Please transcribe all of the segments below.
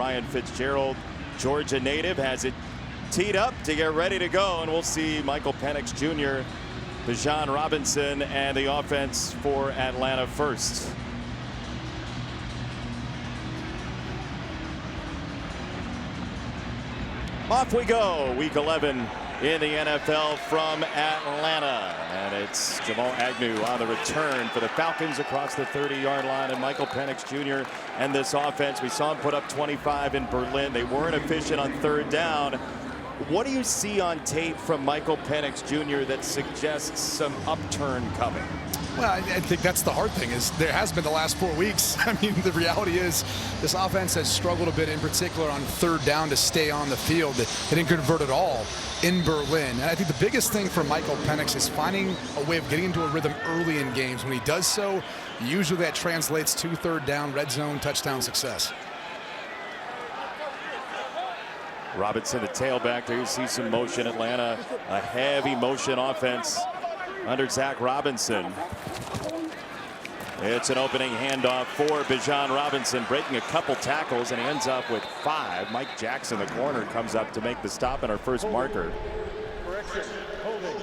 Ryan Fitzgerald, Georgia native, has it teed up to get ready to go, and we'll see Michael Penix Jr., Bijan Robinson, and the offense for Atlanta first. Off we go, week 11 in the NFL from Atlanta. And it's Jamal Agnew on the return for the Falcons across the 30-yard line. And Michael Penix Jr. and this offense, we saw him put up 25 in Berlin. They weren't efficient on third down. What do you see on tape from Michael Penix Jr. that suggests some upturn coming? Well, I think that's the hard thing, is there has been the last 4 weeks. I mean, the reality is this offense has struggled a bit, in particular on third down, to stay on the field. They didn't convert at all in Berlin. And I think the biggest thing for Michael Penix is finding a way of getting into a rhythm early in games. When he does so, usually that translates to third down, red zone, touchdown success. Robinson, the tailback there. You see some motion. Atlanta, a heavy motion offense under Zach Robinson. It's an opening handoff for Bijan Robinson, breaking a couple tackles, and he ends up with 5. Mike Jackson, the corner, comes up to make the stop and our first marker. Correction, holding,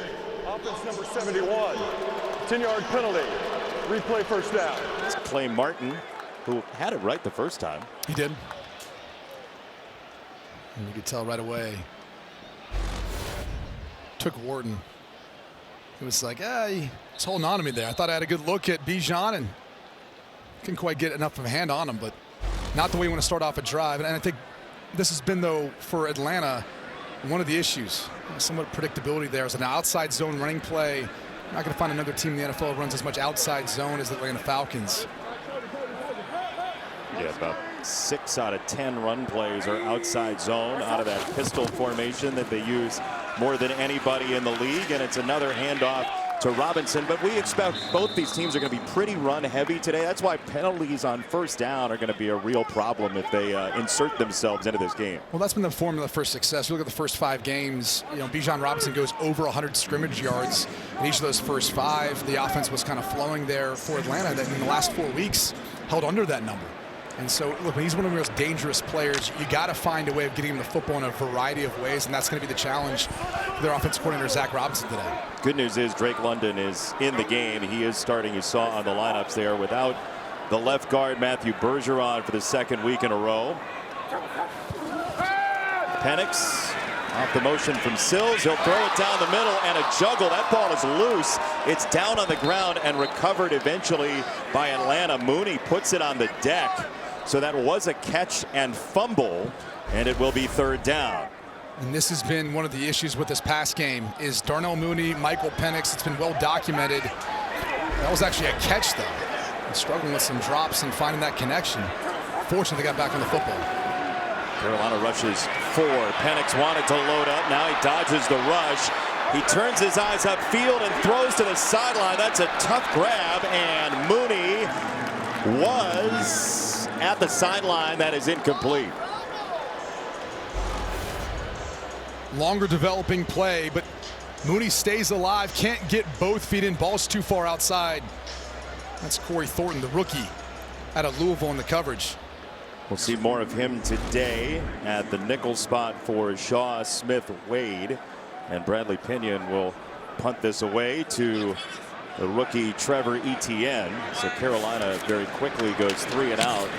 offense number 71, 10-yard penalty, replay first down. It's Clay Martin, who had it right the first time. He did. And you could tell right away. Took Wharton. It was like, he was holding on to me there. I thought I had a good look at Bijan and couldn't quite get enough of a hand on him, but not the way you want to start off a drive. And I think this has been, though, for Atlanta, one of the issues. Somewhat predictability there. It's an outside zone running play. You're not going to find another team in the NFL that runs as much outside zone as the Atlanta Falcons. Yeah, about 6 out of 10 run plays are outside zone out of that pistol formation that they use more than anybody in the league. And it's another handoff to Robinson. But we expect both these teams are going to be pretty run heavy today. That's why penalties on first down are going to be a real problem if they insert themselves into this game. Well, that's been the formula for success. You look at the first 5 games, Bijan Robinson goes over 100 scrimmage yards in each of those first 5. The offense was kind of flowing there for Atlanta, that in the last 4 weeks held under that number. And so, look, when he's one of the most dangerous players, you got to find a way of getting him the football in a variety of ways, and that's going to be the challenge for their offensive coordinator, Zach Robinson, today. Good news is Drake London is in the game. He is starting. You saw on the lineups there without the left guard, Matthew Bergeron, for the 2nd week in a row. Penix off the motion from Sills. He'll throw it down the middle, and a juggle. That ball is loose. It's down on the ground and recovered eventually by Atlanta. Mooney puts it on the deck. So that was a catch and fumble, and it will be 3rd down. And this has been one of the issues with this pass game, is Darnell Mooney, Michael Penix. It's been well documented. That was actually a catch, though. And struggling with some drops and finding that connection. Fortunately, they got back on the football. Carolina rushes 4. Penix wanted to load up. Now he dodges the rush. He turns his eyes upfield and throws to the sideline. That's a tough grab, and Mooney was at the sideline. That is incomplete. Longer developing play, but Mooney stays alive, can't get both feet in. Ball's too far outside. That's Corey Thornton, the rookie out of Louisville, in the coverage. We'll see more of him today at the nickel spot for Shaw Smith Wade, and Bradley Pinion will punt this away to the rookie Trevor Etienne. So Carolina very quickly goes 3 and out.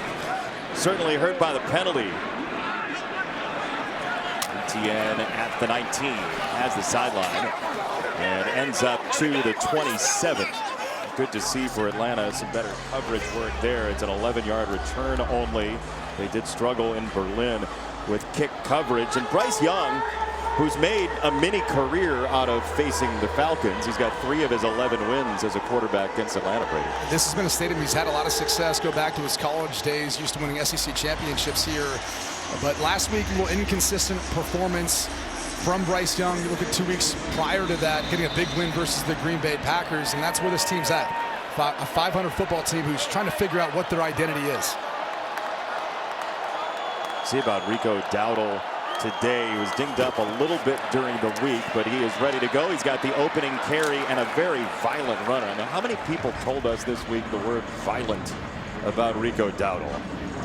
Certainly hurt by the penalty. Etienne at the 19 has the sideline and ends up to the 27. Good to see for Atlanta. Some better coverage work there. It's an 11-yard return only. They did struggle in Berlin with kick coverage. And Bryce Young, who's made a mini career out of facing the Falcons. He's got 3 of his 11 wins as a quarterback against Atlanta. Brady. This has been a stadium he's had a lot of success. Go back to his college days, used to winning SEC championships here. But last week, a little inconsistent performance from Bryce Young. You look at 2 weeks prior to that, getting a big win versus the Green Bay Packers, and that's where this team's at. A 500 football team who's trying to figure out what their identity is. See about Rico Dowdle today. He was dinged up a little bit during the week, but he is ready to go. He's got the opening carry and a very violent runner. Now, how many people told us this week the word violent about Rico Dowdle?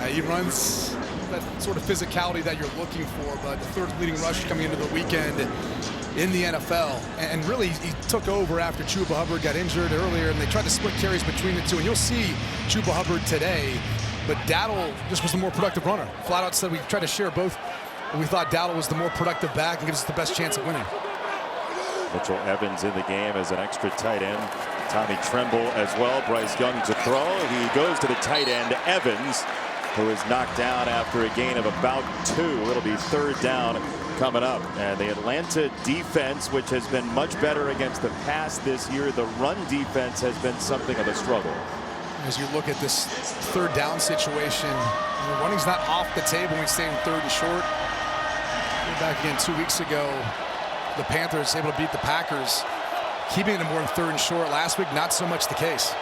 He runs that sort of physicality that you're looking for, but the third leading rusher coming into the weekend in the NFL. And really, he took over after Chuba Hubbard got injured earlier, and they tried to split carries between the two. And you'll see Chuba Hubbard today, but Dowdle just was the more productive runner. Flat out said we tried to share both, and we thought Dowdle was the more productive back and gives us the best chance of winning. Mitchell Evans in the game as an extra tight end. Tommy Tremble as well. Bryce Young to throw. He goes to the tight end, Evans, who is knocked down after a gain of about 2. It'll be third down coming up. And the Atlanta defense, which has been much better against the pass this year, the run defense has been something of a struggle. As you look at this third down situation, the running's not off the table when we stay in third and short. Back again 2 weeks ago, the Panthers able to beat the Packers, keeping it more in third and short. Last week, not so much the case.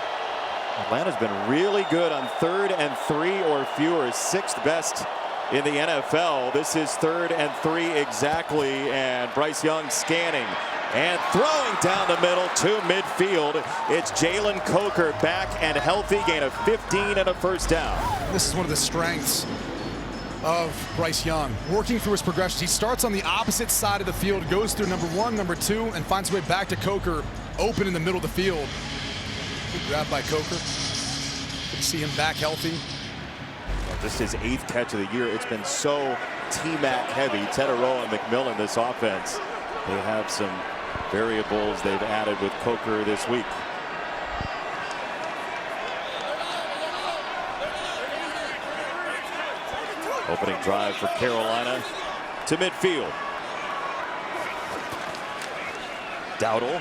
Atlanta's been really good on 3rd and 3 or fewer, 6th best in the NFL. This is 3rd and 3 exactly, and Bryce Young scanning and throwing down the middle to midfield. It's Jalen Coker back and healthy, gain of 15 and a first down. This is one of the strengths of Bryce Young, working through his progressions. He starts on the opposite side of the field, goes through number 1, number 2, and finds his way back to Coker, open in the middle of the field. Good grab by Coker. Good to see him back healthy. Just his 8th catch of the year. It's been so T-Mac heavy. Teterow and McMillan, this offense. They have some variables they've added with Coker this week. Opening drive for Carolina to midfield. Dowdle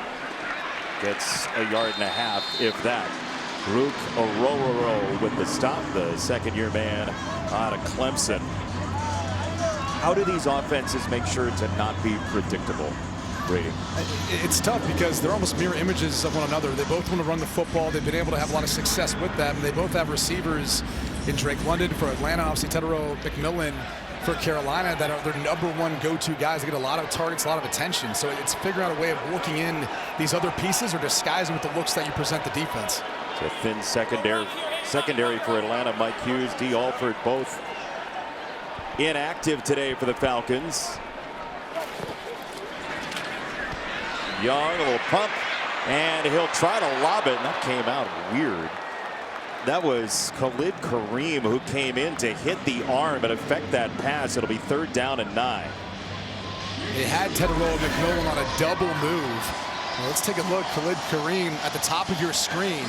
gets a yard and a half, if that. Rook Orororo with the stop, the second-year man out of Clemson. How do these offenses make sure to not be predictable, Brady? It's tough because they're almost mirror images of one another. They both want to run the football. They've been able to have a lot of success with that, and they both have receivers in Drake London for Atlanta, obviously Teterow McMillan for Carolina, that are their number 1 go-to guys. They get a lot of targets, a lot of attention. So it's figuring out a way of working in these other pieces or disguising with the looks that you present the defense. It's a thin secondary for Atlanta. Mike Hughes, D. Alford, both inactive today for the Falcons. Young, a little pump, and he'll try to lob it, and that came out weird. That was Khalid Kareem who came in to hit the arm and affect that pass. It'll be 3rd down and 9. They had Teterow McMillan on a double move. Well, let's take a look. Khalid Kareem at the top of your screen.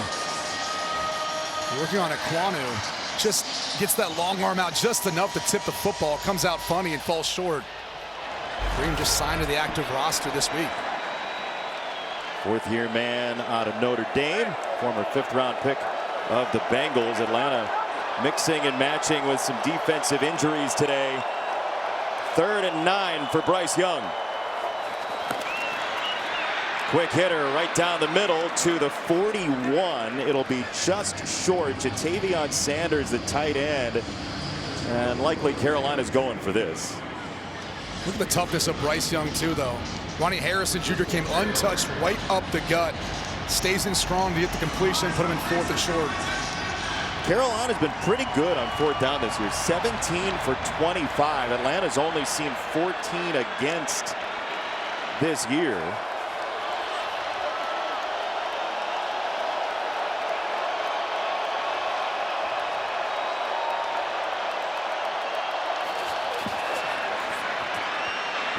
Working on Aquanu. Just gets that long arm out just enough to tip the football. Comes out funny and falls short. Kareem just signed to the active roster this week. 4th-year man out of Notre Dame. Former 5th-round pick of the Bengals. Atlanta mixing and matching with some defensive injuries today. 3rd and 9 for Bryce Young. Quick hitter right down the middle to the 41. It'll be just short. Jatavion Sanders, the tight end. And likely Carolina's going for this. Look at the toughness of Bryce Young, too, though. Ronnie Harrison Jr. came untouched right up the gut. Stays in strong to get the completion, put him in 4th and short. Carolina's been pretty good on 4th down this year. 17 for 25. Atlanta's only seen 14 against this year.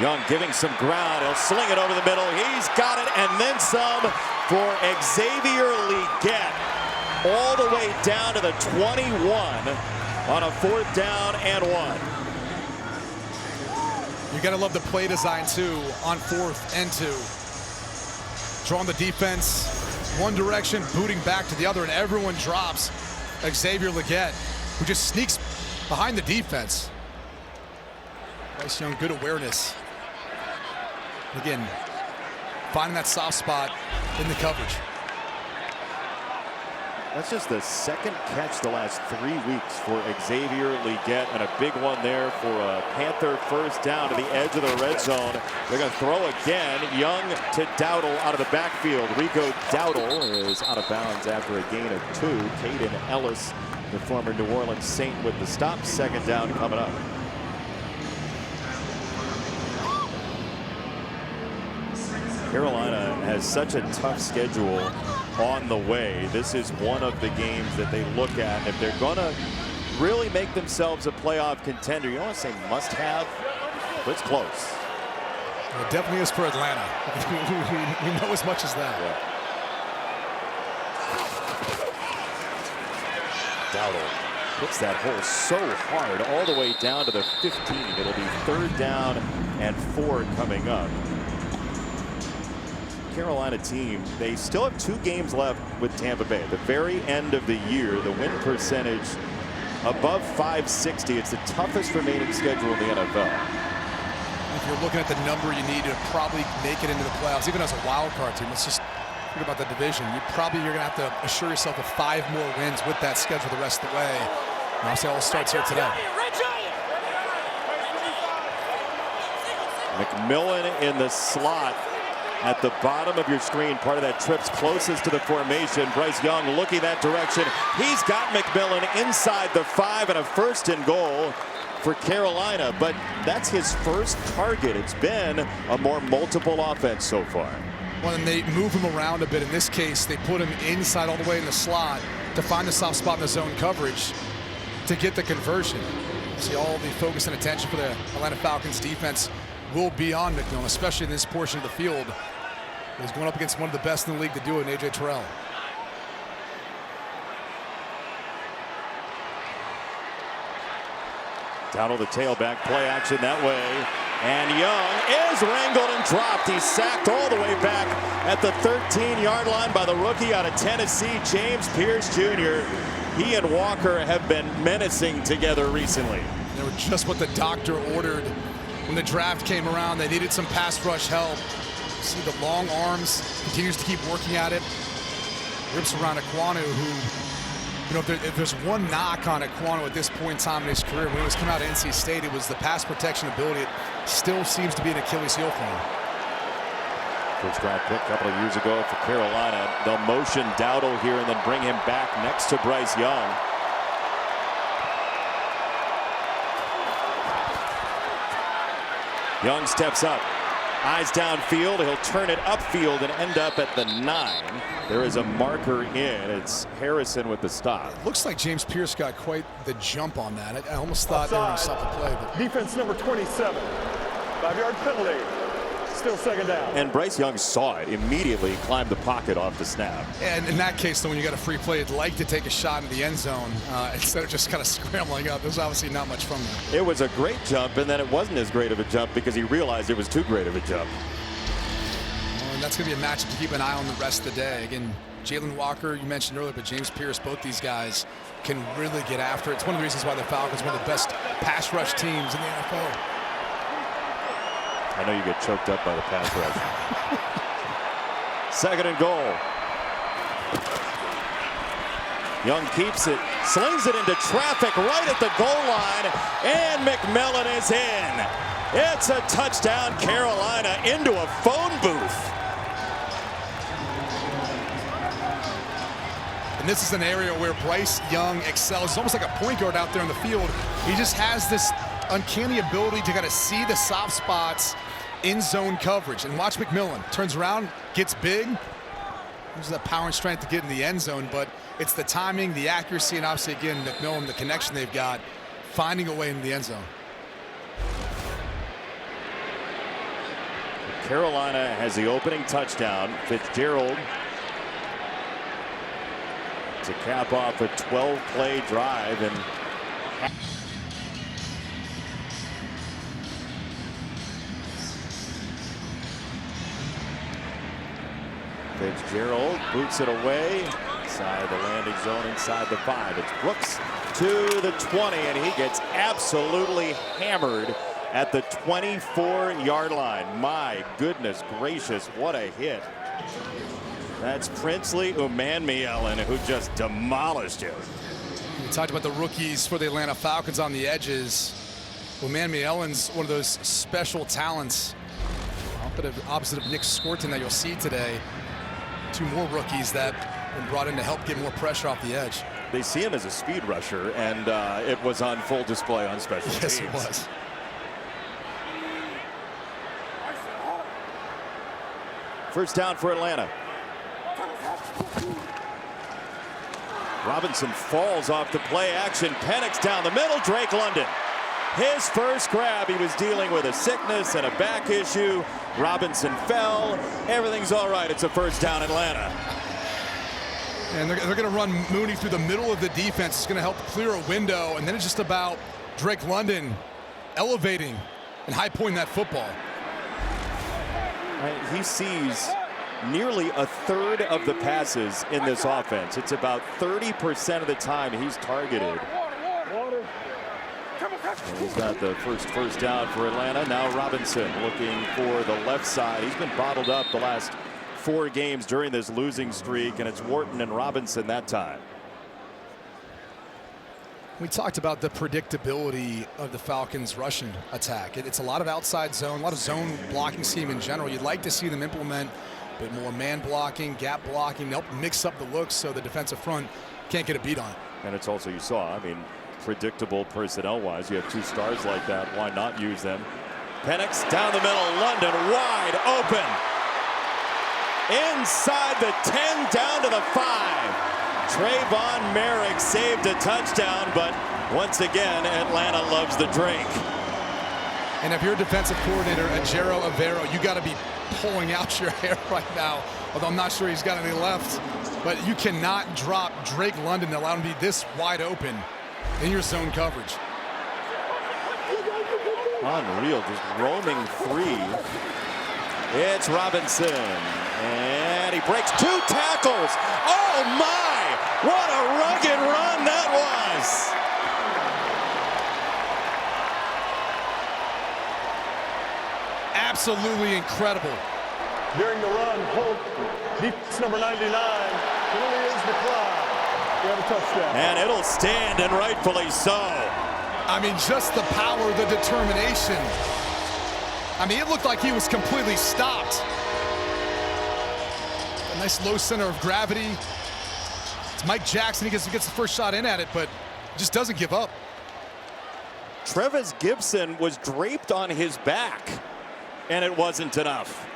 Young giving some ground. He'll sling it over the middle. He's got it, and then some for Xavier Legette. All the way down to the 21 on a 4th down and 1. You got to love the play design, too, on 4th and 2. Drawing the defense one direction, booting back to the other, and everyone drops. Xavier Legette, who just sneaks behind the defense. Bryce Young, good awareness. Again, finding that soft spot in the coverage. That's just the 2nd catch the last 3 weeks for Xavier Legette, and a big one there for a Panther 1st down to the edge of the red zone. They're going to throw again. Young to Dowdle out of the backfield. Rico Dowdle is out of bounds after a gain of 2. Caden Ellis the former New Orleans Saint with the stop. 2nd down coming up. Carolina has such a tough schedule on the way. This is one of the games that they look at. If they're going to really make themselves a playoff contender, you don't want to say must have, but it's close. It definitely is for Atlanta. we know as much as that. Yeah. Dowdle hits that hole so hard all the way down to the 15. It'll be 3rd down and 4 coming up. Carolina team, they still have 2 games left with Tampa Bay. At the very end of the year, the win percentage above 560. It's the toughest remaining schedule in the NFL. If you're looking at the number you need to probably make it into the playoffs, even as a wild card team, let's just think about the division. You're going to have to assure yourself of 5 more wins with that schedule the rest of the way. And obviously, all starts here today. McMillan in the slot at the bottom of your screen, part of that trip's closest to the formation. Bryce Young looking that direction. He's got McMillan inside the 5 and a 1st and goal for Carolina, but that's his first target. It's been a more multiple offense so far. Well, and they move him around a bit. In this case, they put him inside all the way in the slot to find the soft spot in the zone coverage to get the conversion. See, all the focus and attention for the Atlanta Falcons defense will be on McMillan, especially in this portion of the field. He's going up against one of the best in the league to do it, in A.J. Terrell. Down to the tailback, play action that way. And Young is wrangled and dropped. He's sacked all the way back at the 13-yard line by the rookie out of Tennessee, James Pierce Jr. He and Walker have been menacing together recently. They were just what the doctor ordered when the draft came around. They needed some pass rush help. See the long arms, continues to keep working at it. Rips around Aquanu, who, you know, if there's one knock on Aquanu at this point in time in his career, when he was coming out of NC State, it was the pass protection ability. It still seems to be an Achilles heel for him. First round pick a couple of years ago for Carolina. They'll motion Dowdle here and then bring him back next to Bryce Young. Young steps up. Eyes downfield. He'll turn it upfield and end up at the 9. There is a marker in. It's Harrison with the stop. Looks like James Pierce got quite the jump on that. I almost thought they were going to stop the play. But Defense number 27. 5-yard penalty. Still 2nd down. And Bryce Young saw it immediately, climbed the pocket off the snap. And in that case, though, when you got a free play, you'd like to take a shot in the end zone instead of just kind of scrambling up. There's obviously not much from that. It was a great jump, and then it wasn't as great of a jump because he realized it was too great of a jump. Well, and that's going to be a matchup to keep an eye on the rest of the day. Again, Jalen Walker, you mentioned earlier, but James Pierce, both these guys can really get after it. It's one of the reasons why the Falcons are one of the best pass rush teams in the NFL. I know you get choked up by the pass rush. 2nd and goal. Young keeps it, slings it into traffic right at the goal line, and McMillan is in. It's a touchdown, Carolina, into a phone booth. And this is an area where Bryce Young excels. It's almost like a point guard out there on the field. He just has this uncanny ability to kind of see the soft spots in zone coverage. And watch McMillan. Turns around, gets big. Uses that power and strength to get in the end zone, but it's the timing, the accuracy, and obviously, again, McMillan, the connection they've got, finding a way in the end zone. Carolina has the opening touchdown. Fitzgerald to cap off a 12-play drive. And Fitzgerald boots it away inside the landing zone, inside the 5. It's Brooks to the 20, and he gets absolutely hammered at the 24-yard line. My goodness gracious, what a hit. That's Princely Umanmielen, who just demolished him. We talked about the rookies for the Atlanta Falcons on the edges. Umanmielen's one of those special talents, opposite of Nick Scorton, that you'll see today. 2 more rookies that have been brought in to help get more pressure off the edge. They see him as a speed rusher, and it was on full display on special teams. Yes, it was. First down for Atlanta. Robinson falls off the play action. Penix down the middle. Drake London. His first grab. He was dealing with a sickness and a back issue. Robinson fell. Everything's all right. It's a first down, Atlanta. And they're going to run Mooney through the middle of the defense. It's going to help clear a window. And then it's just about Drake London elevating and high pointing that football. He sees nearly a third of the passes in this offense. It's about 30% of the time he's targeted. And he's got the first down for Atlanta. Now Robinson looking for the left side. He's been bottled up the last 4 games during this losing streak, and it's Wharton and Robinson that time. We talked about the predictability of the Falcons' rushing attack. It's a lot of outside zone, a lot of zone blocking scheme in general. You'd like to see them implement a bit more man blocking, gap blocking, help mix up the looks so the defensive front can't get a beat on it. And it's also, you saw, I mean, predictable personnel-wise. You have 2 stars like that. Why not use them? Penix down the middle. London wide open. Inside the 10, down to the 5. Trayvon Merrick saved a touchdown, but once again, Atlanta loves the Drake. And if you're a defensive coordinator, Ajero Avero, you got to be pulling out your hair right now. Although I'm not sure he's got any left. But you cannot drop Drake London and allow him to be this wide open in your zone coverage. Unreal, just roaming free. It's Robinson, and he breaks 2 tackles. Oh my! What a rugged run that was! Absolutely incredible. During the run, Holt, defense number 99, really is the cloud. We have a touchdown. And it'll stand, and rightfully so. I mean, just the power, the determination. I mean, it looked like he was completely stopped. A nice low center of gravity. It's Mike Jackson. He gets the first shot in at it, but just doesn't give up. Trevis Gibson was draped on his back, and it wasn't enough.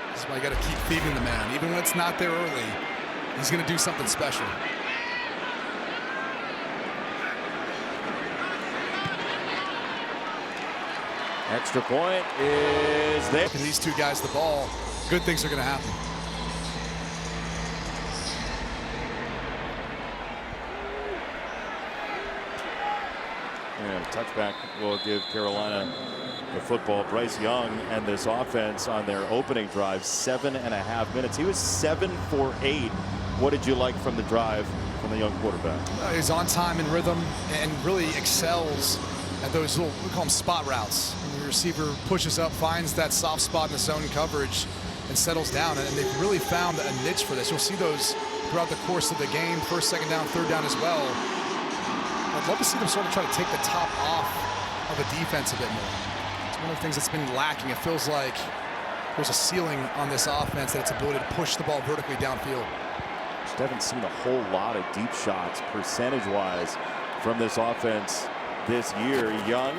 That's why you got to keep feeding the man. Even when it's not there early, he's going to do something special. Extra point is there. And these 2 guys the ball, good things are going to happen. And touchback will give Carolina the football. Bryce Young and this offense on their opening drive, 7.5 minutes. He was 7 for 8. What did you like from the drive from the young quarterback? He's on time and rhythm and really excels at those little, we call them spot routes. When the receiver pushes up, finds that soft spot in the zone coverage and settles down. And they've really found a niche for this. You'll see those throughout the course of the game, first, second down, third down as well. I'd love to see them sort of try to take the top off of a defense a bit more. It's one of the things that's been lacking. It feels like there's a ceiling on this offense, that its ability to push the ball vertically downfield. Just haven't seen a whole lot of deep shots percentage-wise from this offense this year. Young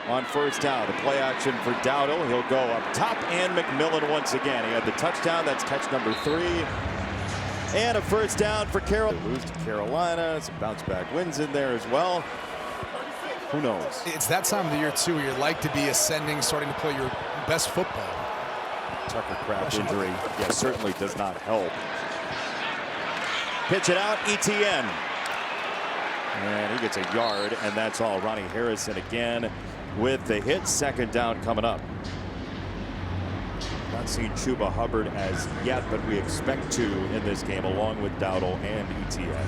on first down. The play action for Dowdle. He'll go up top, and McMillan once again. He had the touchdown. That's catch number 3. And a first down for Carolina. Lose to Carolina. Some bounce back wins in there as well. Who knows? It's that time of the year, too, where you'd like to be ascending, starting to play your best football. Tucker Kraft injury, yeah, certainly does not help. Pitch it out, ETN. And he gets a yard, and that's all. Ronnie Harrison again with the hit. Second down coming up. Not seen Chuba Hubbard as yet, but we expect to in this game, along with Dowdle and ETN.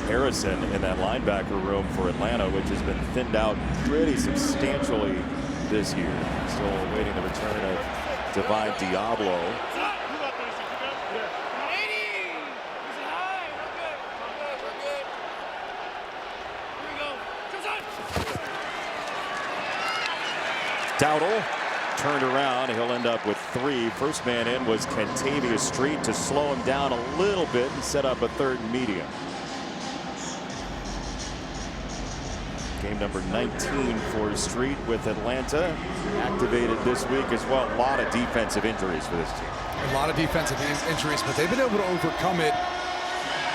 Harrison in that linebacker room for Atlanta, which has been thinned out pretty substantially this year. Still awaiting the return of Divine Diablo. Dowdle turned around. He'll end up with 3. First man in was Kentavious Street to slow him down a little bit and set up a 3rd and medium. Game number 19 for Street with Atlanta, activated this week as well. A lot of defensive injuries for this team. A lot of defensive injuries, but they've been able to overcome it,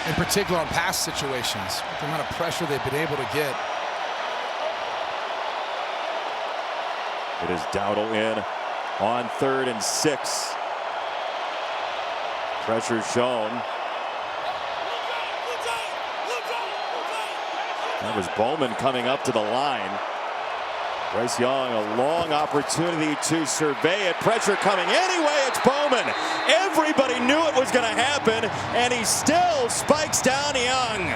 in particular on pass situations. The amount of pressure they've been able to get. It is Dowdle in on 3rd and 6. Pressure shown. That was Bowman coming up to the line. Bryce Young, a long opportunity to survey it. Pressure coming anyway. It's Bowman. Everybody knew it was going to happen, and he still spikes down Young.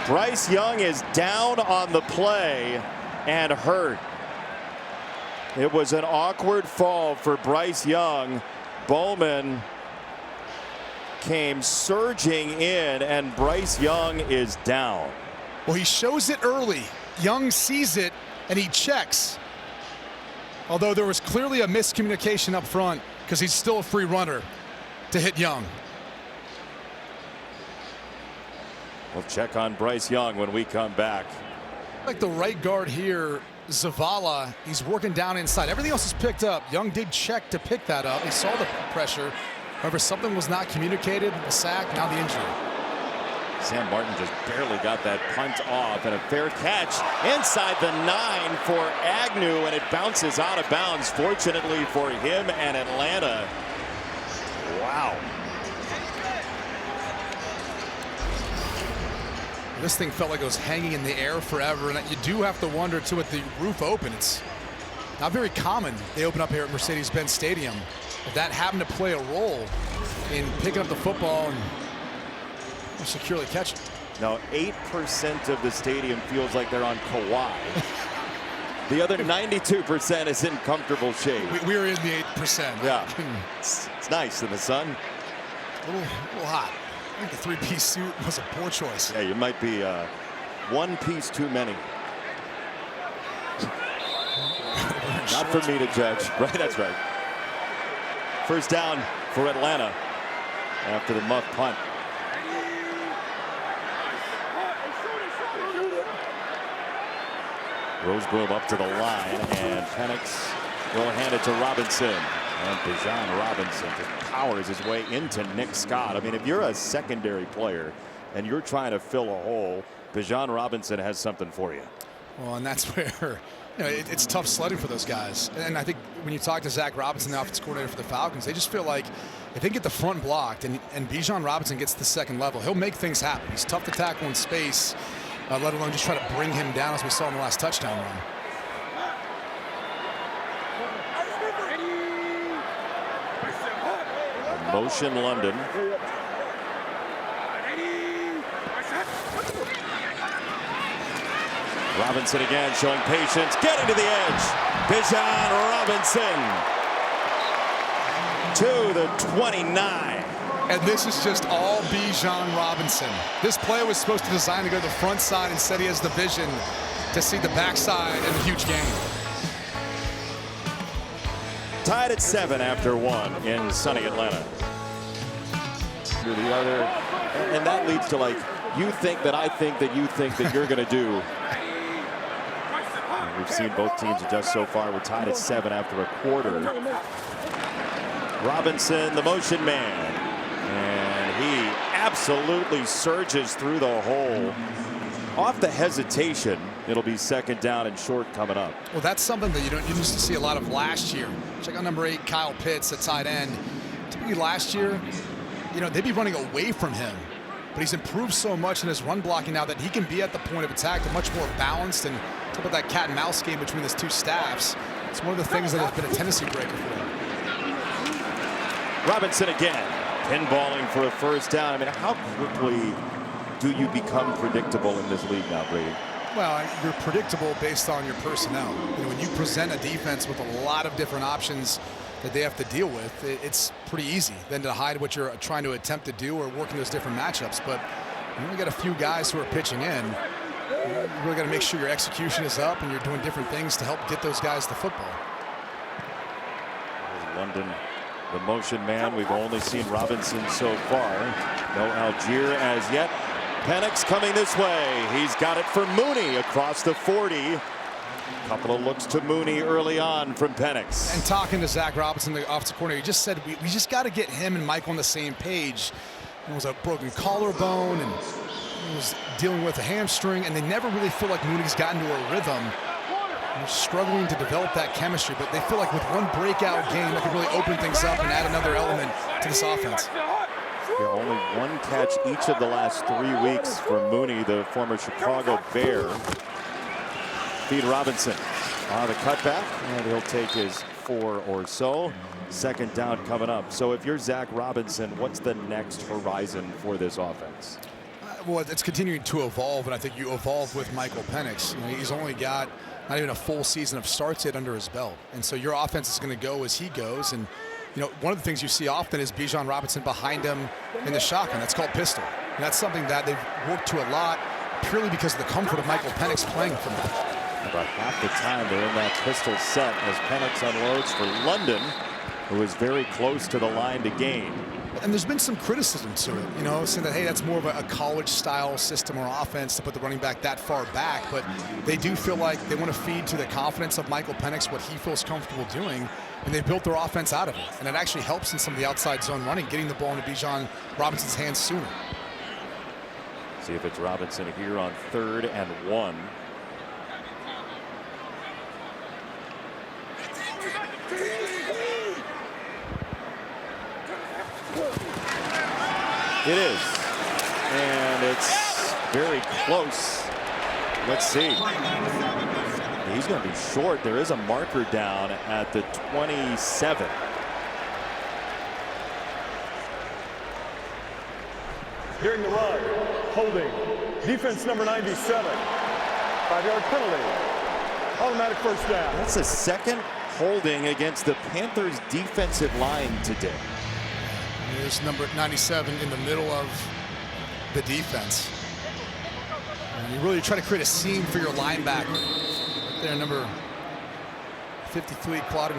Bryce Young is down on the play and hurt. It was an awkward fall for Bryce Young. Bowman came surging in, and Bryce Young is down. Well, he shows it early. Young sees it, and he checks. Although there was clearly a miscommunication up front because he's still a free runner to hit Young. We'll check on Bryce Young when we come back. Like the right guard here, Zavala, he's working down inside. Everything else is picked up. Young did check to pick that up. He saw the pressure. However, something was not communicated. The sack, now the injury. Sam Martin just barely got that punt off, and a fair catch inside the 9 for Agnew, and it bounces out of bounds, fortunately for him and Atlanta. Wow. This thing felt like it was hanging in the air forever, and you do have to wonder, too, with the roof open, it's not very common. They open up here at Mercedes-Benz Stadium. If that happened to play a role in picking up the football and securely catch it. Now, 8% of the stadium feels like they're on Kauai. The other 92% is in comfortable shape. We're in the 8%. Yeah, it's nice in the sun. A little hot. I think the 3-piece suit was a poor choice. Yeah, you might be one piece too many. Not for me to judge. Right, that's right. First down for Atlanta after the muff punt. Rosebroom up to the line, and Penix will hand it to Robinson. And Bijan Robinson just powers his way into Nick Scott. I mean, if you're a secondary player and you're trying to fill a hole, Bijan Robinson has something for you. Well, and that's where it's tough sledding for those guys. And I think when you talk to Zach Robinson, the offensive coordinator for the Falcons, they just feel like if they get the front blocked and Bijan Robinson gets to the second level, he'll make things happen. He's tough to tackle in space, let alone just try to bring him down, as we saw in the last touchdown run. Motion London. Robinson again showing patience, getting to the edge. Bijan Robinson to the 29. And this is just all Bijan Robinson. This play was supposed to design to go to the front side. Instead, he has the vision to see the backside in a huge game. Tied at 7 after 1 in sunny Atlanta. To the other, and that leads to, like, you think that I think that you think that you're going to do. And we've seen both teams adjust so far. We're tied at 7 after a quarter. Robinson, the motion man, and he absolutely surges through the hole. Off the hesitation, it'll be second down and short coming up. Well, that's something that you used to see a lot of last year. Check out number 8, Kyle Pitts, at tight end. Typically last year, they'd be running away from him. But he's improved so much in his run blocking now that he can be at the point of attack, much more balanced, and talk about that cat and mouse game between his two staffs. It's one of the things that has been a tendency breaker for him. Robinson again, pinballing for a first down. I mean, how quickly do you become predictable in this league now, Brady? Well, you're predictable based on your personnel. When you present a defense with a lot of different options that they have to deal with, it's pretty easy then to hide what you're trying to attempt to do or working those different matchups. But you only got a few guys who are pitching in. You really got to make sure your execution is up and you're doing different things to help get those guys the football. London, the motion man. We've only seen Robinson so far. No Algier as yet. Penix coming this way. He's got it for Mooney across the 40. Couple of looks to Mooney early on from Penix. And talking to Zach Robinson, the offensive coordinator, he just said we just got to get him and Mike on the same page. It was a broken collarbone and he was dealing with a hamstring, and they never really feel like Mooney's gotten to a rhythm. They're struggling to develop that chemistry, but they feel like with one breakout game that could really open things up and add another element to this offense. Yeah, only one catch each of the last 3 weeks for Mooney, the former Chicago Bear. Feed Robinson on the cutback, and he'll take his 4 or so. Second down coming up. So if you're Zach Robinson, what's the next horizon for this offense? Well, it's continuing to evolve, and I think you evolve with Michael Penix. You know, he's only got not even a full season of starts yet under his belt, and so your offense is going to go as he goes. And you know, one of the things you see often is Bijan Robinson behind him in the shotgun. That's called pistol, and that's something that they've worked to a lot, purely because of the comfort of Michael Penix playing for them. About half the time they're in that pistol set as Penix unloads for London, who is very close to the line to gain. And there's been some criticism to it, you know, saying that, hey, that's more of a college-style system or offense to put the running back that far back. But they do feel like they want to feed to the confidence of Michael Penix what he feels comfortable doing, and they built their offense out of it. And it actually helps in some of the outside zone running, getting the ball into Bijan Robinson's hands sooner. See if it's Robinson here on 3rd and 1. It is, and it's very close. Let's see. He's going to be short. There is a marker down at the 27. During the run, holding, defense number 97, 5-yard penalty, automatic first down. That's the second holding against the Panthers defensive line today. There's number 97 in the middle of the defense. And you really try to create a seam for your linebacker. Right there, number 53, Claudin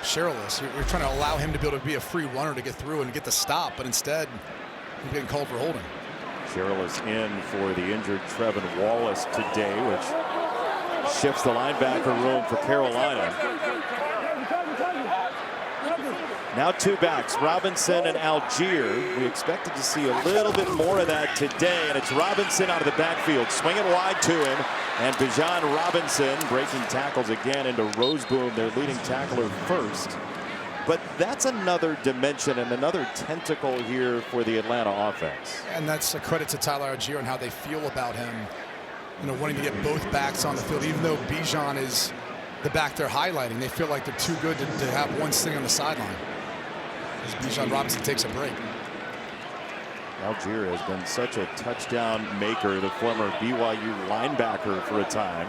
Sherrillis. You're trying to allow him to be able to be a free runner to get through and get the stop, but instead, he's getting called for holding. Sherrillis in for the injured Trevin Wallace today, which shifts the linebacker room for Carolina. Now 2 backs, Robinson and Algier. We expected to see a little bit more of that today, and it's Robinson out of the backfield, swinging wide to him, and Bijan Robinson breaking tackles again into Roseboom, their leading tackler first. But that's another dimension and another tentacle here for the Atlanta offense. And that's a credit to Tyler Algier and how they feel about him, you know, wanting to get both backs on the field, even though Bijan is the back they're highlighting. They feel like they're too good to have one sitting on the sideline as Bijan Robinson takes a break. Algier has been such a touchdown maker, the former BYU linebacker for a time.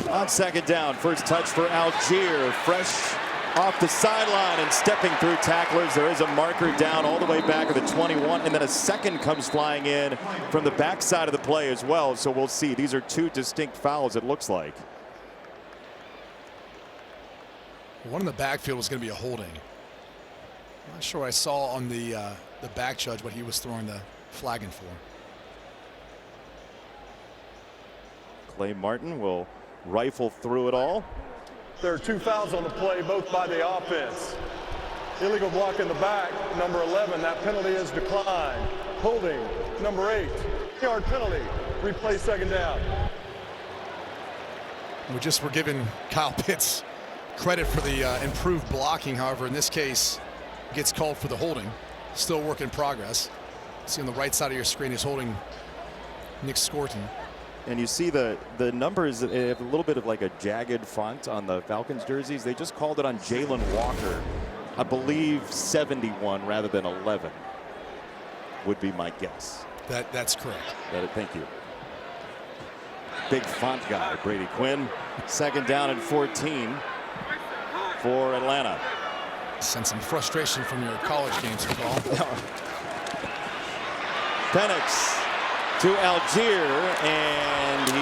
On 2nd down, first touch for Algier, fresh off the sideline and stepping through tacklers. There is a marker down all the way back at the 21, and then a second comes flying in from the backside of the play as well. So we'll see. These are 2 distinct fouls, it looks like. One in the backfield was going to be a holding. I'm not sure what I saw on the back judge what he was throwing the flagging for. Clay Martin will rifle through it all. There are 2 fouls on the play, both by the offense. Illegal block in the back, number 11. That penalty is declined. Holding, number 8. 3-yard penalty. Replay 2nd down. We're giving Kyle Pitts credit for the improved blocking. However, in this case, gets called for the holding. Still work in progress. See on the right side of your screen, he's holding Nick Scorton. And you see the numbers, they have a little bit of like a jagged font on the Falcons jerseys. They just called it on Jalen Walker. I believe 71 rather than 11 would be my guess. That's correct. Thank you. Big font guy, Brady Quinn. 2nd down and 14 for Atlanta. Send some frustration from your college games, Paul. Penix to Algier, and he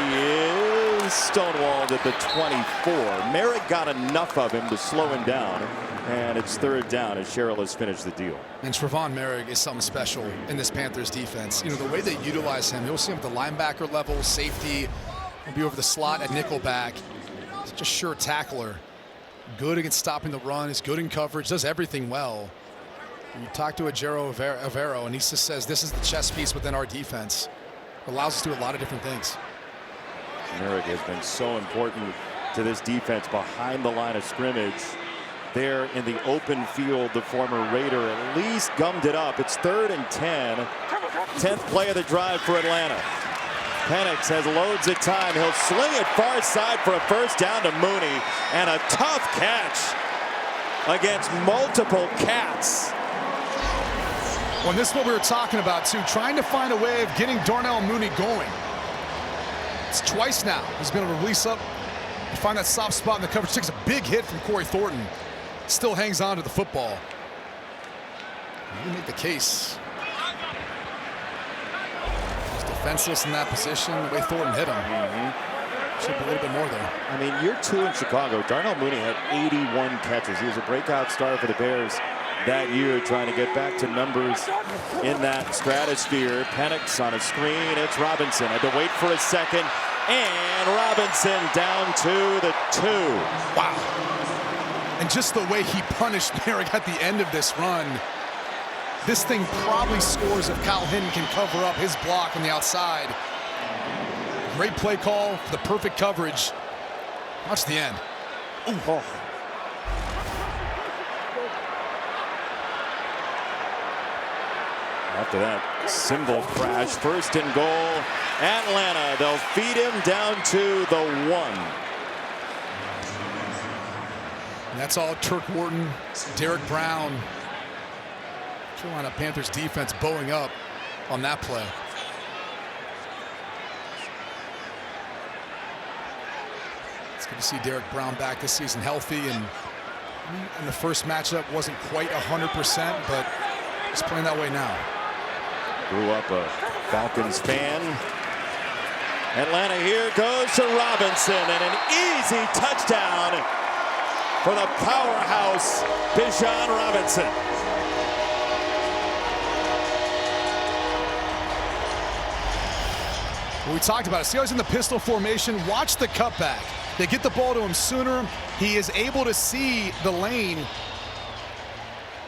is stonewalled at the 24. Merrick got enough of him to slow him down, and it's third down as Sherrill has finished the deal. And Trevon Merrick is something special in this Panthers defense. You know, the way they utilize him, you'll see him at the linebacker level, safety, he'll be over the slot at nickelback. Such a sure tackler. Good against stopping the run, is good in coverage, does everything well. You talk to Ajero Avero, and he just says this is the chess piece within our defense. Allows us to do a lot of different things. Merrick has been so important to this defense behind the line of scrimmage. There in the open field, the former Raider at least gummed it up. It's 3rd and 10. 10th play of the drive for Atlanta. Penix has loads of time. He'll sling it far side for a first down to Mooney, and a tough catch against multiple cats. Well, this is what we were talking about, too. Trying to find a way of getting Darnell Mooney going. It's twice now. He's been able to release up and find that soft spot in the coverage. Takes a big hit from Corey Thornton. Still hangs on to the football. You make the case. He's defenseless in that position. The way Thornton hit him. Should be a little bit more there. I mean, year 2 in Chicago, Darnell Mooney had 81 catches. He was a breakout star for the Bears that year, trying to get back to numbers in that stratosphere. Penix on a screen. It's Robinson. Had to wait for a second. And Robinson down to the 2. Wow. And just the way he punished Merrick at the end of this run. This thing probably scores if Kyle Hinton can cover up his block on the outside. Great play call for the perfect coverage. Watch the end. Ooh. Oh. After that symbol crash, 1st and goal, Atlanta. They'll feed him down to the 1. And that's all Turk Wharton, Derek Brown. Carolina Panthers defense bowing up on that play. It's good to see Derek Brown back this season healthy, and in the first matchup wasn't quite 100%, but he's playing that way now. Grew up a Falcons fan. Atlanta here goes to Robinson, and an easy touchdown for the powerhouse Bijan Robinson. We talked about it. See how he's in the pistol formation? Watch the cutback. They get the ball to him sooner. He is able to see the lane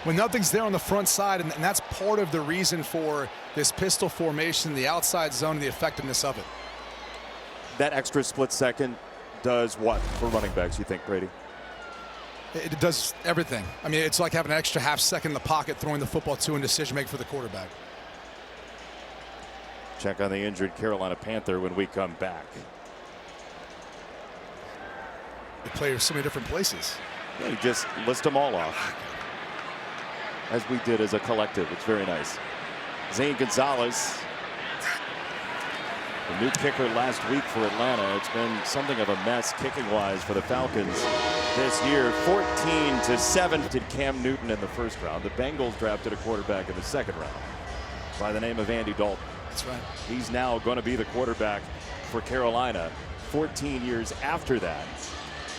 when nothing's there on the front side, and that's part of the reason for this pistol formation, the outside zone, and the effectiveness of it. That extra split second does what for running backs, you think, Brady? It does everything. I mean, it's like having an extra half second in the pocket, throwing the football to and decision making for the quarterback. Check on the injured Carolina Panther when we come back. They play so many different places. Yeah, you just list them all off, as we did as a collective. It's very nice. Zane Gonzalez, the new kicker last week for Atlanta. It's been something of a mess kicking-wise for the Falcons this year. 14-7 did Cam Newton in the first round. The Bengals drafted a quarterback in the second round by the name of Andy Dalton. That's right. He's now going to be the quarterback for Carolina 14 years after that,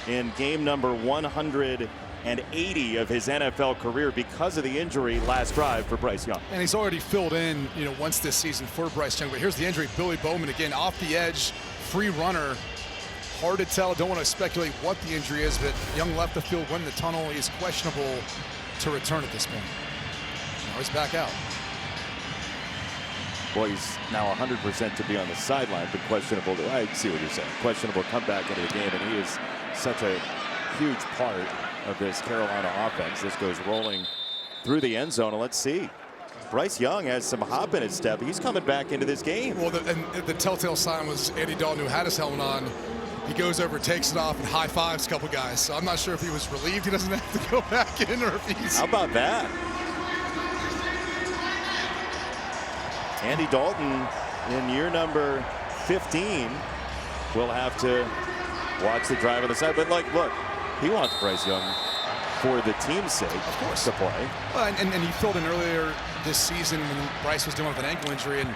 in game number 180 of his NFL career because of the injury last drive for Bryce Young. And he's already filled in, once this season for Bryce Young. But here's the injury. Billy Bowman again off the edge, free runner. Hard to tell. Don't want to speculate what the injury is, but Young left the field, went in the tunnel. He's questionable to return at this point. Now he's back out. Boy, he's now 100% to be on the sideline, but questionable. I see what you're saying. Questionable comeback into the game, and he is such a huge part of this Carolina offense. This goes rolling through the end zone, and let's see. Bryce Young has some hop in his step. He's coming back into this game. Well, the telltale sign was Andy Dalton, who had his helmet on. He goes over, takes it off, and high fives a couple guys. So I'm not sure if he was relieved he doesn't have to go back in, or if he's... How about that? Andy Dalton in year number 15 will have to watch the drive on the side. But look, he wants Bryce Young for the team's sake, of course, to play. Well, and he filled in earlier this season when Bryce was dealing with an ankle injury, and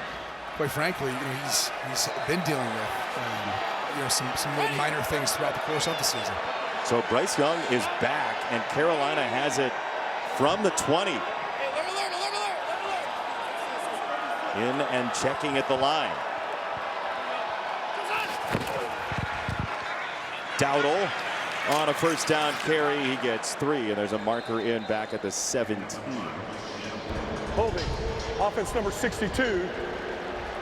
quite frankly, he's been dealing with some little minor things throughout the course of the season. So Bryce Young is back, and Carolina has it from the 20. In and checking at the line. Dowdle on a first down carry. He gets 3, and there's a marker in back at the 17. Holding. Offense number 62.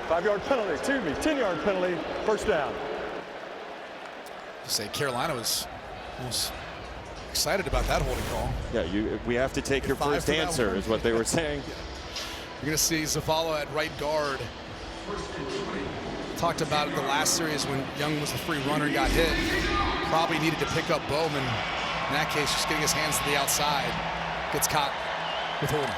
5-yard penalty. 10-yard penalty. First down. Say Carolina was excited about that holding call. Yeah, we have to take your first answer, is what they were saying. You're going to see Zavala at right guard. Talked about it the last series when Young was the free runner and got hit. Probably needed to pick up Bowman. In that case, just getting his hands to the outside. Gets caught with holding.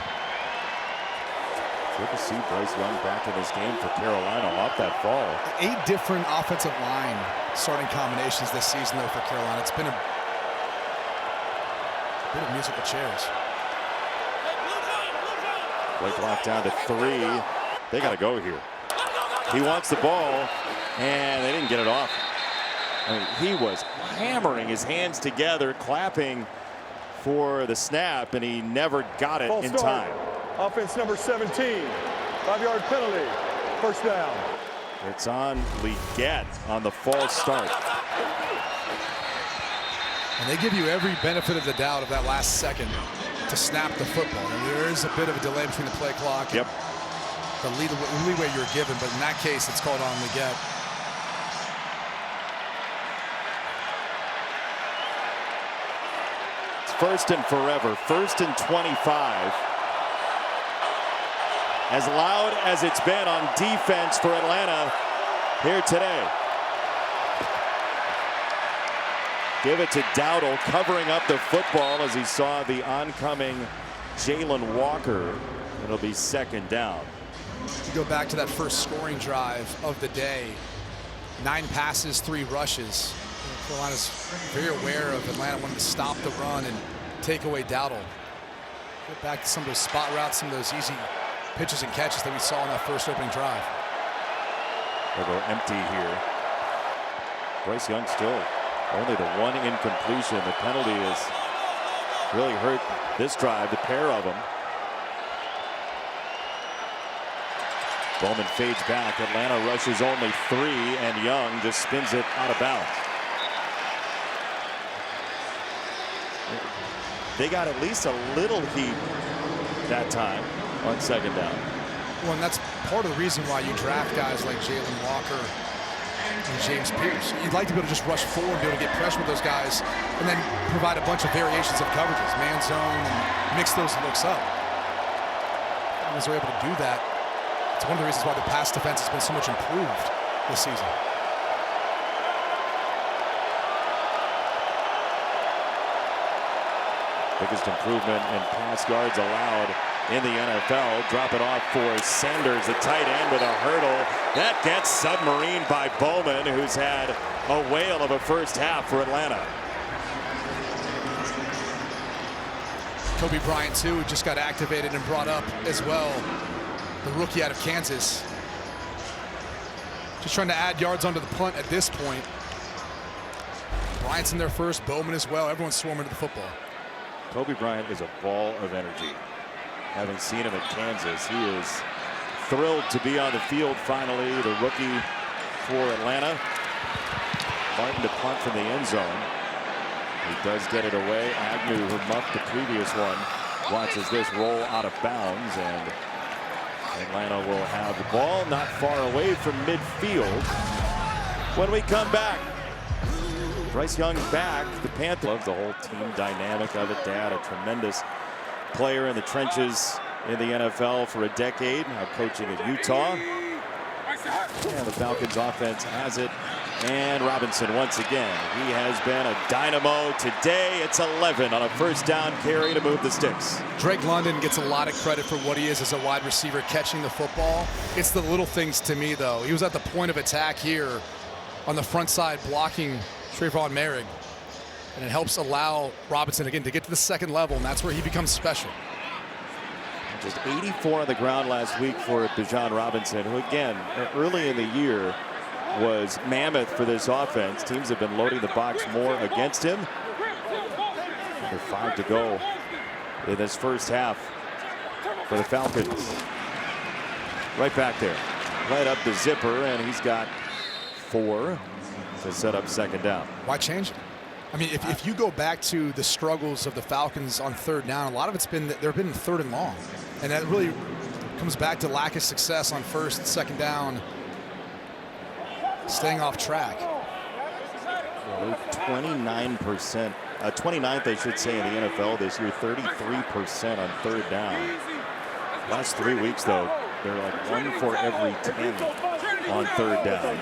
Good to see Bryce Young back in this game for Carolina off that fall. 8 different offensive line starting combinations this season, though, for Carolina. It's been a bit of musical chairs. Play clock down to 3. They got to go here. He wants the ball, and they didn't get it off. I mean, he was hammering his hands together, clapping for the snap, and he never got it in time. Offense number 17. 5-yard penalty. First down. It's on Leggett on the false start. And they give you every benefit of the doubt of that last second to snap the football. And there is a bit of a delay between the play clock and the leeway you're given, but in that case, it's called on Leggett. It's first and forever, 1st and 25. As loud as it's been on defense for Atlanta here today. Give it to Dowdle, covering up the football as he saw the oncoming Jalen Walker. It'll be 2nd down. You go back to that first scoring drive of the day. 9 passes, 3 rushes. Carolina's very aware of Atlanta wanting to stop the run and take away Dowdle. Get back to some of those spot routes, some of those easy pitches and catches that we saw in that first opening drive. They'll go empty here. Bryce Young still only the 1 incompletion. The penalty has really hurt this drive, the pair of them. Bowman fades back. Atlanta rushes only 3, and Young just spins it out of bounds. They got at least a little heat that time on 2nd down. Well, and that's part of the reason why you draft guys like Jalen Walker and James Pierce. You'd like to be able to just rush forward and be able to get pressure with those guys and then provide a bunch of variations of coverages, man zone, and mix those looks up. As they're able to do that, it's one of the reasons why the pass defense has been so much improved this season. Biggest improvement in pass yards allowed in the NFL. Drop it off for Sanders, the tight end, with a hurdle. That gets submarined by Bowman, who's had a whale of a first half for Atlanta. Kobe Bryant, too, just got activated and brought up as well. The rookie out of Kansas. Just trying to add yards onto the punt at this point. Bryant's in there first, Bowman as well. Everyone's swarming to the football. Kobe Bryant is a ball of energy. Having seen him at Kansas, he is thrilled to be on the field finally. The rookie for Atlanta. Martin to punt from the end zone. He does get it away. Agnew, who muffed the previous one, watches this roll out of bounds, and Atlanta will have the ball not far away from midfield when we come back. Bryce Young back. The Panthers love the whole team dynamic of it. Dad, a tremendous player in the trenches in the NFL for a decade, now coaching at Utah. And the Falcons offense has it. And Robinson once again. He has been a dynamo today. It's 11 on a first down carry to move the sticks. Drake London gets a lot of credit for what he is as a wide receiver catching the football. It's the little things to me, though. He was at the point of attack here on the front side blocking Trayvon Merrick. And it helps allow Robinson, again, to get to the second level, and that's where he becomes special. Just 84 on the ground last week for Bijan Robinson, who, again, early in the year was mammoth for this offense. Teams have been loading the box more against him. Under 5 to go in this first half for the Falcons. Right back there, right up the zipper, and he's got 4 to set up second down. Why change it? I mean, if you go back to the struggles of the Falcons on third down, a lot of it's been that they've been third and long. And that really comes back to lack of success on first and second down, staying off track. 29%, 29th, I should say, in the NFL this year, 33% on third down. Last 3 weeks, though, they're like 1 for every 10 on third down.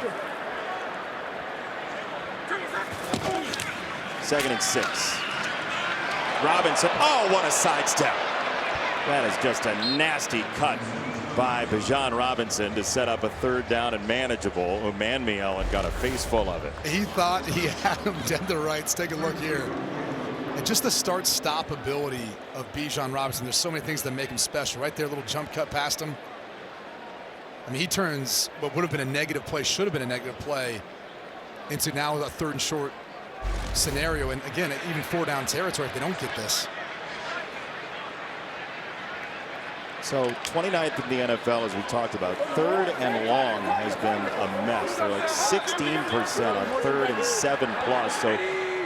2nd and 6. Robinson, oh, what a sidestep. That is just a nasty cut by Bijan Robinson to set up a third down and manageable. Umanmi Allen got a face full of it. He thought he had him dead to rights. Take a look here. And just the start-stop ability of Bijan Robinson. There's so many things that make him special. Right there, a little jump cut past him. I mean, he turns what would have been a negative play, should have been a negative play, into now a 3rd and short scenario. And again, even 4-down territory if they don't get this. So 29th in the NFL, as we talked about. 3rd and long has been a mess. They're like 16% on 3rd and 7+. So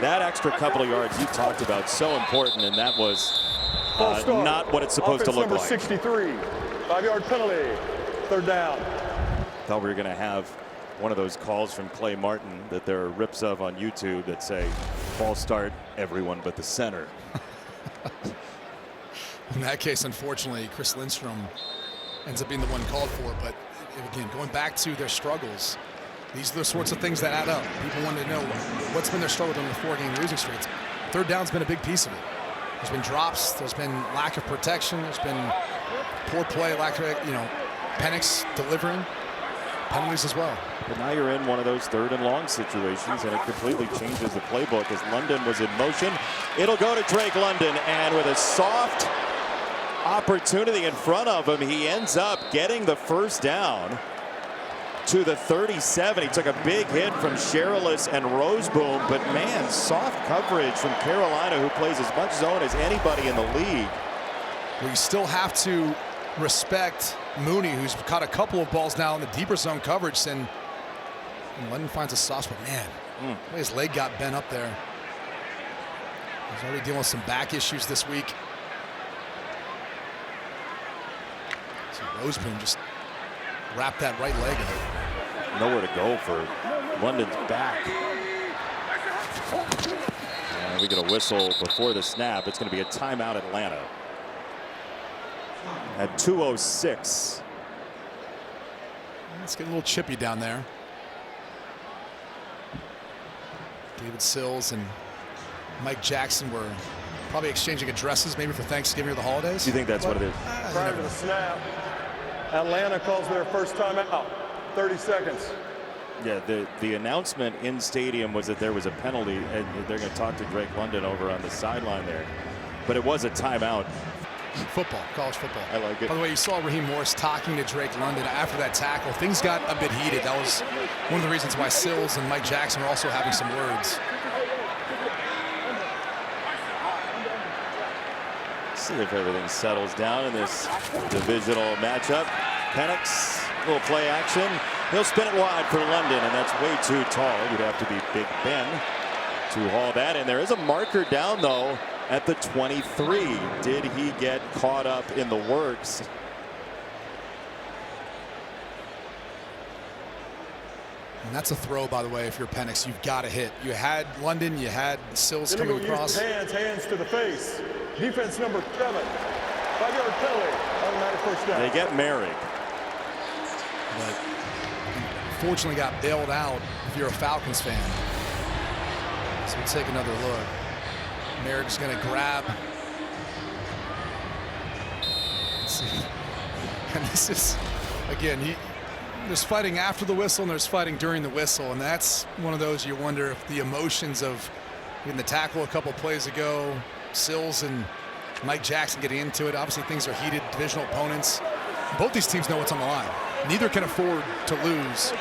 that extra couple of yards you talked about, so important, and that was not what it's supposed to look like. 63, 5-yard penalty, 3rd down. Thought we were going to have one of those calls from Clay Martin that there are rips of on YouTube that say, false start, everyone but the center. In that case, unfortunately, Chris Lindstrom ends up being the one called for. But again, going back to their struggles, these are the sorts of things that add up. People want to know what's been their struggle during the 4-game losing streaks. Third down's been a big piece of it. There's been drops. There's been lack of protection. There's been poor play, lack of, Penix delivering. Penalties as well. But now you're in one of those 3rd and long situations, and it completely changes the playbook as London was in motion. It'll go to Drake London, and with a soft opportunity in front of him, he ends up getting the first down to the 37. He took a big hit from Sherilis and Roseboom, but man, soft coverage from Carolina, who plays as much zone as anybody in the league. Well, you still have to respect Mooney, who's caught a couple of balls now in the deeper zone coverage, and London finds a soft spot. Man, his leg got bent up there. He's already dealing with some back issues this week. So Roseboom just wrapped that right leg up. Nowhere to go for London's back. And we get a whistle before the snap. It's going to be a timeout, Atlanta. At 2:06. It's getting a little chippy down there. David Sills and Mike Jackson were probably exchanging addresses, maybe for Thanksgiving or the holidays. Do you think that's what it is? Prior to the snap, Atlanta calls their first timeout. 30 seconds. Yeah, the announcement in stadium was that there was a penalty, and they're going to talk to Drake London over on the sideline there. But it was a timeout. Football, college football. I like it. By the way, you saw Raheem Morris talking to Drake London after that tackle. Things got a bit heated. That was one of the reasons why Sills and Mike Jackson were also having some words. See if everything settles down in this divisional matchup. Penix, little play action. He'll spin it wide for London, and that's way too tall. You'd have to be Big Ben to haul that in. There is a marker down, though, at the 23. Did he get caught up in the works? And that's a throw, by the way, if you're Penix. You've got to hit. You had London, you had Sills coming across. Hands to the face. Defense number 7. 5-yard penalty. Automatic first down. They get married. But unfortunately got bailed out if you're a Falcons fan. So we'll take another look. Merrick's going to grab. Let's see. And this is, again, there's fighting after the whistle and there's fighting during the whistle. And that's one of those you wonder if the emotions of In the tackle a couple plays ago, Sills and Mike Jackson getting into it. Obviously, things are heated, divisional opponents. Both these teams know what's on the line. Neither can afford to lose,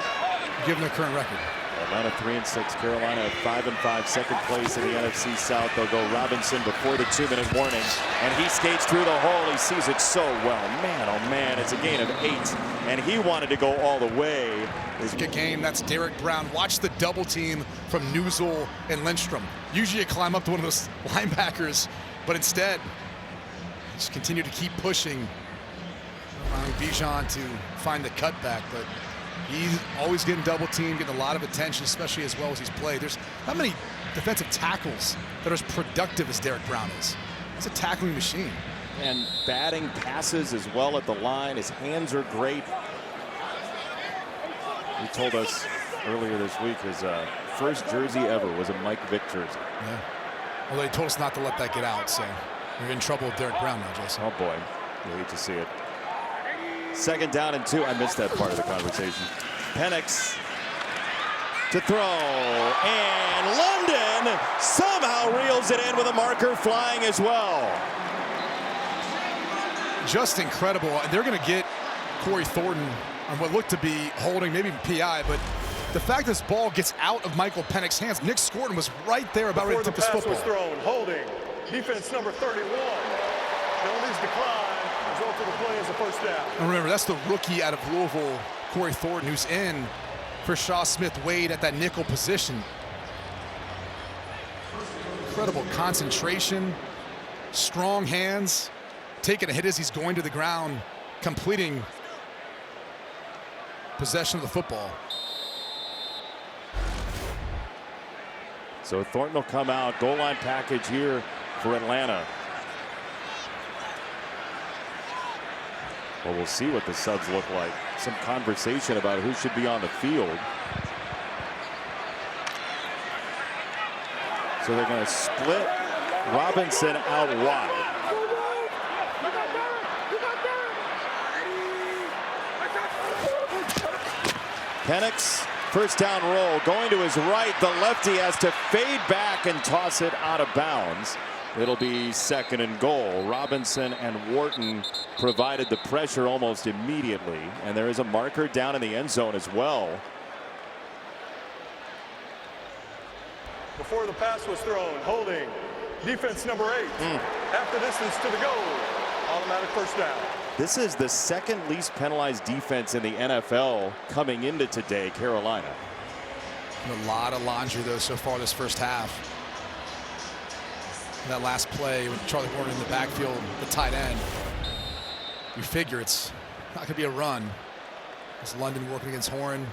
given their current record. Atlanta 3-6, Carolina 5-5, second place in the NFC South. They'll go Robinson before the 2-minute warning, and he skates through the hole. He sees it so well. Man, oh man, it's a gain of 8, and he wanted to go all the way. Good game. That's Derek Brown. Watch the double team from Newsel and Lindstrom. Usually you climb up to one of those linebackers, but instead, just continue to keep pushing, allowing Bijan to find the cutback, but he's always getting double teamed, getting a lot of attention, especially as well as he's played. There's not many defensive tackles that are as productive as Derek Brown is. He's a tackling machine. And batting passes as well at the line. His hands are great. He told us earlier this week his first jersey ever was a Mike Vick jersey. Yeah. Although he told us not to let that get out, so we're in trouble with Derek Brown now, Jason. Oh boy, you hate to see it. 2nd down and 2. I missed that part of the conversation. Penix to throw, and London somehow reels it in with a marker flying as well. Just incredible. They're going to get Corey Thornton on what looked to be holding, maybe PI, but the fact this ball gets out of Michael Penix's hands, Nick Scorton was right there about ready to tip this football. Before the pass was thrown, holding, defense number 31. Penalties decline. Result of the play is a first down. And remember, that's the rookie out of Louisville, Corey Thornton, who's in for Shaw Smith-Wade at that nickel position. Incredible concentration, strong hands, taking a hit as he's going to the ground, completing possession of the football. So Thornton will come out, goal line package here for Atlanta. Well, we'll see what the subs look like. Some conversation about who should be on the field. So they're going to split Robinson out wide. Penix, first down roll, going to his right. The lefty has to fade back and toss it out of bounds. It'll be 2nd and goal. Robinson and Wharton provided the pressure almost immediately, and there is a marker down in the end zone as well. Before the pass was thrown, holding, defense number 8. After distance to the goal, automatic first down. This is the 2nd least penalized defense in the NFL coming into today, Carolina. A lot of laundry, though, so far this first half. That last play with Charlie Gordon in the backfield, the tight end. You figure it's not going to be a run. It's London working against Horn.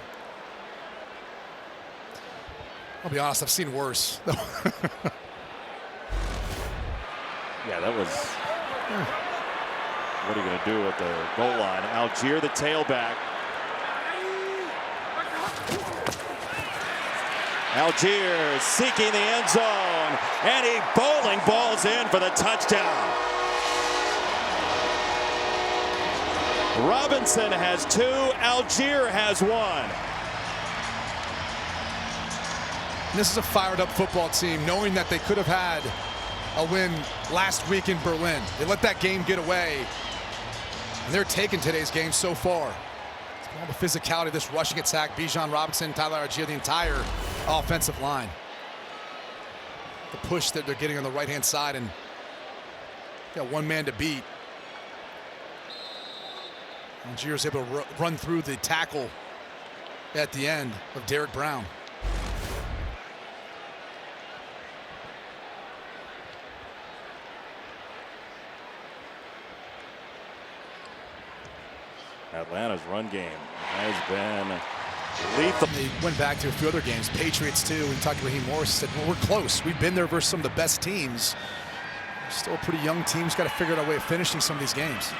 I'll be honest, I've seen worse. Yeah, that was... What are you going to do at the goal line? Algier, the tailback. Algier seeking the end zone, and he bowling balls in for the touchdown. Robinson has 2, Algier has 1. This is a fired up football team, knowing that they could have had a win last week in Berlin. They let that game get away, and they're taking today's game so far. All the physicality of this rushing attack, Bijan Robinson, Tyler Algier, the entire offensive line. The push that they're getting on the right-hand side, and got one man to beat. Algier's able to run through the tackle at the end of Derek Brown. Atlanta's run game has been lethal. They went back to a few other games, Patriots too. We talked to Raheem Morris, said, well, we're close. We've been there versus some of the best teams. Still a pretty young team. Got to figure out a way of finishing some of these games.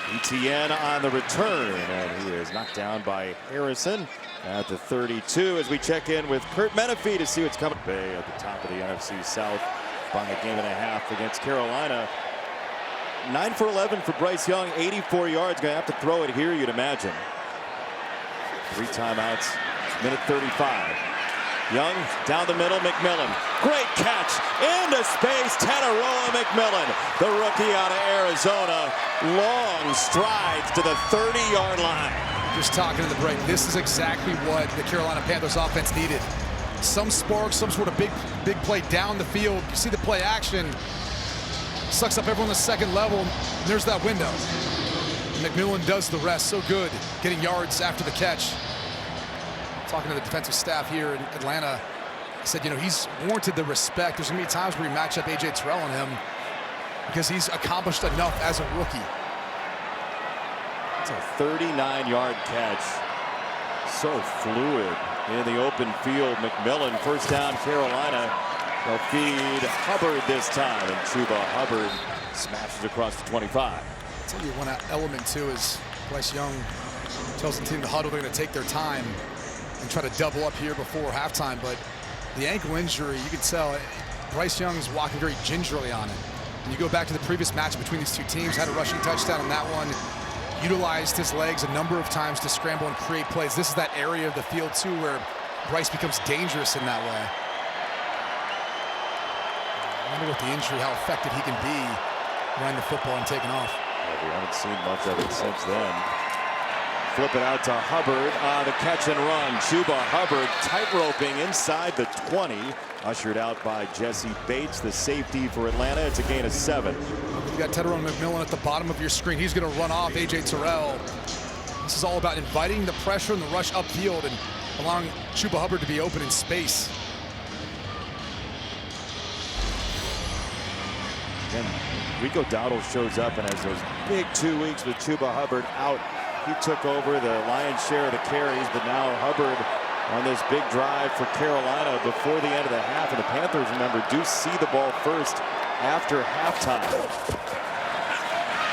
ETN on the return, and he is knocked down by Harrison at the 32 as we check in with Kurt Menefee to see what's coming. Bay at the top of the NFC South by a game and a half against Carolina. 9 for 11 for Bryce Young, 84 yards. Going to have to throw it here, you'd imagine. 3 timeouts, minute 35. Young down the middle, McMillan. Great catch into space. Tataroa McMillan, the rookie out of Arizona. Long strides to the 30-yard line. Just talking in the break, this is exactly what the Carolina Panthers offense needed. Some spark, some sort of big play down the field. You see the play action. Sucks up everyone on the second level. And there's that window. McMillan does the rest. So good getting yards after the catch. Talking to the defensive staff here in Atlanta, he said, he's warranted the respect. There's going to be times where you match up A.J. Terrell on him because he's accomplished enough as a rookie. It's a 39-yard catch. So fluid in the open field. McMillan, first down, Carolina. They'll feed Hubbard this time, and Chuba Hubbard smashes across the 25. I'll tell you one element, too, is Bryce Young tells the team to huddle. They're going to take their time and try to double up here before halftime, but the ankle injury, you can tell Bryce Young's walking very gingerly on it. And you go back to the previous match between these two teams, had a rushing touchdown on that one, utilized his legs a number of times to scramble and create plays. This is that area of the field, too, where Bryce becomes dangerous in that way. I wonder with the injury, how effective he can be running the football and taking off. Yeah, we haven't seen much of it since then. Flip it out to Hubbard on the catch and run. Chuba Hubbard tight-roping inside the 20. Ushered out by Jesse Bates, the safety for Atlanta. It's a gain of 7. You got Tataroa McMillan at the bottom of your screen. He's going to run off A.J. Terrell. This is all about inviting the pressure and the rush upfield and allowing Chuba Hubbard to be open in space. Then Rico Dowdle shows up and has those big 2 weeks with Chuba Hubbard out. He took over the lion's share of the carries, but now Hubbard on this big drive for Carolina before the end of the half. And the Panthers, remember, do see the ball first after halftime.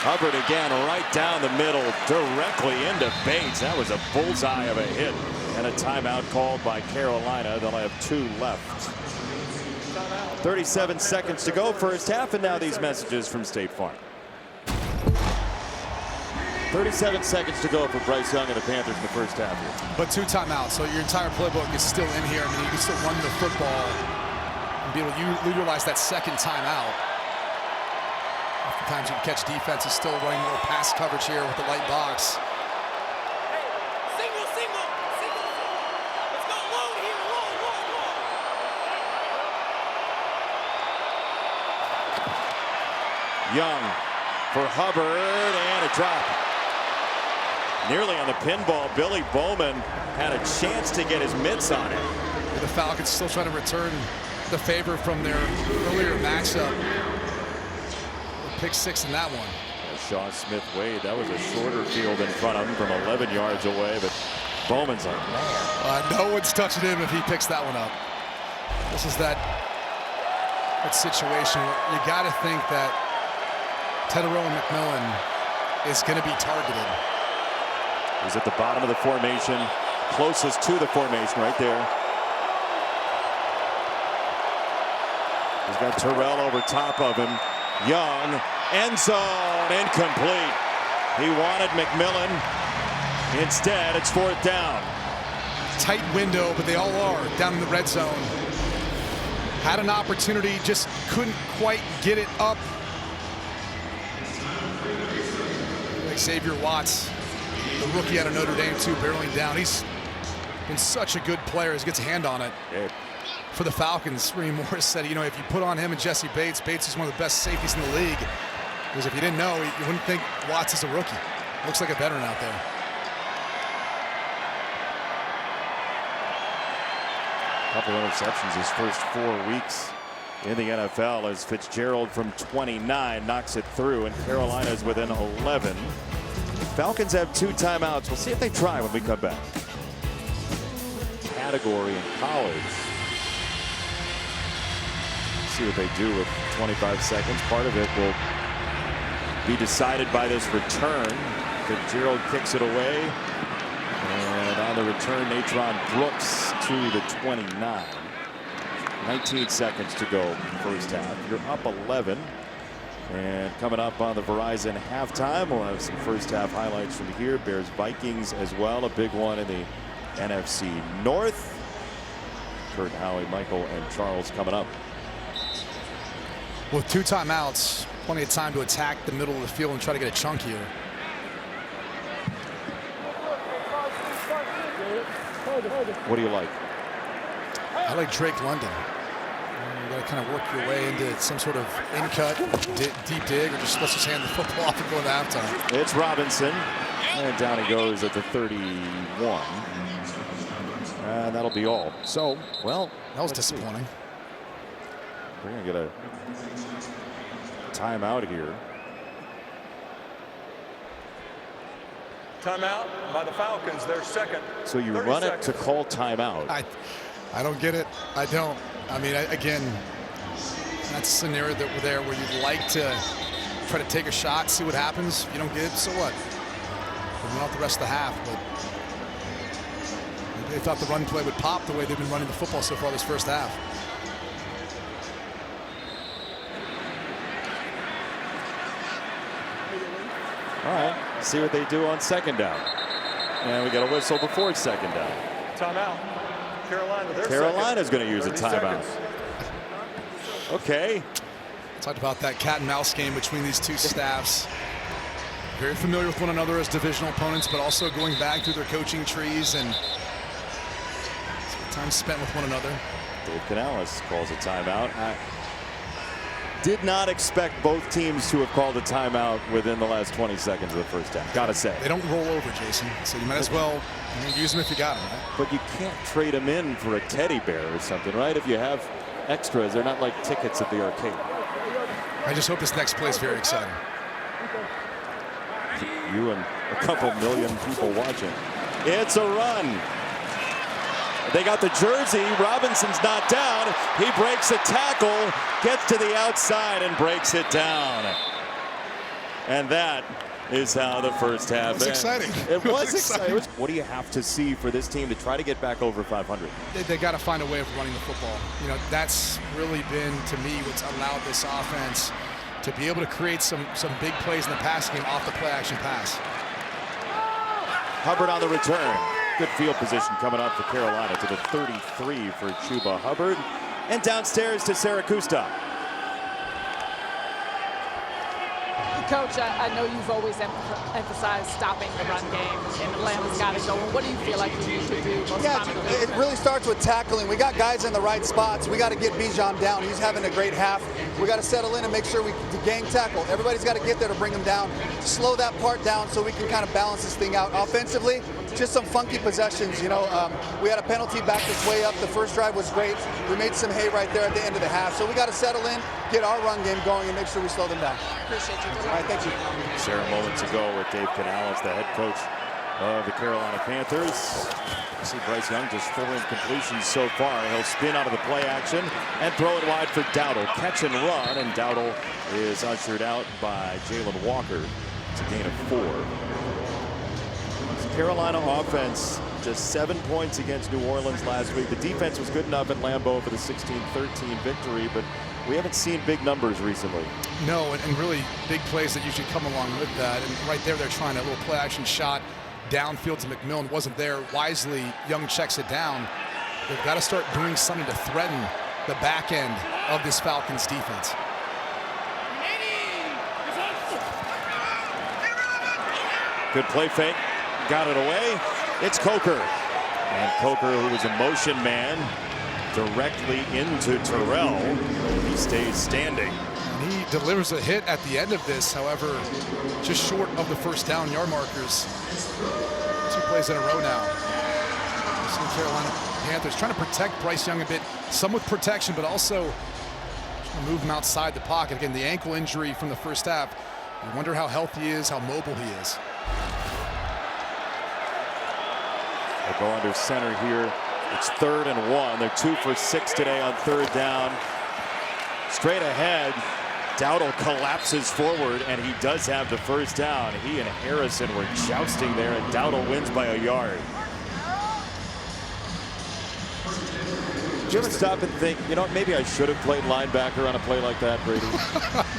Hubbard again right down the middle, directly into Bates. That was a bullseye of a hit. And a timeout called by Carolina. They'll have 2 left. 37 seconds to go first half, and now these messages from State Farm. 37 seconds to go for Bryce Young and the Panthers in the first half here. But 2 timeouts, so your entire playbook is still in here. I mean, you can still run the football and be able to utilize that second timeout. Oftentimes you can catch defenses still running more pass coverage here with the light box. Young for Hubbard, and a drop. Nearly on the pinball. Billy Bowman had a chance to get his mitts on it. The Falcons still trying to return the favor from their earlier matchup. Pick 6 in that one. Shaw Smith-Wade, that was a shorter field in front of him from 11 yards away, but Bowman's like, man. No one's touching him if he picks that one up. This is that situation where you got to think that Tataroa McMillan is going to be targeted. He's at the bottom of the formation, closest to the formation right there. He's got Terrell over top of him. Young, end zone, incomplete. He wanted McMillan. Instead, it's 4th down. Tight window, but they all are down in the red zone. Had an opportunity, just couldn't quite get it up. Xavier Watts, the rookie out of Notre Dame, too, barreling down. He's been such a good player as he gets a hand on it. Yeah. For the Falcons, Raheem Morris said, if you put on him and Jesse Bates, Bates is one of the best safeties in the league. Because if you didn't know, you wouldn't think Watts is a rookie. Looks like a veteran out there. Couple interceptions his first 4 weeks in the NFL as Fitzgerald from 29 knocks it through, and Carolina's within 11. Falcons have 2 timeouts. We'll see if they try when we come back. Category in college. See what they do with 25 seconds. Part of it will be decided by this return. Fitzgerald kicks it away. And on the return, Natron Brooks to the 29. 19 seconds to go first half. You're up 11. And coming up on the Verizon halftime, we'll have some first half highlights from here. Bears Vikings as well. A big one in the NFC North. Kurt, Howie, Michael, and Charles coming up. With 2 timeouts, plenty of time to attack the middle of the field and try to get a chunk here. What do you like? I like Drake London. You got to kind of work your way into some sort of in-cut, deep dig, or just let's just hand the football off and go to halftime. It's Robinson, and down he goes at the 31. And that'll be all. So, well, that was disappointing. We're going to get a timeout here. Timeout by the Falcons, their second. So you run seconds. It to call timeout. I don't get it. I don't. I mean, again, that's a scenario that we're there where you'd like to try to take a shot, see what happens. If you don't get it, so what? We're out the rest of the half, but they thought the run play would pop the way they've been running the football so far this first half. All right, see what they do on second down. And we got a whistle before second down. Timeout. Carolina's going to use a timeout. Okay. Talked about that cat and mouse game between these two staffs. Very familiar with one another as divisional opponents, but also going back through their coaching trees and time spent with one another. Dave Canales calls a timeout. I did not expect both teams to have called a timeout within the last 20 seconds of the first half. Gotta say. They don't roll over, Jason. So you might as well use them if you got them, right? But you can't trade them in for a teddy bear or something, right? If you have extras, they're not like tickets at the arcade. I just hope this next play is very exciting. You and a couple million people watching. It's a run. They got the jersey. Robinson's not down. He breaks a tackle, gets to the outside and breaks it down. And that is how the first half ends. Exciting. It was exciting. What do you have to see for this team to try to get back over 500? They got to find a way of running the football. You know, that's really been, to me, what's allowed this offense to be able to create some big plays in the passing game off the play-action pass. Hubbard on the return. Good field position coming up for Carolina to the 33 for Chuba Hubbard. And downstairs to Sarakusta. Coach, I know you've always emphasized stopping the run game, and Atlanta's got it going. What do you feel like you need to do most prominently? It really starts with tackling. We got guys in the right spots. We got to get Bijan down. He's having a great half. We got to settle in and make sure we gang tackle. Everybody's got to get there to bring him down, slow that part down so we can kind of balance this thing out. Offensively, just some funky possessions. You know, we had a penalty back this way up. The first drive was great. We made some hay right there at the end of the half. So we got to settle in, get our run game going, and make sure we slow them down. Appreciate you. All right, thank you. Sarah moments ago with Dave Canales, the head coach of the Carolina Panthers. You see Bryce Young just 4 incompletions so far. He'll spin out of the play action and throw it wide for Dowdle. Catch and run, and Dowdle is ushered out by Jalen Walker. It's a gain of 4. Carolina offense just 7 points against New Orleans last week. The defense was good enough at Lambeau for the 16-13 victory, but we haven't seen big numbers recently. No, and really big plays that usually come along with that. And right there, they're trying a little play action shot downfield to McMillan. Wasn't there. Wisely, Young checks it down. They've got to start doing something to threaten the back end of this Falcons defense. Good play fake. Got it away. It's Coker. And Coker, who was a motion man, directly into Terrell. He stays standing. And he delivers a hit at the end of this, however, just short of the first down yard markers. 2 plays in a row now. Carolina Panthers trying to protect Bryce Young a bit, some with protection, but also trying to move him outside the pocket. Again, the ankle injury from the first half. You wonder how healthy he is, how mobile he is. They go under center here. It's 3rd and 1. They're 2 for 6 today on 3rd down. Straight ahead, Dowdle collapses forward, and he does have the first down. He and Harrison were jousting there, and Dowdle wins by a yard. Did you ever stop and think, you know, maybe I should have played linebacker on a play like that, Brady?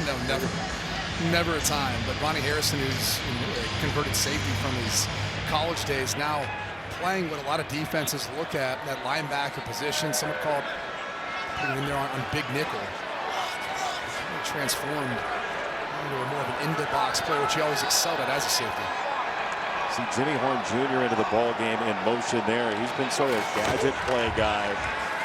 No, never. Never a time. But Ronnie Harrison, who's a converted safety from his college days, now playing what a lot of defenses look at, that linebacker position. Some would call it putting in there on big nickel. Really transformed into a more of an in-the-box player, which he always excelled at as a safety. See Jimmy Horn Jr. into the ball game in motion there. He's been sort of a gadget play guy.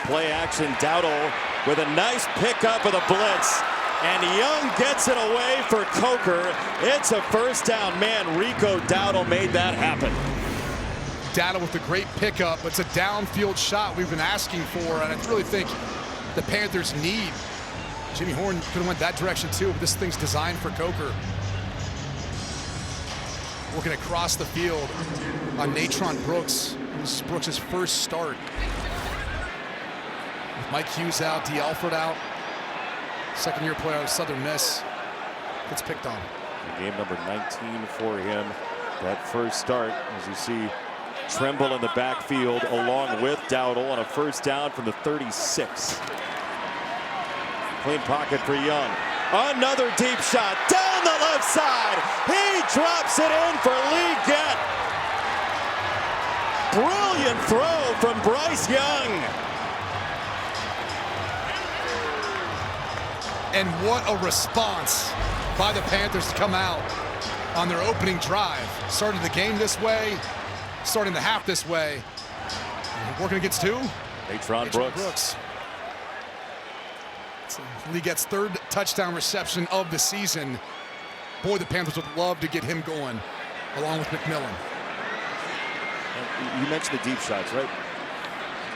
Play action, Dowdle with a nice pickup of the blitz. And Young gets it away for Coker. It's a first down. Man, Rico Dowdle made that happen. Dowdle with a great pickup. It's a downfield shot we've been asking for, and I really think the Panthers need. Jimmy Horn could have went that direction too, but this thing's designed for Coker. Working across the field on Natron Brooks. This is Brooks' first start. With Mike Hughes out, D. Alford out. Second-year player out of Southern Miss gets picked on. Game number 19 for him. That first start, as you see, Tremble in the backfield along with Dowdle on a first down from the 36. Clean pocket for Young. Another deep shot down the left side. He drops it in for Lee Gett. Brilliant throw from Bryce Young. And what a response by the Panthers to come out on their opening drive. Started the game this way, starting the half this way. Working against who? Natron Brooks. Lee Gett's third touchdown reception of the season. Boy, the Panthers would love to get him going, along with McMillan. You mentioned the deep shots, right?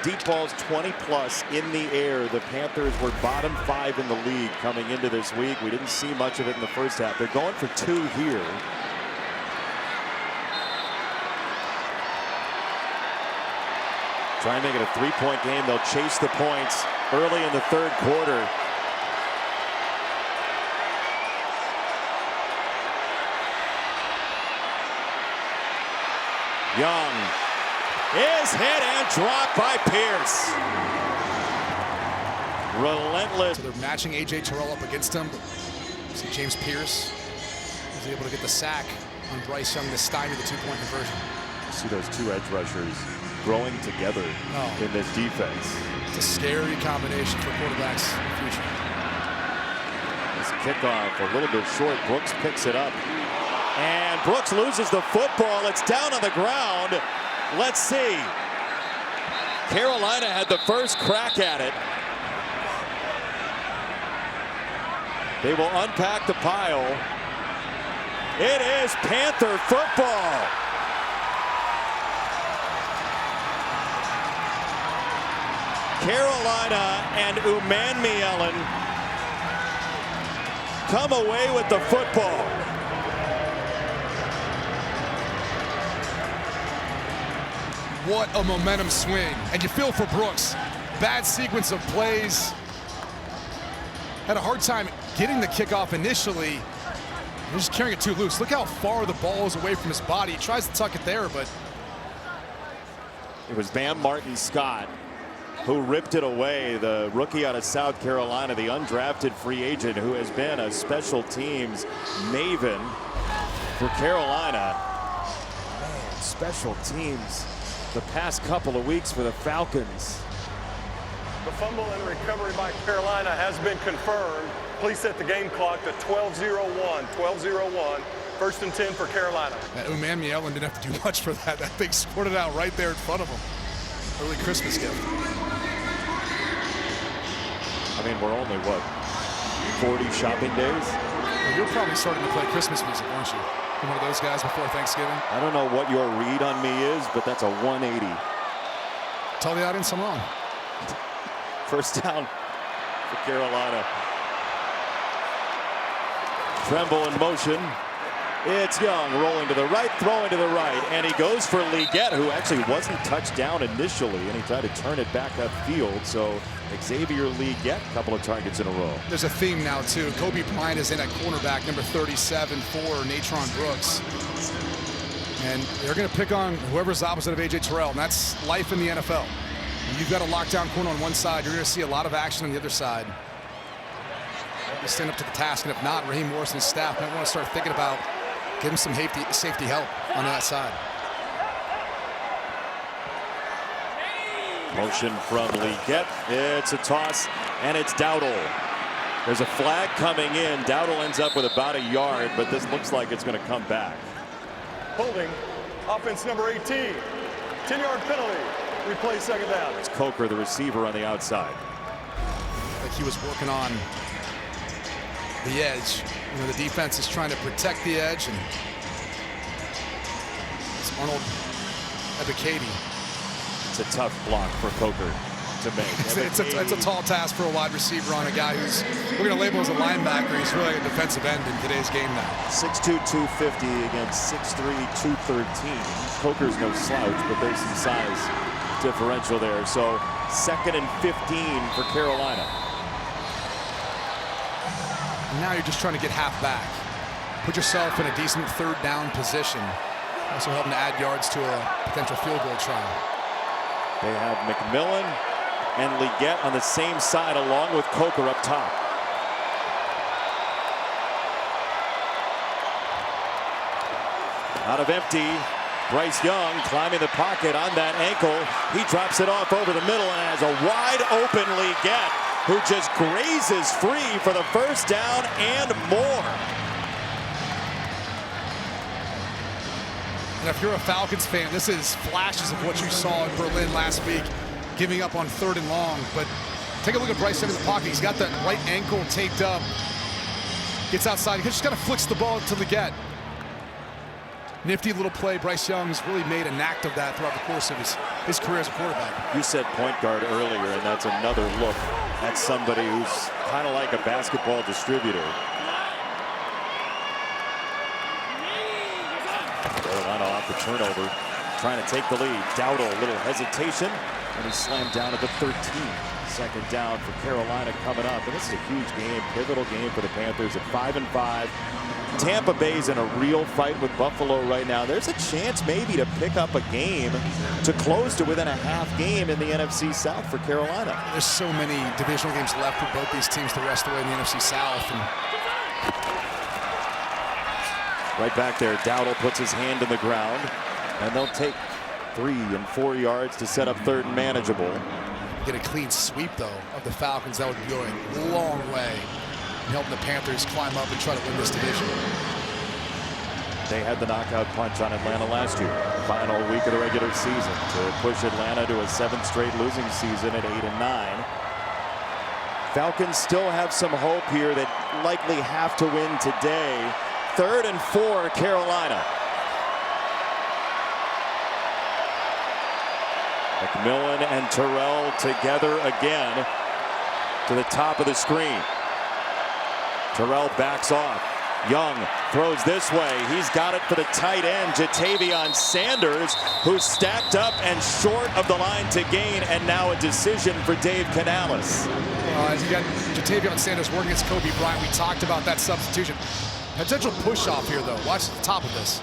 Deep balls 20+ in the air. The Panthers were bottom 5 in the league coming into this week. We didn't see much of it in the first half. They're going for 2 here. Try and make it a 3-point game. They'll chase the points early in the third quarter. Young is hit and dropped by Pierce. Relentless. So they're matching A.J. Terrell up against him. See James Pierce is able to get the sack on Bryce Young to stymie the 2-point conversion. See those 2 edge rushers growing together in this defense. It's a scary combination for quarterbacks in the future. This kickoff a little bit short. Brooks picks it up. And Brooks loses the football. It's down on the ground. Let's see. Carolina had the first crack at it. They will unpack the pile. It is Panther football. Carolina and Umanmielen come away with the football. What a momentum swing. And you feel for Brooks. Bad sequence of plays. Had a hard time getting the kickoff initially. They're just carrying it too loose. Look how far the ball is away from his body. He tries to tuck it there, but... It was Bam Martin Scott who ripped it away, the rookie out of South Carolina, the undrafted free agent who has been a special teams maven for Carolina. Man, special teams the past couple of weeks for the Falcons. The fumble and recovery by Carolina has been confirmed. Please set the game clock to 12:01. 12:01. First and 10 for Carolina. Umanmielen didn't have to do much for that. That thing squirted out right there in front of him. Early Christmas gift. I mean, we're only, what, 40 shopping days? Well, you're probably starting to play Christmas music, aren't you? You're one of those guys before Thanksgiving? I don't know what your read on me is, but that's a 180. Tell the audience I'm wrong. First down for Carolina. Tremble in motion. It's Young rolling to the right, throwing to the right, and he goes for Lee Gett, who actually wasn't touched down initially, and he tried to turn it back upfield. So Xavier Lee Gett, a couple of targets in a row. There's a theme now too. Kobe Bryant is in at cornerback, number 37 for Natron Brooks. And they're going to pick on whoever's opposite of A.J. Terrell, and that's life in the NFL. You've got a lockdown corner on one side, you're going to see a lot of action on the other side. You stand up to the task, and if not, Raheem Morris and his staff might want to start thinking about giving some safety help on that side. Motion from Leggett. It's a toss, and it's Dowdle. There's a flag coming in. Dowdle ends up with about a yard, but this looks like it's going to come back. Holding, offense number 18. 10-yard penalty. Replay second down. It's Coker, the receiver, on the outside. Like he was working on the edge. You know, the defense is trying to protect the edge, and it's Arnold Ebiketie. It's a tough block for Coker to make. It's a tall task for a wide receiver on a guy who's, we're going to label as a linebacker. He's really a defensive end in today's game now. 6'2", 250 against 6'3", 213. Coker's no slouch, but there's some size differential there. So 2nd and 15 for Carolina. Now you're just trying to get half back. Put yourself in a decent 3rd down position. Also helping to add yards to a potential field goal try. They have McMillan and Leggett on the same side along with Coker up top. Out of empty, Bryce Young climbing the pocket on that ankle. He drops it off over the middle and has a wide open Leggett, who just grazes free for the 1st down and more. And if you're a Falcons fan, this is flashes of what you saw in Berlin last week, giving up on 3rd and long. But take a look at Bryce Young in the pocket. He's got that right ankle taped up. Gets outside. He just kind of flicks the ball to Leggett. Nifty little play. Bryce Young's really made an act of that throughout the course of his career as a quarterback. You said point guard earlier, and that's another look at somebody who's kind of like a basketball distributor. Carolina off the turnover, trying to take the lead. Dowdle, a little hesitation, and he's slammed down at the 13. 2nd down for Carolina coming up, and this is a huge game, pivotal game for the Panthers at 5-5. Tampa Bay's in a real fight with Buffalo right now. There's a chance maybe to pick up a game to close to within a half game in the NFC South for Carolina. There's so many divisional games left for both these teams the rest of the way in the NFC South. And right back there, Dowdle puts his hand in the ground, and they'll take 3 and 4 yards to set up 3rd and manageable. Get a clean sweep, though, of the Falcons. That would go a long way in helping the Panthers climb up and try to win this division. They had the knockout punch on Atlanta last year, final week of the regular season, to push Atlanta to a 7th straight losing season at 8-9. Falcons still have some hope here that likely have to win today. 3rd and 4, Carolina. McMillan and Terrell together again to the top of the screen. Terrell backs off. Young throws this way. He's got it for the tight end, Jatavion Sanders, who's stacked up and short of the line to gain, and now a decision for Dave Canales. You got Jatavion Sanders working against Kobe Bryant. We talked about that substitution. Potential push-off here, though. Watch the top of this.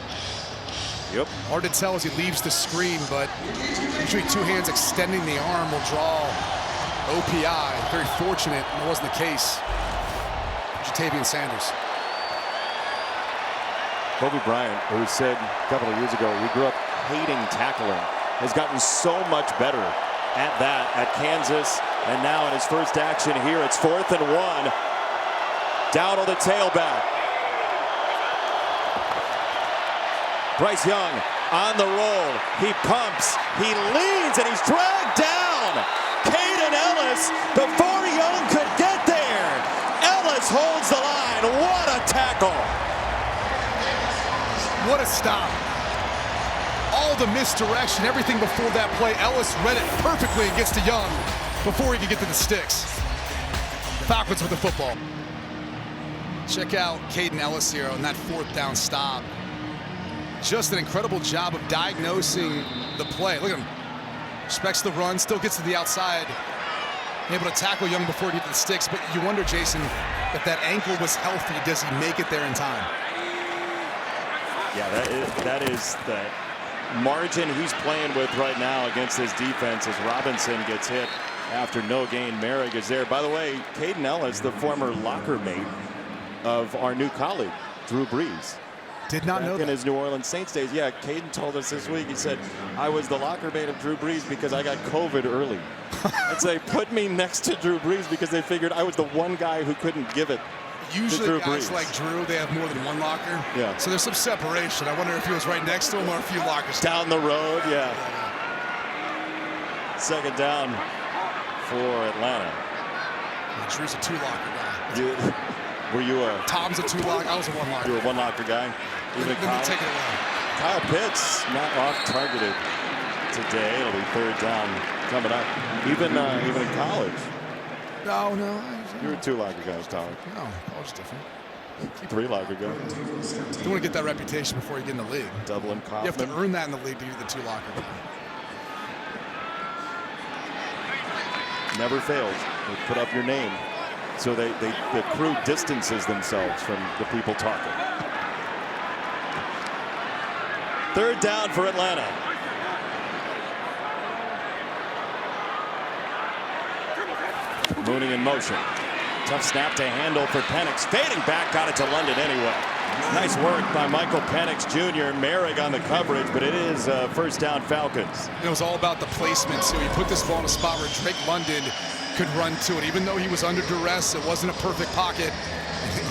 Yep. Hard to tell as he leaves the screen, but usually 2 hands extending the arm will draw OPI. Very fortunate, and it wasn't the case. Jatavion Sanders. Kobe Bryant, who said a couple of years ago, we grew up hating tackling, has gotten so much better at that at Kansas, and now in his first action here, it's 4th and 1. Dowdle the tailback. Bryce Young on the roll. He pumps, he leans, and he's dragged down. Caden Ellis before Young could get there. Ellis holds the line. What a tackle. What a stop. All the misdirection, everything before that play. Ellis read it perfectly and gets to Young before he could get to the sticks. Falcons with the football. Check out Caden Ellis here on that 4th down stop. Just an incredible job of diagnosing the play. Look at him. Respects the run, still gets to the outside. Able to tackle Young before he gets to the sticks, but you wonder, Jason, if that ankle was healthy, does he make it there in time? Yeah, that is the margin he's playing with right now against his defense as Robinson gets hit after no gain. Merrick is there. By the way, Caden Ellis, the former locker mate of our new colleague, Drew Brees. Did not know in that. his New Orleans Saints days. Yeah, Caden told us this week. He said, I was the locker mate of Drew Brees because I got COVID early. And so they put me next to Drew Brees because they figured I was the one guy who couldn't give it. Usually guys like Drew, they have more than one locker. Yeah. So there's some separation. I wonder if he was right next to him or a few lockers down the road. Yeah. Second down for Atlanta. Yeah, Drew's a 2-locker guy. Were you a... Tom's a 2-locker. I was a 1-locker. You were a 1-locker guy? Even Kyle? Take it away. Kyle Pitts not off targeted today. It'll be third down coming up. Even in college. No. You were a 2-locker guy, Tyler. No, college different. 3-locker guy. You want to get that reputation before you get in the league. Dublin Kaufman. You have to earn that in the league to be the 2-locker guy. Never fails. They put up your name. So the crew distances themselves from the people talking. Third down for Atlanta. Mooney in motion. Tough snap to handle for Penix. Fading back, got it to London anyway. Nice work by Michael Penix Jr. Merrick on the coverage, but it is first down Falcons. It was all about the placement. So he put this ball in a spot where Drake London could run to it. Even though he was under duress, it wasn't a perfect pocket.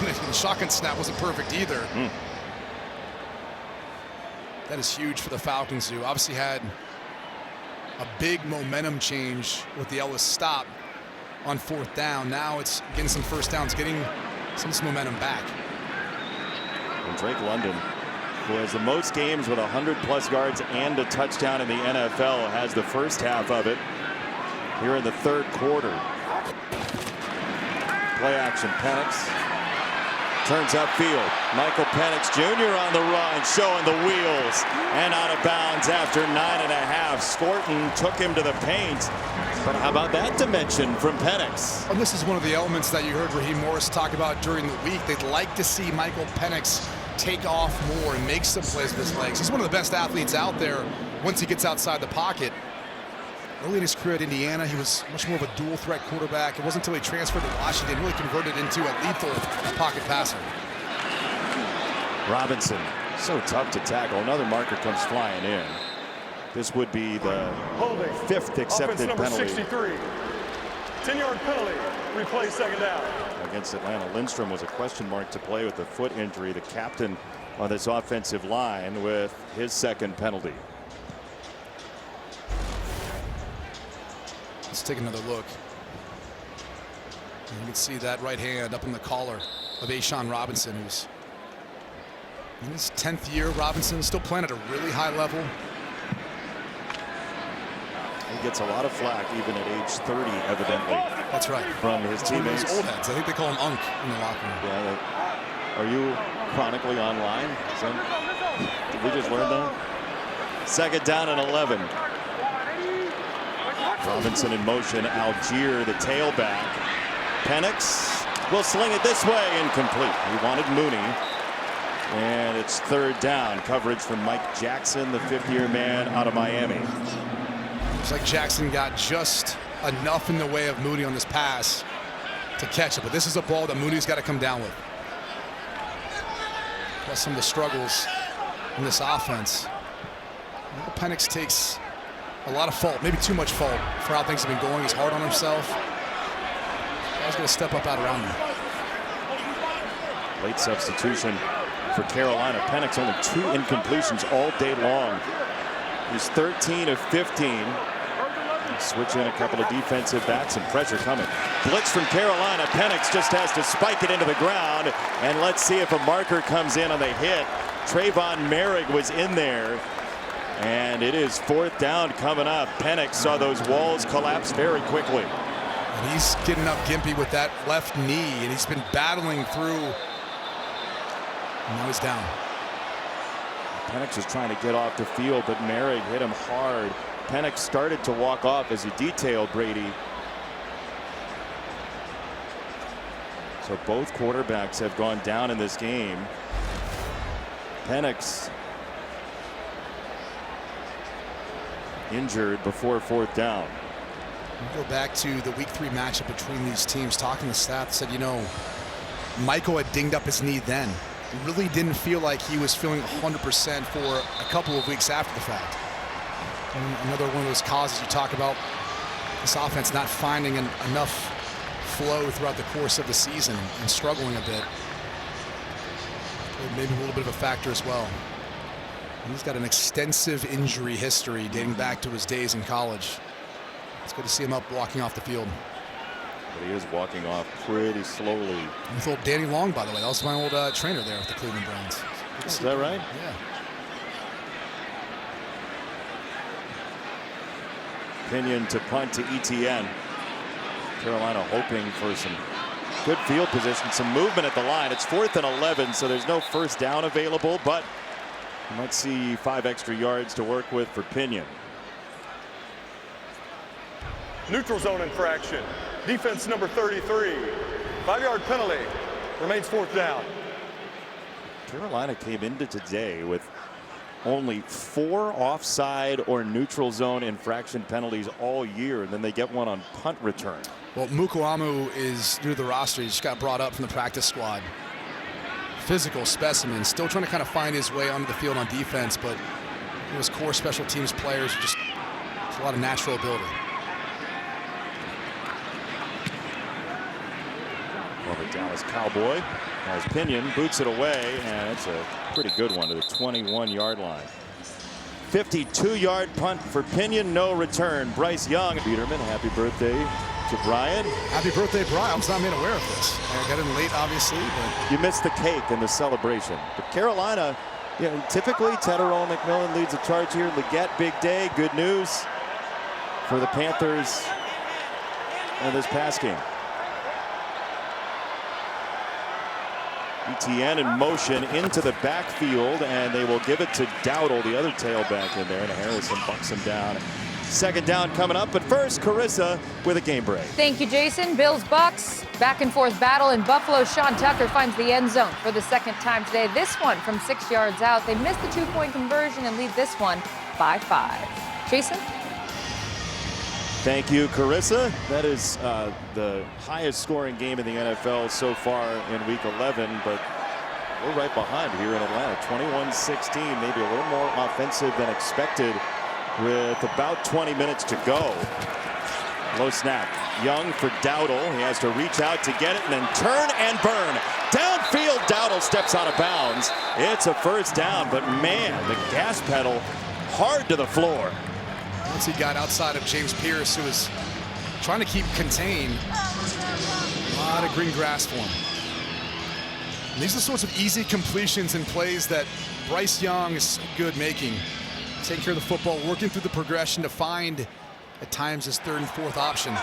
The shotgun snap wasn't perfect either. That is huge for the Falcons, who obviously had a big momentum change with the Ellis stop on fourth down. Now it's getting some first downs, getting some momentum back. And Drake London, who has the most games with 100+ yards and a touchdown in the NFL, has the first half of it here in the third quarter. Play action, Penix turns upfield. Michael Penix Jr. on the run, showing the wheels, and out of bounds after 9.5. Scorton took him to the paint. But how about that dimension from Penix? And this is one of the elements that you heard Raheem Morris talk about during the week. They'd like to see Michael Penix take off more and make some plays with his legs. He's one of the best athletes out there once he gets outside the pocket. Early in his career at Indiana, he was much more of a dual threat quarterback. It wasn't until he transferred to Washington, really converted into a lethal pocket passer. Robinson, so tough to tackle. Another marker comes flying in. This would be the fifth accepted penalty. 63. 10-yard penalty. Replay second down. Against Atlanta. Lindstrom was a question mark to play with the foot injury. The captain on this offensive line with his second penalty. Let's take another look. And you can see that right hand up in the collar of A'Shawn Robinson, who's in his 10th year. Robinson still playing at a really high level. He gets a lot of flack even at age 30, evidently. That's right. From his teammates. Those old heads. I think they call him Unk in the locker room. Yeah. Are you chronically online? Did we just learn that? Second down and 11. Robinson in motion. Algier, the tailback. Penix will sling it this way. Incomplete. He wanted Mooney. And it's third down. Coverage from Mike Jackson, the fifth-year man out of Miami. Looks like Jackson got just enough in the way of Mooney on this pass to catch it. But this is a ball that Mooney's got to come down with. Plus some of the struggles in this offense. Michael Penix takes a lot of fault, maybe too much fault for how things have been going. He's hard on himself. He's going to step up out around him. Late substitution for Carolina. Penix only 2 incompletions all day long. He's 13 of 15. Switch in a couple of defensive backs and pressure coming. Blitz from Carolina. Penix just has to spike it into the ground. And let's see if a marker comes in on the hit. Trayvon Merrick was in there. And it is fourth down coming up. Penix saw those walls collapse very quickly. And he's getting up gimpy with that left knee, and he's been battling through. And now he's down. Penix was trying to get off the field, but Merrick hit him hard. Penix started to walk off as he detailed Brady. So both quarterbacks have gone down in this game. Penix injured before fourth down. We go back to the week 3 matchup between these teams. Talking to staff, said, you know, Michael had dinged up his knee then. really didn't feel like he was feeling 100% for a couple of weeks after the fact. And another one of those causes you talk about, this offense not finding enough flow throughout the course of the season and struggling a bit. Maybe a little bit of a factor as well. And he's got an extensive injury history dating back to his days in college. It's good to see him up walking off the field. But he is walking off pretty slowly. With old Danny Long, by the way. That was my old trainer there with the Cleveland Browns. Is that right? Yeah. Pinion to punt to ETN. Carolina hoping for some good field position, some movement at the line. It's 4th and 11, so there's no first down available, but you might see 5 extra yards to work with for Pinion. Neutral zone infraction. Defense number 33. 5-yard penalty. Remains 4th down. Carolina came into today with only 4 offside or neutral zone infraction penalties all year, and then they get one on punt return. Well, Mukuamu is new to the roster. He just got brought up from the practice squad. Physical specimen, still trying to kind of find his way onto the field on defense, but his core special teams players, just a lot of natural ability. Well, the Dallas Cowboy has Pinion, boots it away, and it's a pretty good one to the 21-yard line. 52-yard punt for Pinion, no return. Bryce Young. Peterman, happy birthday to Brian. Happy birthday, Brian. I was not made aware of this. I got in late, obviously, but You missed the cake in the celebration. But Carolina, typically Tetero McMillan leads the charge here. Leggett, big day, good news for the Panthers in this pass game. ETN in motion into the backfield, and they will give it to Dowdle, the other tailback in there, and Harrison bucks him down. 2nd down coming up, but first, Carissa with a game break. Thank you, Jason. Bills-Bucks, back and forth battle in Buffalo. Sean Tucker finds the end zone for the 2nd time today. This one from 6 yards out. They missed the 2-point conversion and lead this one by 5. Jason? Thank you, Carissa. That is the highest scoring game in the NFL so far in Week 11, but we're right behind here in Atlanta. 21-16, maybe a little more offensive than expected with about 20 minutes to go. Low snap. Young for Dowdle. He has to reach out to get it and then turn and burn. Downfield, Dowdle steps out of bounds. It's a 1st down, but man, the gas pedal hard to the floor. once he got outside of James Pierce, who was trying to keep contained, a lot of green grass for him. And these are the sorts of easy completions and plays that Bryce Young is so good making. Taking care of the football, working through the progression to find, at times, his 3rd and 4th option.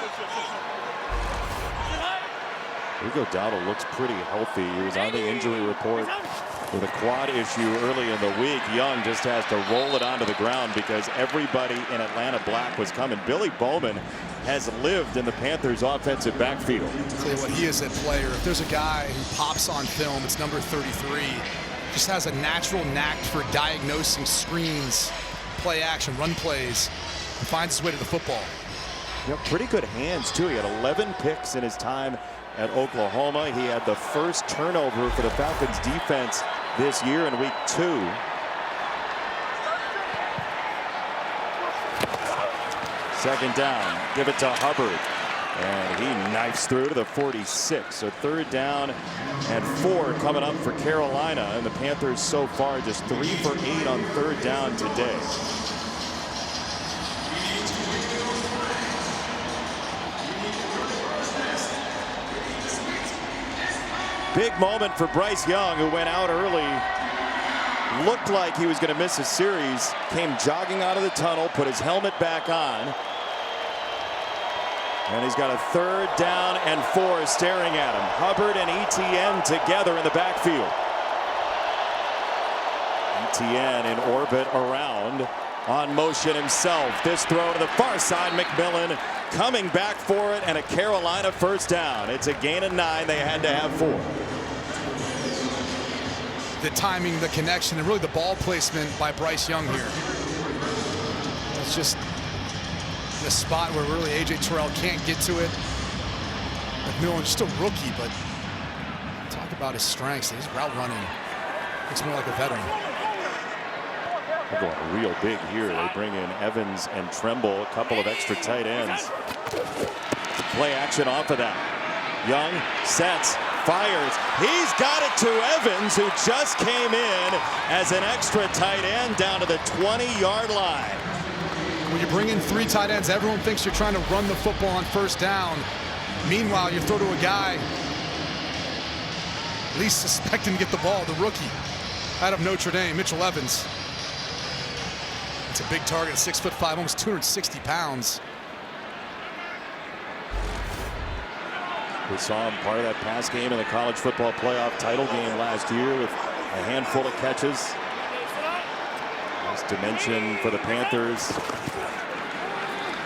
Rico Dowdle looks pretty healthy. He was on the injury report with a quad issue early in the week. Young just has to roll it onto the ground because everybody in Atlanta black was coming. Billy Bowman has lived in the Panthers' offensive backfield. I'll tell you what, he is a player. If there's a guy who pops on film, it's number 33. Just has a natural knack for diagnosing screens, play action, run plays, and finds his way to the football. Pretty good hands, too. He had 11 picks in his time at Oklahoma. He had the first turnover for the Falcons defense this year in week 2. Second down, give it to Hubbard. And he knifes through to the 46. So 3rd down and 4 coming up for Carolina. And the Panthers so far just 3 for 8 on 3rd down today. Big moment for Bryce Young, who went out early. Looked like he was going to miss a series. Came jogging out of the tunnel, put his helmet back on. And he's got a 3rd down and 4 staring at him. Hubbard and ETN together in the backfield. ETN in orbit around, on motion himself. This throw to the far side, McMillan coming back for it, and a Carolina 1st down. It's a gain of 9. They had to have 4. The timing, the connection, and really the ball placement by Bryce Young here. It's just the spot where really A.J. Terrell can't get to it. McMillan, just a rookie, but talk about his strengths. His route running Looks more like a veteran. They're going real big here. They bring in Evans and Tremble, a couple of extra tight ends. Play action off of that. Young sets, fires. He's got it to Evans, who just came in as an extra tight end down to the 20-yard line. When you bring in 3 tight ends, everyone thinks you're trying to run the football on first down. Meanwhile, you throw to a guy least suspecting to get the ball, the rookie out of Notre Dame, Mitchell Evans. It's a big target, 6'5", almost 260 pounds. We saw him part of that pass game in the college football playoff title game last year with a handful of catches. Nice dimension for the Panthers.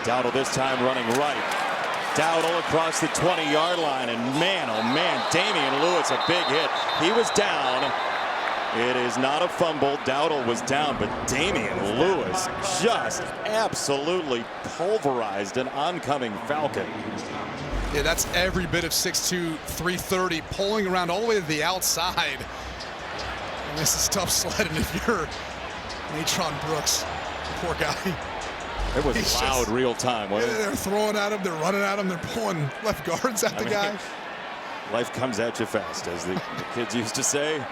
Dowdle this time running right. Dowdle across the 20-yard line, and man, oh man, Damian Lewis, a big hit. He was down. It is not a fumble. Dowdle was down, but Damian Lewis just absolutely pulverized an oncoming Falcon. Yeah, that's every bit of 6'2", 330, pulling around all the way to the outside. And this is tough sledding if you're Natron Brooks. Poor guy. It was loud real time, wasn't it? They're throwing at him, they're running at him, they're pulling left guards at the guy. Life comes at you fast, as the kids used to say.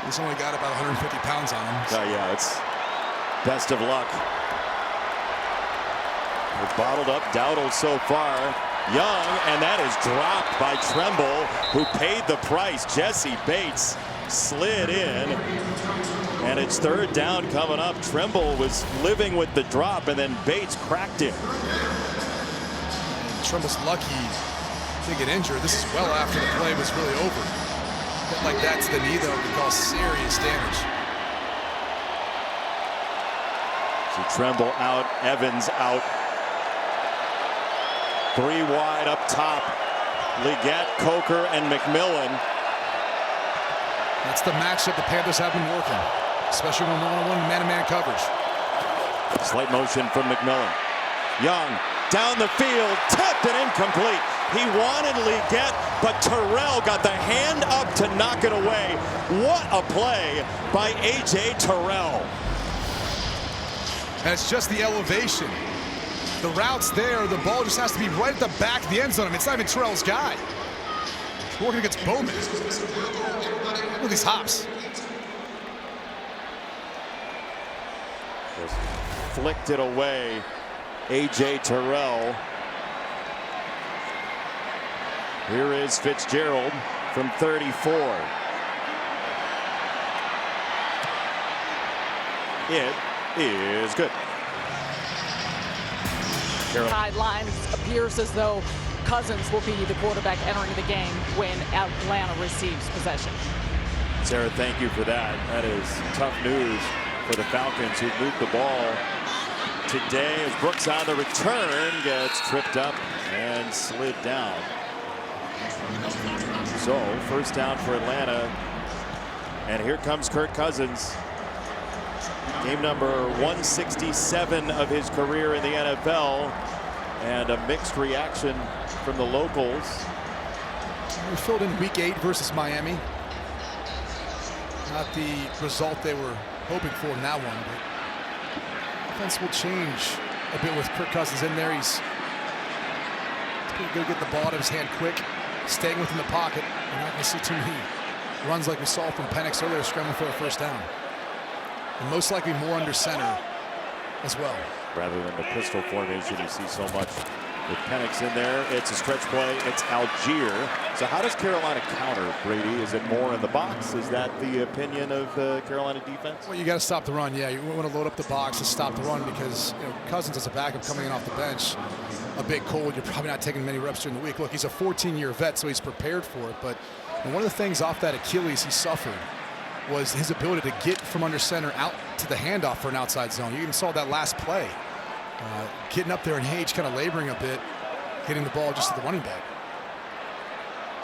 He's only got about 150 pounds on him. So. Yeah, it's best of luck. We're bottled up Dowdle so far. Young, and that is dropped by Tremble, who paid the price. Jesse Bates slid in, and it's third down coming up. Tremble was living with the drop, and then Bates cracked him. Tremble's lucky to get injured. This is well after the play was really over. Hit like that to the knee, though, could cause serious damage. So Tremble out, Evans out. 3 wide up top. Leggett, Coker, and McMillan. That's the matchup the Panthers have been working, especially when one-on-one man-to-man coverage. Slight motion from McMillan. Young down the field, tipped and incomplete. He wanted Leggett, but Terrell got the hand up to knock it away. What a play by A.J. Terrell. And it's just the elevation. The route's there. The ball just has to be right at the back of the end zone. It's not even Terrell's guy. We're working against Bowman. Look at these hops. Just flicked it away. A.J. Terrell. Here is Fitzgerald from 34. It is good. Sidelines appears as though Cousins will be the quarterback entering the game when Atlanta receives possession. Sarah, thank you for that. That is tough news for the Falcons, who moved the ball today as Brooks on the return gets tripped up and slid down. So first down for Atlanta, and here comes Kirk Cousins. Game number 167 of his career in the NFL, and a mixed reaction from the locals. We filled in week 8 versus Miami. Not the result they were hoping for in that one, but offense will change a bit with Kirk Cousins in there. He's pretty good to get the ball out of his hand quick, staying within the pocket. You're not going to see too many runs like we saw from Penix earlier, scrambling for a first down. And most likely more under center as well. Rather than the pistol formation you see so much with Penix in there. It's a stretch play. It's Algier. So how does Carolina counter, Brady? Is it more in the box? Is that the opinion of the Carolina defense? Well, you got to stop the run. Yeah, you want to load up the box and stop the run because Cousins as a backup coming in off the bench, a bit cold. You're probably not taking many reps during the week. Look, he's a 14-year vet, so he's prepared for it. But one of the things off that Achilles he suffered was his ability to get from under center out to the handoff for an outside zone. You even saw that last play. Getting up there and Hage kind of laboring a bit, hitting the ball just to the running back.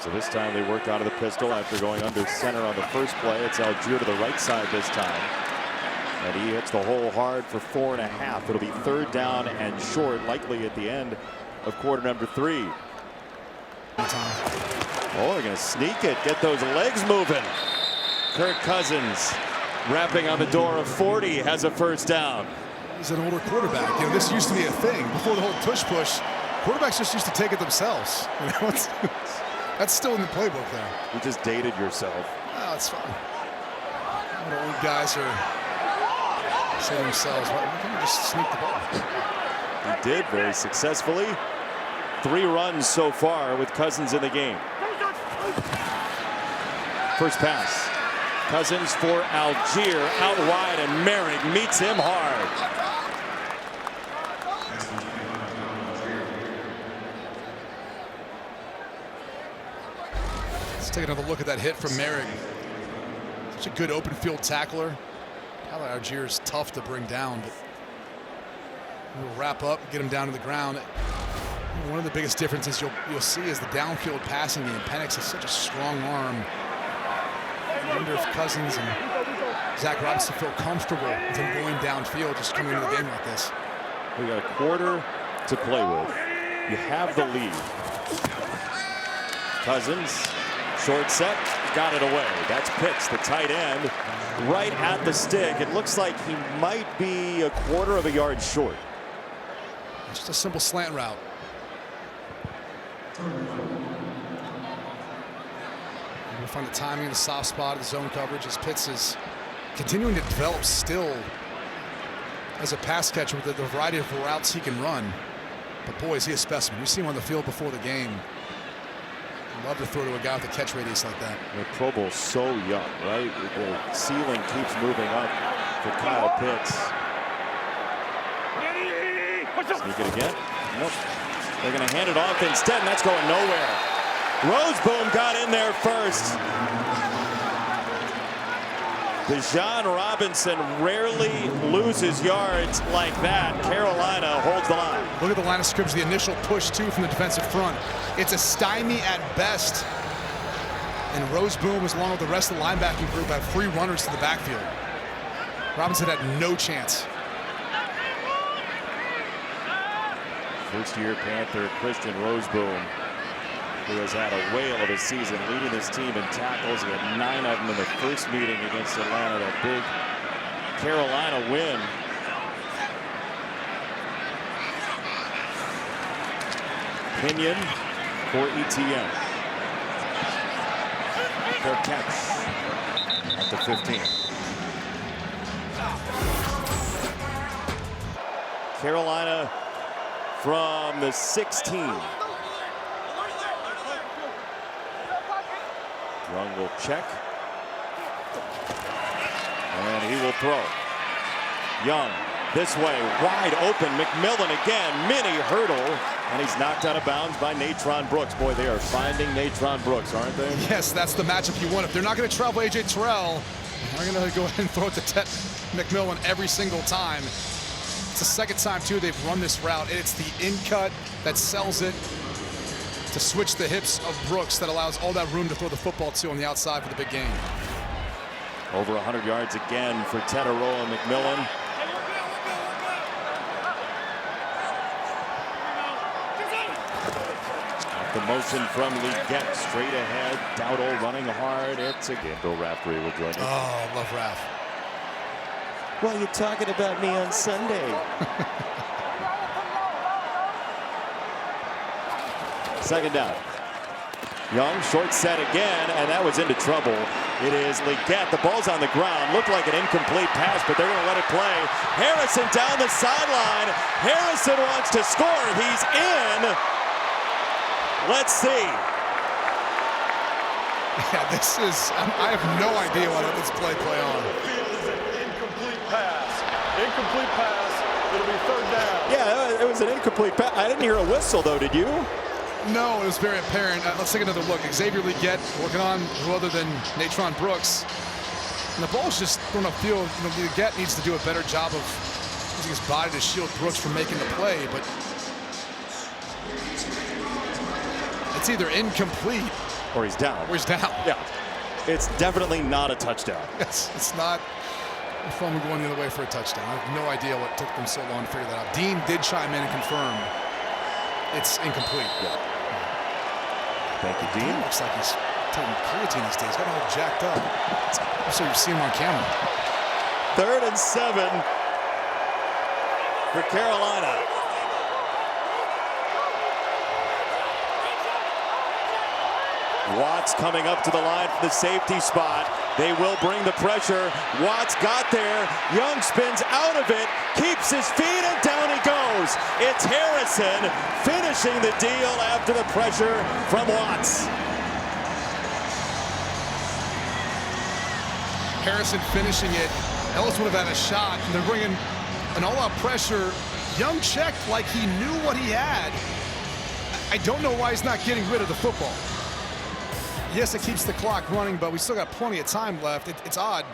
So this time they worked out of the pistol after going under center on the first play. It's Algier to the right side this time. And he hits the hole hard for 4.5. It'll be third down and short, likely at the end of quarter number 3. Oh, they're going to sneak it, get those legs moving. Kirk Cousins rapping on the door of 40 has a first down. He's an older quarterback. This used to be a thing. Before the whole tush-push, quarterbacks just used to take it themselves. That's still in the playbook there. You just dated yourself. Oh, it's fine. The old guys are saying themselves, why can't we just sneak the ball? He did very successfully. 3 runs so far with Cousins in the game. First pass. Cousins for Algier out wide, and Merrick meets him hard. Let's take another look at that hit from Merrick. Such a good open field tackler. Algier is tough to bring down, but we'll wrap up, get him down to the ground. One of the biggest differences you'll see is the downfield passing game. Penix has such a strong arm. I wonder if Cousins and Zach Robinson feel comfortable with him going downfield, just coming into the game like this. We got a quarter to play with. You have the lead. Cousins, short set, got it away. That's Pitts, the tight end, right at the stick. It looks like he might be a quarter of a yard short. Just a simple slant route. We'll find the timing and the soft spot of the zone coverage as Pitts is continuing to develop still as a pass catcher with the variety of routes he can run. But boy, is he a specimen. We've seen him on the field before the game. I'd love to throw to a guy with a catch radius like that. The Pro Bowl's so young, right? The ceiling keeps moving up for Kyle Pitts. Sneak it again? Nope. They're going to hand it off instead, and that's going nowhere. Roseboom got in there first. Bijan Robinson rarely loses yards like that. Carolina holds the line. Look at the line of scrimmage, the initial push, too, from the defensive front. It's a stymie at best. And Roseboom, as along with the rest of the linebacking group, have 3 runners to the backfield. Robinson had no chance. First-year Panther Christian Roseboom, who has had a whale of a season, leading this team in tackles. He had 9 of them in the first meeting against Atlanta. That big Carolina win. Pinion for ETN. Fair catch at the 15. Carolina from the 16. Young will check. And he will throw. Young this way, wide open. McMillan again, mini hurdle. And he's knocked out of bounds by Natron Brooks. Boy, they are finding Natron Brooks, aren't they? Yes, that's the matchup you want. If they're not going to travel A.J. Terrell, they're going to go ahead and throw it to Tet McMillan every single time. It's the second time, too, they've run this route. It's the in-cut that sells it to switch the hips of Brooks that allows all that room to throw the football to on the outside for the big game. Over 100 yards again for Tetterow and McMillan. The motion from Leggett straight ahead. Dowdle running hard. It's a game. Bill Raftery will join you. Oh, love Raf. Well, you're talking about me on Sunday. Second down. Young, short set again, and that was into trouble. It is Leggett. The ball's on the ground. Looked like an incomplete pass, but they're going to let it play. Harrison down the sideline. Harrison wants to score. He's in. Let's see. Yeah, this is, I have no idea what this play on. Incomplete pass. Incomplete pass. It'll be third down. Yeah, it was an incomplete pass. I didn't hear a whistle, though, did you? No, it was very apparent. Let's take another look. Xavier Leggett working on who other than Natron Brooks. And the ball's just thrown upfield. Leggett needs to do a better job of using his body to shield Brooks from making the play, but it's either incomplete or he's down. Yeah. It's definitely not a touchdown. Yes, it's not. If I'm going the other way for a touchdown. I have no idea what took them so long to figure that out. Dean did chime in and confirm it's incomplete. Yeah. Thank you, Dean. Looks like he's taking creatine these days. Got all jacked up. So you see him on camera. 3rd and 7 for Carolina. Watts coming up to the line for the safety spot. They will bring the pressure. Watts got there. Young spins out of it, keeps his feet, and down he goes. It's Harrison finishing the deal after the pressure from Watts. Harrison finishing it. Ellis would have had a shot, and they're bringing an all-out pressure. Young checked like he knew what he had. I don't know why he's not getting rid of the football. Yes, it keeps the clock running, but we still got plenty of time left. It's odd.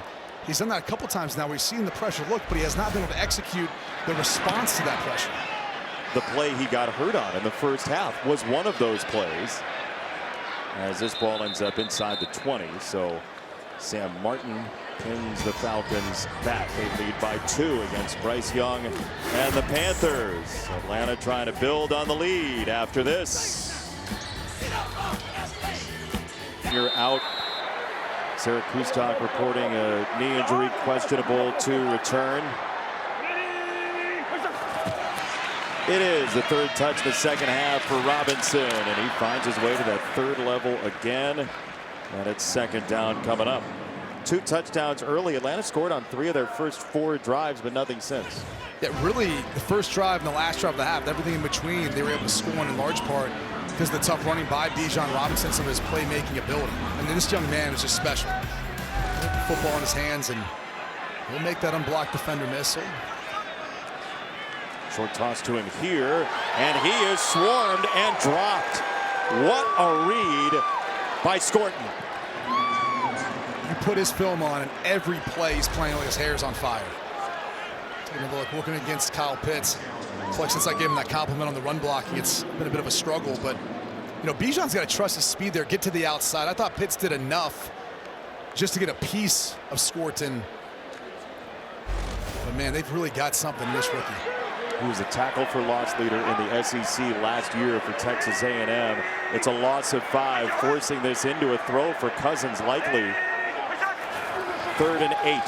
He's done that a couple times now. We've seen the pressure look, but he has not been able to execute the response to that pressure. The play he got hurt on in the first half was one of those plays, as this ball ends up inside the 20. So Sam Martin pins the Falcons back. They lead by 2 against Bryce Young and the Panthers. Atlanta trying to build on the lead after this. You're out. Sarah Kustok reporting a knee injury, questionable to return. It is the 3rd touch of the second half for Robinson, and he finds his way to that 3rd level again. And it's 2nd down coming up. 2 touchdowns early. Atlanta scored on 3 of their first 4 drives, but nothing since. Yeah, really, the first drive and the last drive of the half, everything in between, they were able to score in large part because of the tough running by Bijan Robinson, some of his playmaking ability. And this young man is just special. Football in his hands, and he'll make that unblocked defender miss. Short toss to him here, and he is swarmed and dropped. What a read by Scorton. You put his film on, and every play he's playing like his hair's on fire. Taking a look, working against Kyle Pitts. It's like since I gave him that compliment on the run blocking, it's been a bit of a struggle, but you know, Bijan's got to trust his speed there, get to the outside. I thought Pitts did enough just to get a piece of Scorton. But man, they've really got something in this rookie. He was the tackle for loss leader in the SEC last year for Texas A&M. It's a loss of 5, forcing this into a throw for Cousins, likely. 3rd and 8.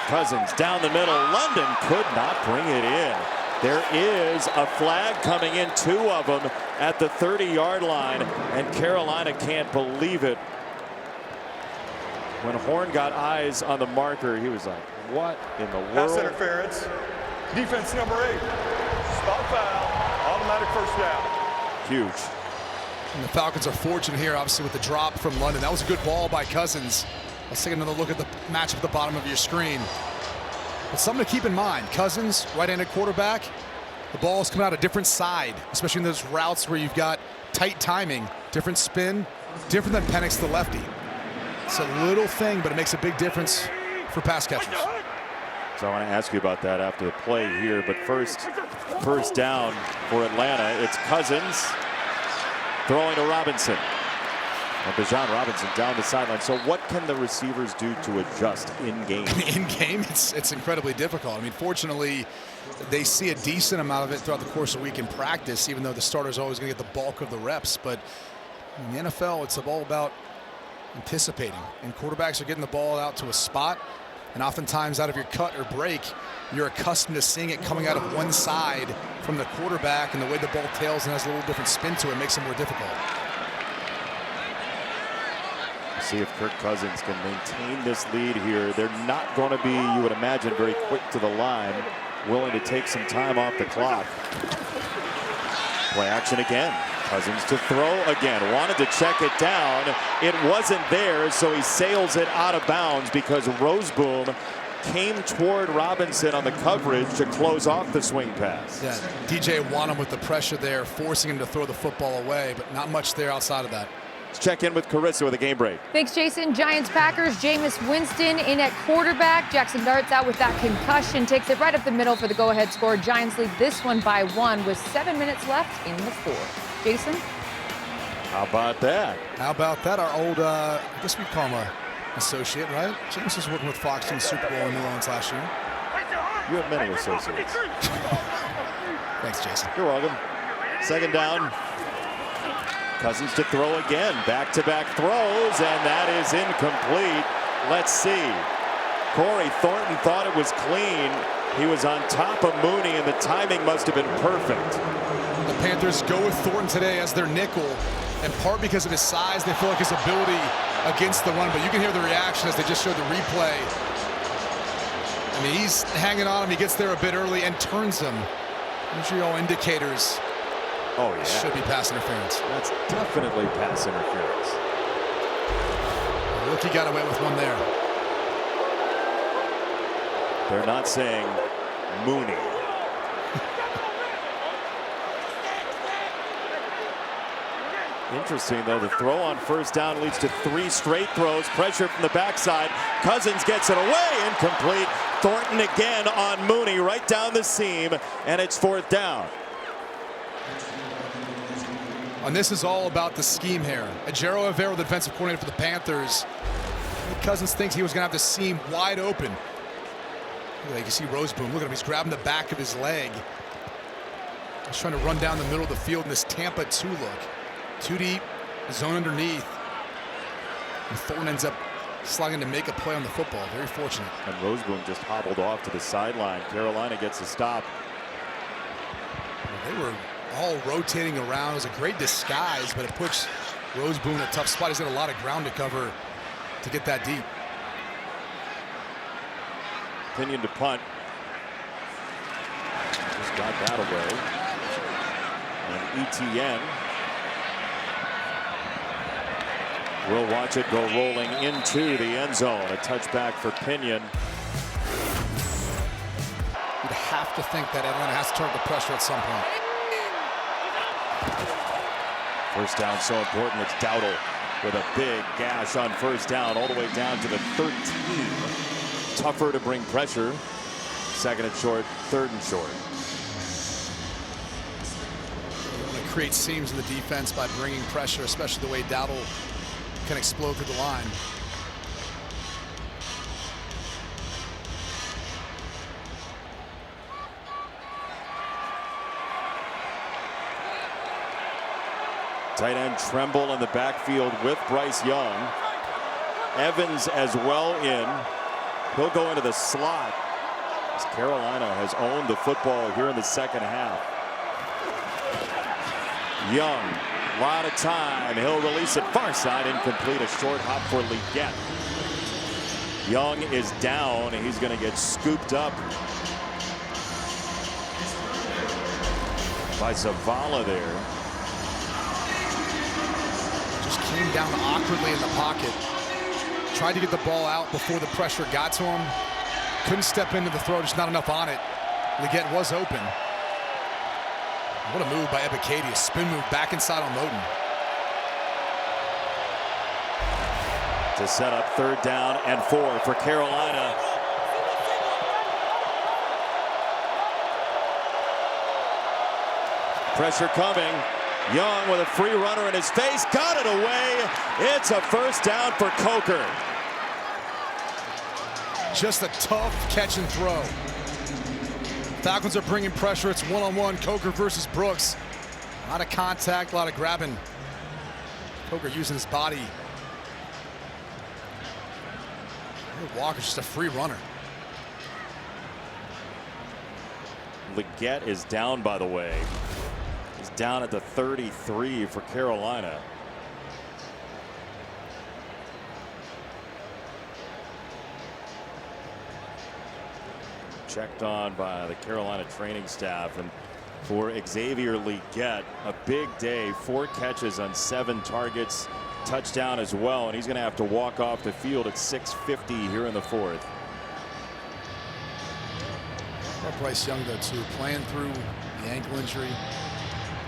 Cousins down the middle. London could not bring it in. There is a flag coming in, 2 of them at the 30-yard line, and Carolina can't believe it. When Horn got eyes on the marker, he was like, what in the world? Pass interference. Defense number 8. Stop foul. Automatic first down. Huge. And the Falcons are fortunate here, obviously, with the drop from London. That was a good ball by Cousins. Let's take another look at the matchup at the bottom of your screen. But something to keep in mind, Cousins, right-handed quarterback, the ball's coming out a different side, especially in those routes where you've got tight timing, different spin, different than Penix, the lefty. It's a little thing, but it makes a big difference for pass catchers. So I want to ask you about that after the play here, but first down for Atlanta. It's Cousins throwing to Robinson. And Bijan Robinson down the sideline. So what can the receivers do to adjust in game? In game, it's incredibly difficult. I mean, fortunately, they see a decent amount of it throughout the course of the week in practice, even though the starter's always going to get the bulk of the reps. But in the NFL, it's all about anticipating. And quarterbacks are getting the ball out to a spot. And oftentimes out of your cut or break, you're accustomed to seeing it coming out of one side from the quarterback, and the way the ball tails and has a little different spin to it makes it more difficult. See if Kirk Cousins can maintain this lead here. They're not going to be, you would imagine, very quick to the line, willing to take some time off the clock. Play action again. Cousins to throw again. Wanted to check it down. It wasn't there, so he sails it out of bounds because Roseboom came toward Robinson on the coverage to close off the swing pass. Yeah, DJ Wanham with the pressure there, forcing him to throw the football away, but not much there outside of that. Let's check in with Carissa with a game break. Thanks, Jason. Giants-Packers, Jameis Winston in at quarterback. Jackson Dart's out with that concussion. Takes it right up the middle for the go-ahead score. Giants lead this one by 1 with 7 minutes left in the 4th. Jason? How about that? How about that? Our old, I guess we'd call him an associate, right? James was working with Fox in the Super Bowl in New Orleans last year. You have many associates. Thanks, Jason. You're welcome. 2nd down. Cousins to throw again. Back-to-back throws, and that is incomplete. Let's see. Corey Thornton thought it was clean. He was on top of Mooney, and the timing must have been perfect. The Panthers go with Thornton today as their nickel, in part because of his size. They feel like his ability against the run, but you can hear the reaction as they just showed the replay. I mean, he's hanging on him. He gets there a bit early and turns him. Usually all indicators should be pass interference. That's definitely pass interference. Look, he got away with one there. They're not saying Mooney. Interesting, though, the throw on first down leads to 3 straight throws. Pressure from the backside. Cousins gets it away. Incomplete. Thornton again on Mooney right down the seam, and it's 4th down. And this is all about the scheme here. Ajero Avero, the defensive coordinator for the Panthers. Cousins thinks he was going to have the seam wide open. You can see Roseboom. Look at him. He's grabbing the back of his leg. He's trying to run down the middle of the field in this Tampa 2 look. 2 deep, zone underneath. And Thornton ends up slugging to make a play on the football. Very fortunate. And Roseboom just hobbled off to the sideline. Carolina gets a stop. They were all rotating around. It was a great disguise, but it puts Roseboom in a tough spot. He's got a lot of ground to cover to get that deep. Pinion to punt. Just got that away. And ETN will watch it go rolling into the end zone. A touchback for Pinion. You'd have to think that Atlanta has to turn the pressure at some point. First down so important. It's Dowdle with a big gash on first down all the way down to the 13. Tougher to bring pressure. 2nd and short, 3rd and short. You want to create seams in the defense by bringing pressure, especially the way Dowdle can explode through the line. Tight end Tremble in the backfield with Bryce Young. Evans as well in. He'll go into the slot as Carolina has owned the football here in the 2nd half. Young, a lot of time. He'll release it far side, incomplete. A short hop for Leggett. Young is down. He's going to get scooped up by Zavala there. Just came down awkwardly in the pocket. Tried to get the ball out before the pressure got to him. Couldn't step into the throw, just not enough on it. Leggett was open. What a move by Ebiketie. A spin move back inside on Moten. To set up 3rd down and 4 for Carolina. Pressure coming. Young with a free runner in his face. Got it away. It's a 1st down for Coker. Just a tough catch and throw. Falcons are bringing pressure. It's one-on-one. Coker versus Brooks. A lot of contact, a lot of grabbing. Coker using his body. Walker's just a free runner. Leggett is down, by the way. He's down at the 33 for Carolina. Checked on by the Carolina training staff, and for Xavier Leggett, a big day. 4 catches on 7 targets, touchdown as well, and he's going to have to walk off the field at 6:50 here in the 4th. Bryce Young, though, too, playing through the ankle injury,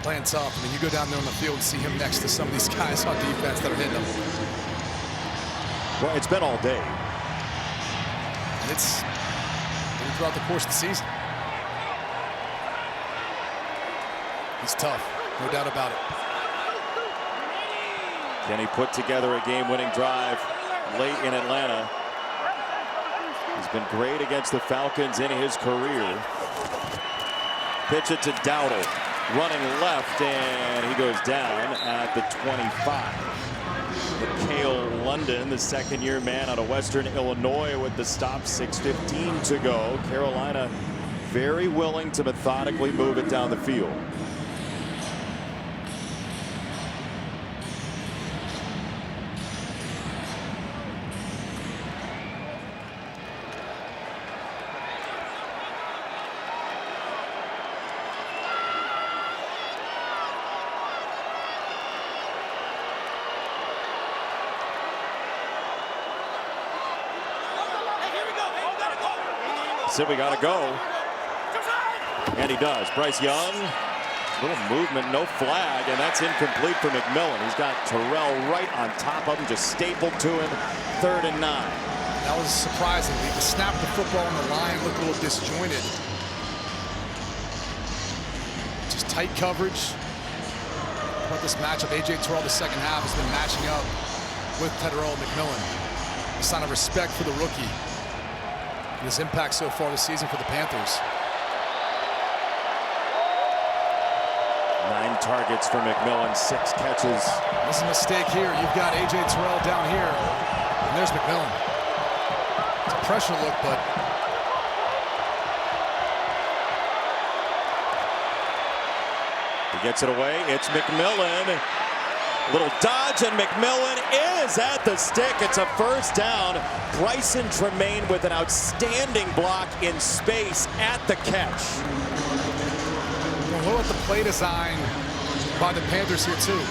playing tough. I mean, you go down there on the field and see him next to some of these guys on defense that are hitting him. Well, it's been all day. And it's throughout the course of the season. He's tough, no doubt about it. Can he put together a game-winning drive late in Atlanta? He's been great against the Falcons in his career. Pitch it to Dowdle. running left, and he goes down at the 25. Mikhail London, the second-year man out of Western Illinois, with the stop. 6:15 to go. Carolina very willing to methodically move it down the field. Said we got to go. And he does. Bryce Young, little movement, no flag, and that's incomplete for McMillan. He's got Terrell right on top of him, just stapled to him. 3rd and 9. That was surprising. He snapped the football on the line, looked a little disjointed. Just tight coverage. About this matchup, A.J. Terrell the second half has been matching up with Terrell McMillan. A sign of respect for the rookie. His impact so far this season for the Panthers. 9 targets for McMillan, 6 catches. This is a mistake here. You've got A.J. Terrell down here, and there's McMillan. It's a pressure look, but he gets it away. It's McMillan. Little dodge, and McMillan is at the stick. It's a first down. Bryson Tremaine with an outstanding block in space at the catch. What about the play design by the Panthers here, too?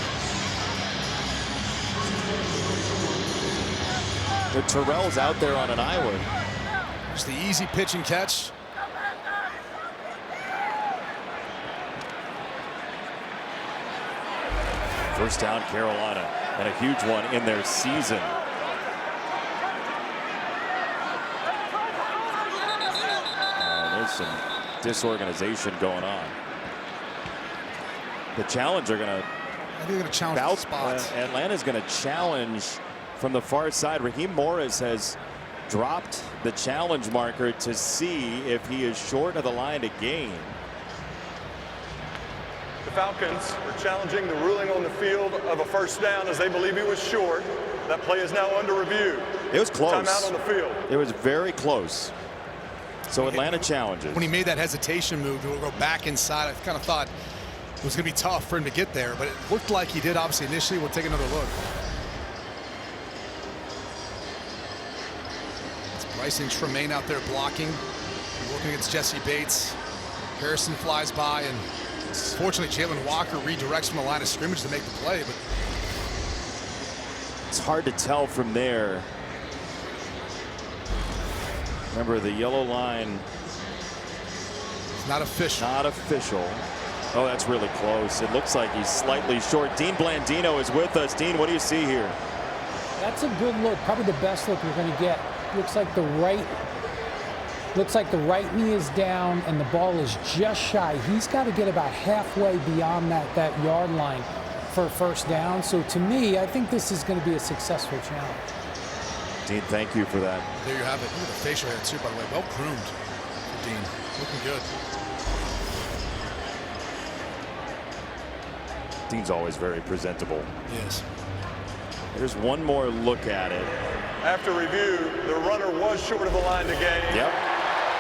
The Terrell's out there on an island. Just the easy pitch and catch. First down, Carolina, and a huge one in their season. There's some disorganization going on. The challenge are going to. I think they're going to challenge the spots. Atlanta's going to challenge from the far side. Raheem Morris has dropped the challenge marker to see if he is short of the line to gain. The Falcons are challenging the ruling on the field of a first down as they believe he was short. That play is now under review. It was close. Timeout on the field. It was very close. So Atlanta challenges. When he made that hesitation move to go back inside, I kind of thought it was going to be tough for him to get there, but it looked like he did, obviously, initially. We'll take another look. It's Bryson Tremaine out there blocking, working against Jesse Bates. Harrison flies by, and fortunately, Jalen Walker redirects from the line of scrimmage to make the play, but it's hard to tell from there. Remember, the yellow line. It's not official. Not official. Oh, that's really close. It looks like he's slightly short. Dean Blandino is with us. Dean, what do you see here? That's a good look. Probably the best look we're going to get. Looks like the right knee is down and the ball is just shy. He's got to get about halfway beyond that yard line for a first down. So to me, I think this is going to be a successful challenge. Dean, thank you for that. There you have it. Look at the facial hair too, by the way. Well groomed for Dean. Looking good. Dean's always very presentable. Yes. There's one more look at it. After review, the runner was short of the line to gain. Yep.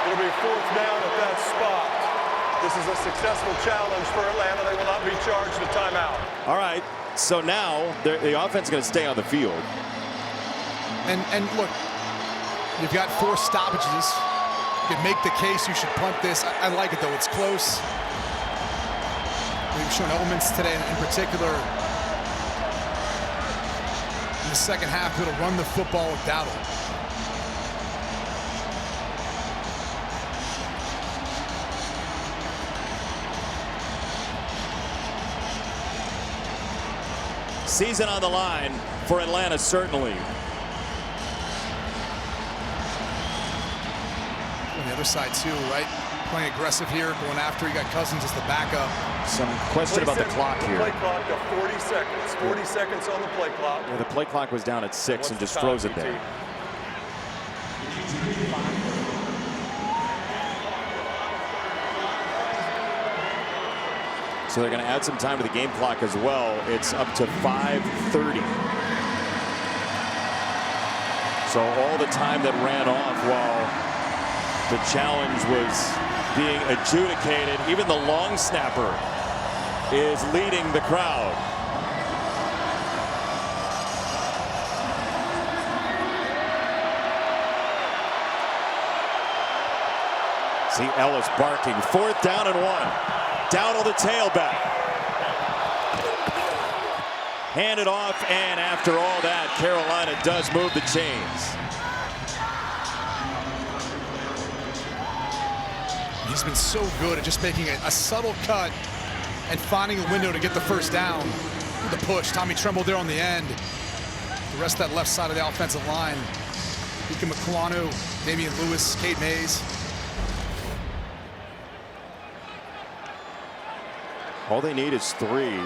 It'll be fourth down at that spot. This is a successful challenge for Atlanta. They will not be charged a timeout. All right. So now the offense is going to stay on the field. And look, you've got 4 stoppages. You can make the case you should punt this. I like it, though. It's close. We've shown elements today, in particular, in the second half, it'll run the football with Dowdle. Season on the line for Atlanta, certainly. On the other side, too, right? Playing aggressive here, going after. You got Cousins as the backup. Some question about the clock here. Play clock to 40 seconds. 40 seconds on the play clock. Yeah, the play clock was down at 6 and just froze it there. So they're going to add some time to the game clock as well. It's up to 5:30. So all the time that ran off while the challenge was being adjudicated, even the long snapper is leading the crowd. See Ellis barking. 4th down and 1. Dowdle the tailback. Hand it off, and after all that, Carolina does move the chains. He's been so good at just making a subtle cut and finding a window to get the first down. With the push, Tommy Tremble there on the end. The rest of that left side of the offensive line. Ika Makwanu, Damian Lewis, Cade Mays. All they need is 3.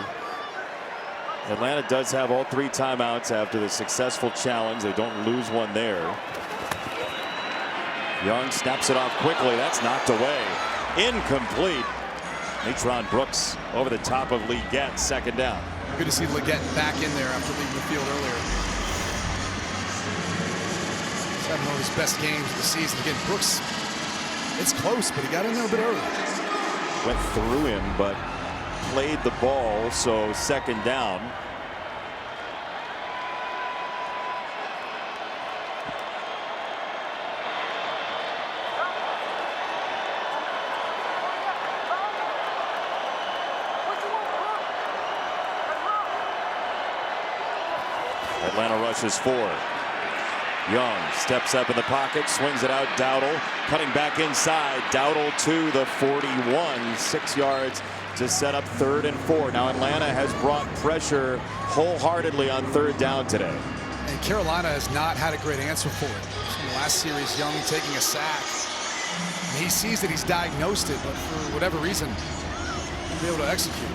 Atlanta does have all 3 timeouts after the successful challenge. They don't lose one there. Young snaps it off quickly. That's knocked away. Incomplete. Natron Brooks over the top of Leggett. 2nd down. Good to see Leggett back in there after leaving the field earlier. He's having one of his best games of the season. Again, Brooks, it's close, but he got in there a bit early. Went through him, but played the ball, so 2nd down. Atlanta rushes 4. Young steps up in the pocket, swings it out. Dowdle cutting back inside. Dowdle to the 41, 6 yards to set up 3rd and 4. Now Atlanta has brought pressure wholeheartedly on 3rd down today. And Carolina has not had a great answer for it. In the last series, Young taking a sack. And he sees that he's diagnosed it, but for whatever reason, he'll be able to execute.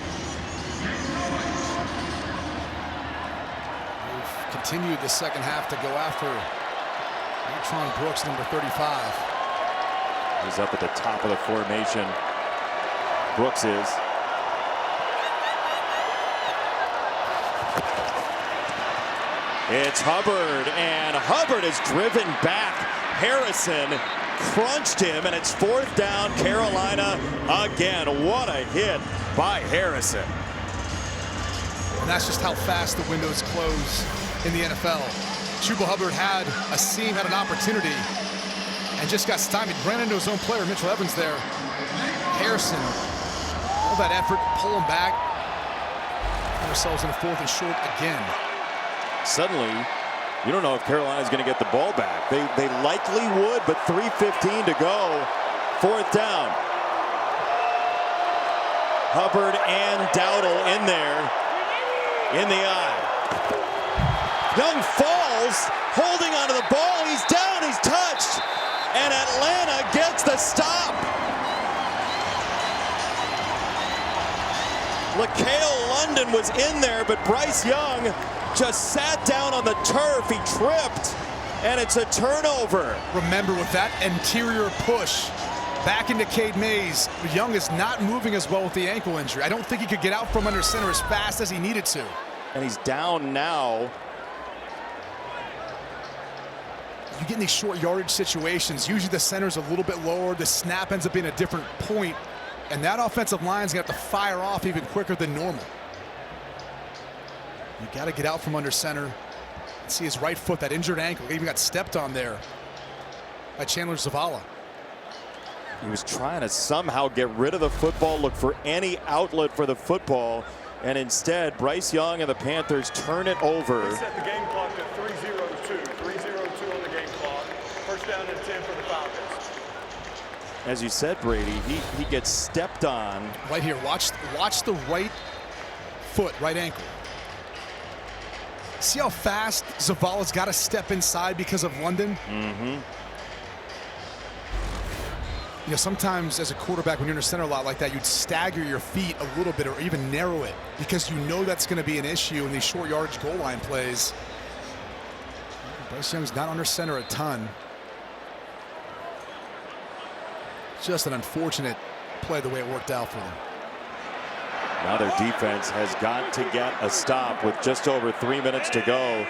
They've continued the second half to go after Natron Brooks, number 35. He's up at the top of the formation. Brooks is. It's Hubbard, and Hubbard is driven back. Harrison crunched him, and it's 4th down, Carolina again. What a hit by Harrison. And that's just how fast the windows close in the NFL. Chuba Hubbard had a seam, had an opportunity, and just got stymied. Ran into his own player, Mitchell Evans there. Harrison, all that effort, pull him back. Find ourselves in a 4th and short again. Suddenly, you don't know if Carolina's going to get the ball back. They likely would, but 3:15 to go. 4th down. Hubbard and Dowdle in there. In the eye. Young falls, holding onto the ball. He's down, he's touched. And Atlanta gets the stop. LaCale London was in there, but Bryce Young just sat down on the turf. He tripped, and it's a turnover. Remember, with that interior push back into Cade Mays, Young is not moving as well with the ankle injury. I don't think he could get out from under center as fast as he needed to. And he's down now. You get in these short yardage situations, usually the center's a little bit lower, the snap ends up being a different point, and that offensive line's gonna have to fire off even quicker than normal. You got to get out from under center. See his right foot, that injured ankle. He even got stepped on there by Chandler Zavala. He was trying to somehow get rid of the football, look for any outlet for the football, and instead Bryce Young and the Panthers turn it over. They set the game clock to 3:02. 3:02 on the game clock. 1st down and 10 for the Falcons. As you said, Brady, he gets stepped on. Right here, watch the right foot, right ankle. See how fast Zavala's got to step inside because of London? Mm-hmm. You know, sometimes as a quarterback, when you're in a center a lot like that, you'd stagger your feet a little bit or even narrow it because you know that's going to be an issue in these short yardage goal line plays. Bryce Young's not under center a ton. Just an unfortunate play the way it worked out for them. Now their defense has got to get a stop with just over 3 minutes to go.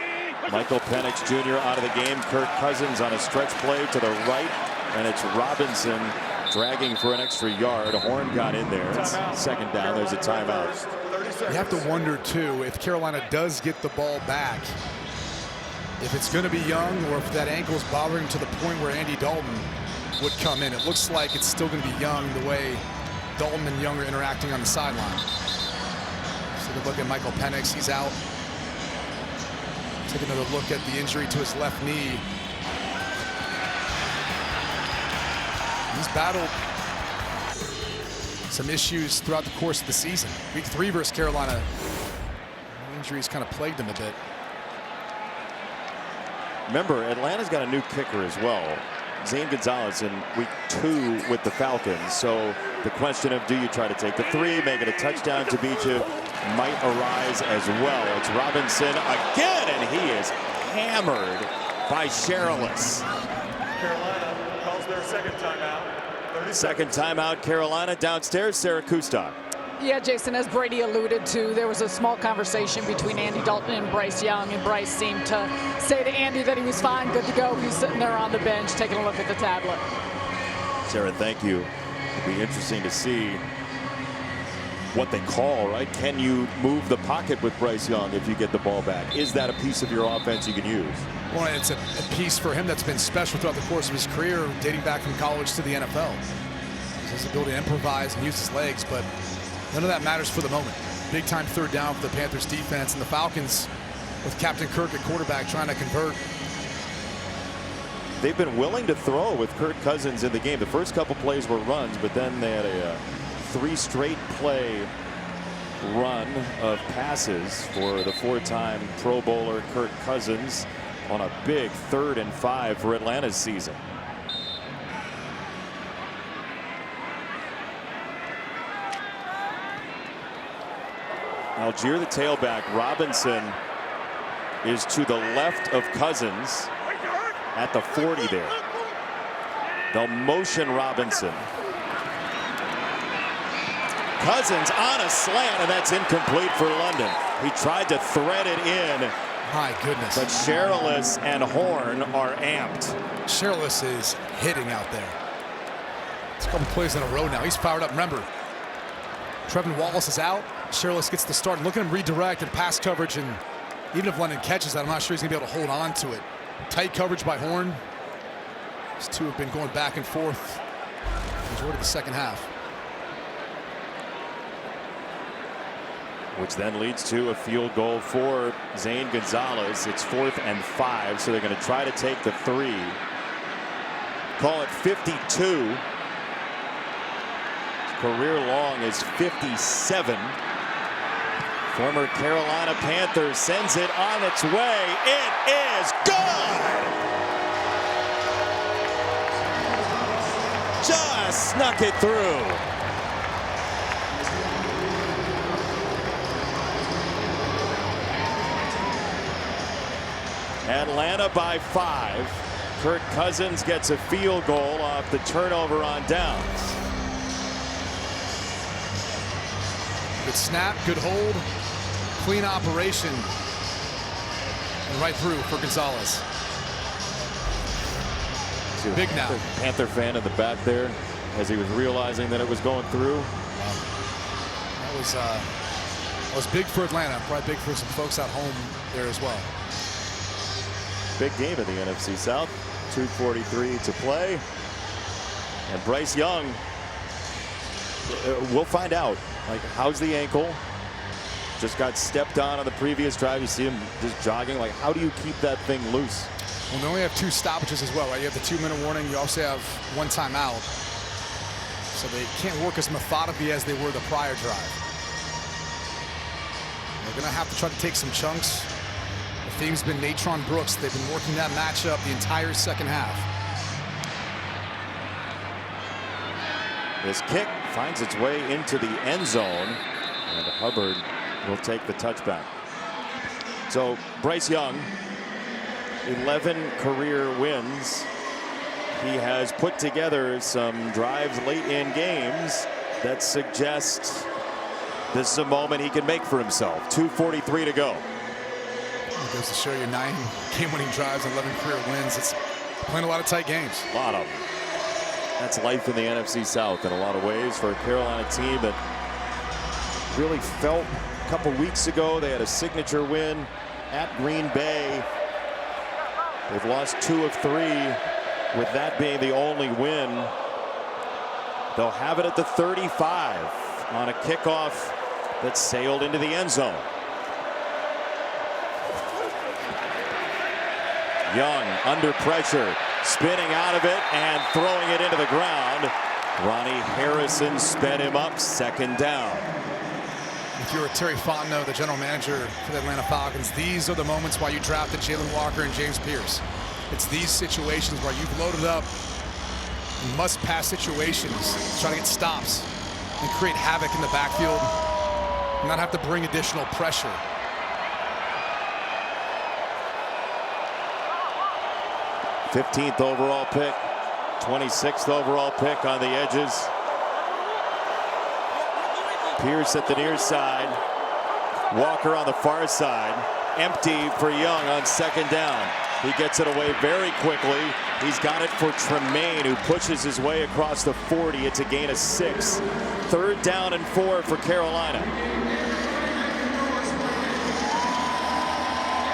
Michael Penix Jr. out of the game. Kirk Cousins on a stretch play to the right, and it's Robinson dragging for an extra yard. Horn got in there. It's second down. There's a timeout. You have to wonder, too, if Carolina does get the ball back, if it's going to be Young or if that ankle is bothering to the point where Andy Dalton would come in. It looks like it's still going to be Young the way Dalton and Young are interacting on the sideline. So take a look at Michael Penix. He's out. Take another look at the injury to his left knee. He's battled some issues throughout the course of the season. Week 3 versus Carolina, injuries kind of plagued him a bit. Remember, Atlanta's got a new kicker as well. Zane Gonzalez in week 2 with the Falcons. So the question of, do you try to take the 3, make it a touchdown to beat you, might arise as well. It's Robinson again, and he is hammered by Sherrillis. Carolina calls their second timeout. Second timeout, Carolina. Downstairs, Sarah Kustok. Yeah, Jason, as Brady alluded to, there was a small conversation between Andy Dalton and Bryce Young, and Bryce seemed to say to Andy that he was fine, good to go. He's sitting there on the bench taking a look at the tablet. Sarah, thank you. It'll be interesting to see what they call, right? Can you move the pocket with Bryce Young if you get the ball back? Is that a piece of your offense you can use? Well, it's a piece for him that's been special throughout the course of his career, dating back from college to the NFL. His ability to improvise and use his legs, but none of that matters for the moment. Big time third down for the Panthers defense, and the Falcons with Captain Kirk at quarterback trying to convert. They've been willing to throw with Kirk Cousins in the game. The first couple plays were runs, but then they had a 3 straight play run of passes for the 4-time Pro Bowler Kirk Cousins on a big 3rd and 5 for Atlanta's season. Algier, the tailback. Robinson is to the left of Cousins at the 40 there. They'll motion Robinson. Cousins on a slant, and that's incomplete for London. He tried to thread it in. My goodness. But Sherrillis and Horn are amped. Sherrillis is hitting out there. It's a couple plays in a row now. He's fired up. Remember, Trevin Wallace is out. Sherrillis gets the start. And look at him redirect and pass coverage. And even if London catches that, I'm not sure he's going to be able to hold on to it. Tight coverage by Horn. These two have been going back and forth majority of the second half. Which then leads to a field goal for Zane Gonzalez. It's 4th and 5, so they're going to try to take the 3. Call it 52. His career long is 57. Former Carolina Panthers sends it on its way. It is good! Just snuck it through. Atlanta by 5. Kirk Cousins gets a field goal off the turnover on downs. Good snap, good hold, clean operation, and right through for Gonzalez. Big now. Panther fan in the back there as he was realizing that it was going through. That was big for Atlanta, probably big for some folks at home there as well. Big game in the NFC South. 2:43 to play. And Bryce Young, we'll find out. Like, how's the ankle? Just got stepped on the previous drive. You see him just jogging. Like, how do you keep that thing loose? Well, they only have 2 stoppages as well, right? You have the 2-minute warning. You also have 1 timeout. So they can't work as methodically as they were the prior drive. They're going to have to try to take some chunks. The theme's been Natron Brooks. They've been working that matchup the entire second half. This kick finds its way into the end zone, and Hubbard will take the touchback. So Bryce Young, 11 career wins. He has put together some drives late in games that suggest This is a moment he can make for himself. 2:43 to go. It goes to show you 9 game-winning drives, 11 career wins. It's playing a lot of tight games. A lot of them. That's life in the NFC South in a lot of ways for a Carolina team that really felt a couple weeks ago they had a signature win at Green Bay. They've lost 2 of 3, with that being the only win. They'll have it at the 35 on a kickoff that sailed into the end zone. Young under pressure, spinning out of it and throwing it into the ground. Ronnie Harrison sped him up, 2nd down. If you're Terry Fontenot, the general manager for the Atlanta Falcons, these are the moments why you drafted Jalen Walker and James Pierce. It's these situations where you've loaded up in must-pass situations, trying to get stops and create havoc in the backfield, and not have to bring additional pressure. '15th overall pick, 26th overall pick on the edges. Pierce at the near side. Walker on the far side. Empty for Young on 2nd down. He gets it away very quickly. He's got it for Tremaine, who pushes his way across the 40. It's a gain of 6. 3rd down and 4 for Carolina.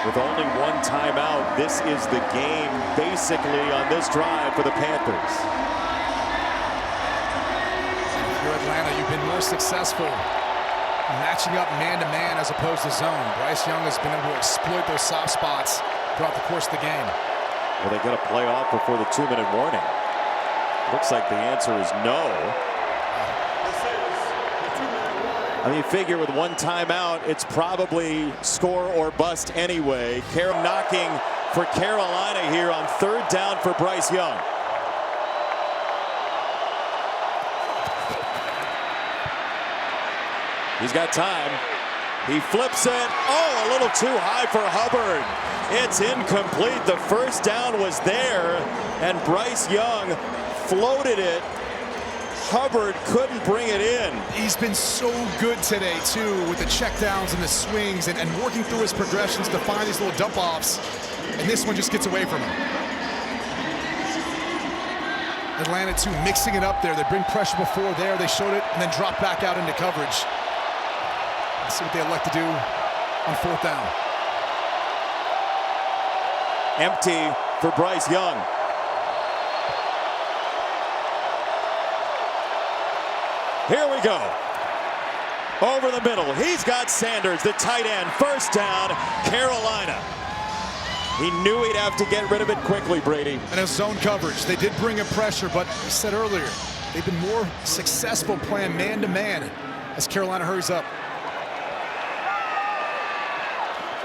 With only 1 timeout, this is the game basically on this drive for the Panthers. If you're Atlanta, you've been more successful matching up man-to-man as opposed to zone. Bryce Young has been able to exploit those soft spots throughout the course of the game. Well, they got to play off before the 2-minute warning. Looks like the answer is no. I mean, you figure with 1 timeout, it's probably score or bust anyway. Knocking for Carolina here on 3rd down for Bryce Young. He's got time. He flips it. Oh, a little too high for Hubbard. It's incomplete. The 1st down was there, and Bryce Young floated it. Hubbard couldn't bring it in. He's been so good today, too, with the checkdowns and the swings and working through his progressions to find these little dump-offs. And this one just gets away from him. Atlanta, too, mixing it up there. They bring pressure before there. They showed it and then drop back out into coverage. Let's see what they elect to do on 4th down. Empty for Bryce Young. Here we go. Over the middle. He's got Sanders, the tight end. 1st down, Carolina. He knew he'd have to get rid of it quickly, Brady. And a zone coverage. They did bring in pressure, but I said earlier, they've been more successful playing man-to-man as Carolina hurries up.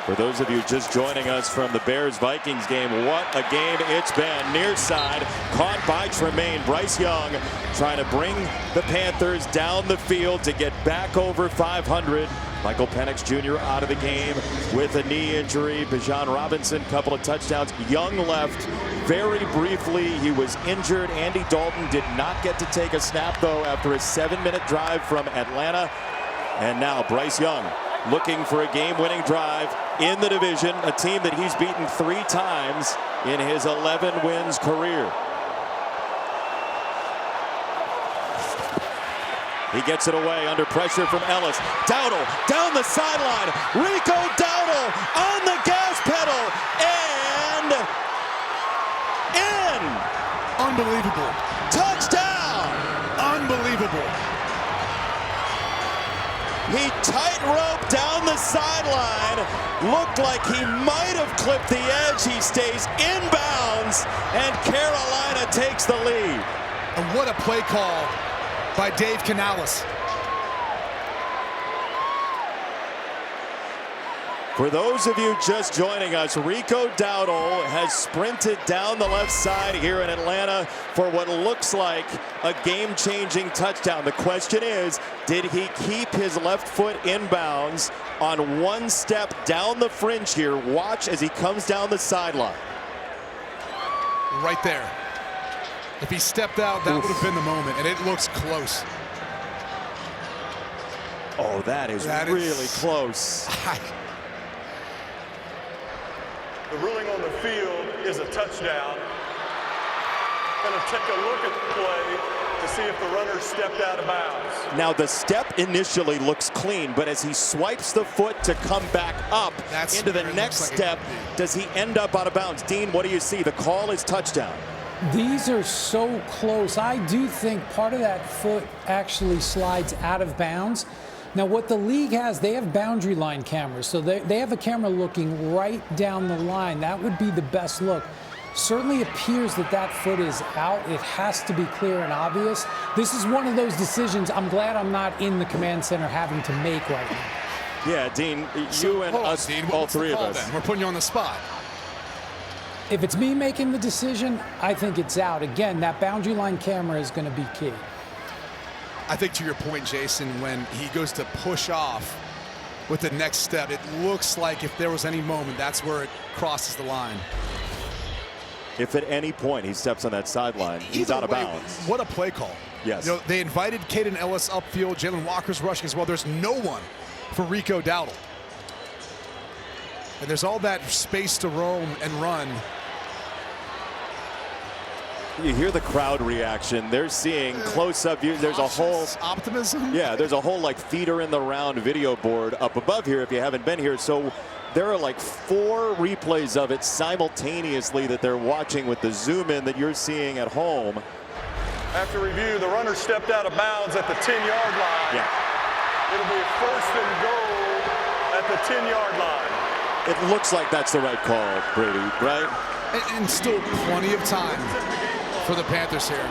For those of you just joining us from the Bears-Vikings game, what a game it's been. Near side, caught by Tremaine. Bryce Young trying to bring the Panthers down the field to get back over 500. Michael Penix Jr. out of the game with a knee injury. Bijan Robinson, couple of touchdowns. Young left very briefly. He was injured. Andy Dalton did not get to take a snap, though, after a 7-minute drive from Atlanta. And now Bryce Young looking for a game-winning drive in the division, a team that he's beaten 3 times in his 11 wins career. He gets it away under pressure from Ellis. Dowdle down the sideline. Rico Dowdle on the gas pedal and in. Unbelievable. Touchdown. Unbelievable. He tight-roped down the sideline. Looked like he might have clipped the edge. He stays inbounds, and Carolina takes the lead. And what a play call by Dave Canales. For those of you just joining us, Rico Dowdle has sprinted down the left side here in Atlanta for what looks like a game-changing touchdown. The question is, did he keep his left foot inbounds on 1 step down the fringe here? Watch as he comes down the sideline. Right there. If he stepped out, that would have been the moment, and it looks close. Oh, that is really close. The ruling on the field is a touchdown. Going to take a look at the play to see if the runner stepped out of bounds. Now the step initially looks clean, but as he swipes the foot to come back up into the next step, does he end up out of bounds? Dean, what do you see? The call is touchdown. These are so close. I do think part of that foot actually slides out of bounds. Now, what the league has, they have boundary line cameras. So they have a camera looking right down the line. That would be the best look. Certainly appears that that foot is out. It has to be clear and obvious. This is one of those decisions I'm glad I'm not in the command center having to make right now. Yeah, Dean, you and us, Dean, all three of us. Then? We're putting you on the spot. If it's me making the decision, I think it's out. Again, that boundary line camera is going to be key. I think to your point, Jason, when he goes to push off with the next step, it looks like if there was any moment, that's where it crosses the line. If at any point he steps on that sideline, he's out of bounds. What a play call. Yes. You know, they invited Caden Ellis upfield. Jalen Walker's rushing as well. There's no one for Rico Dowdle. And there's all that space to roam and run. You hear the crowd reaction. They're seeing close-up views. There's a whole optimism. Yeah, there's a whole like feeder in the round video board up above here if you haven't been here. So there are like 4 replays of it simultaneously that they're watching with the zoom in that you're seeing at home. After review, the runner stepped out of bounds at the 10-yard line. Yeah. It'll be first and goal at the 10-yard line. It looks like that's the right call, Brady, right? And still plenty of time for the Panthers here.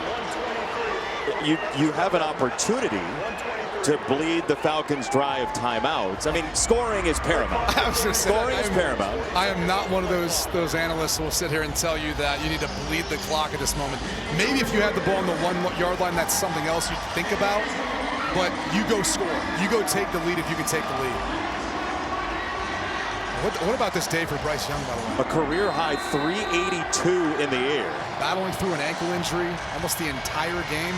You have an opportunity to bleed the Falcons dry of timeouts. I mean, scoring is paramount. I was gonna say scoring is paramount. I am not one of those analysts who will sit here and tell you that you need to bleed the clock at this moment. Maybe if you had the ball on the 1-yard line, that's something else you'd think about. But you go score. You go take the lead if you can take the lead. What about this day for Bryce Young, by the way? A career-high 382 in the air. Battling through an ankle injury almost the entire game.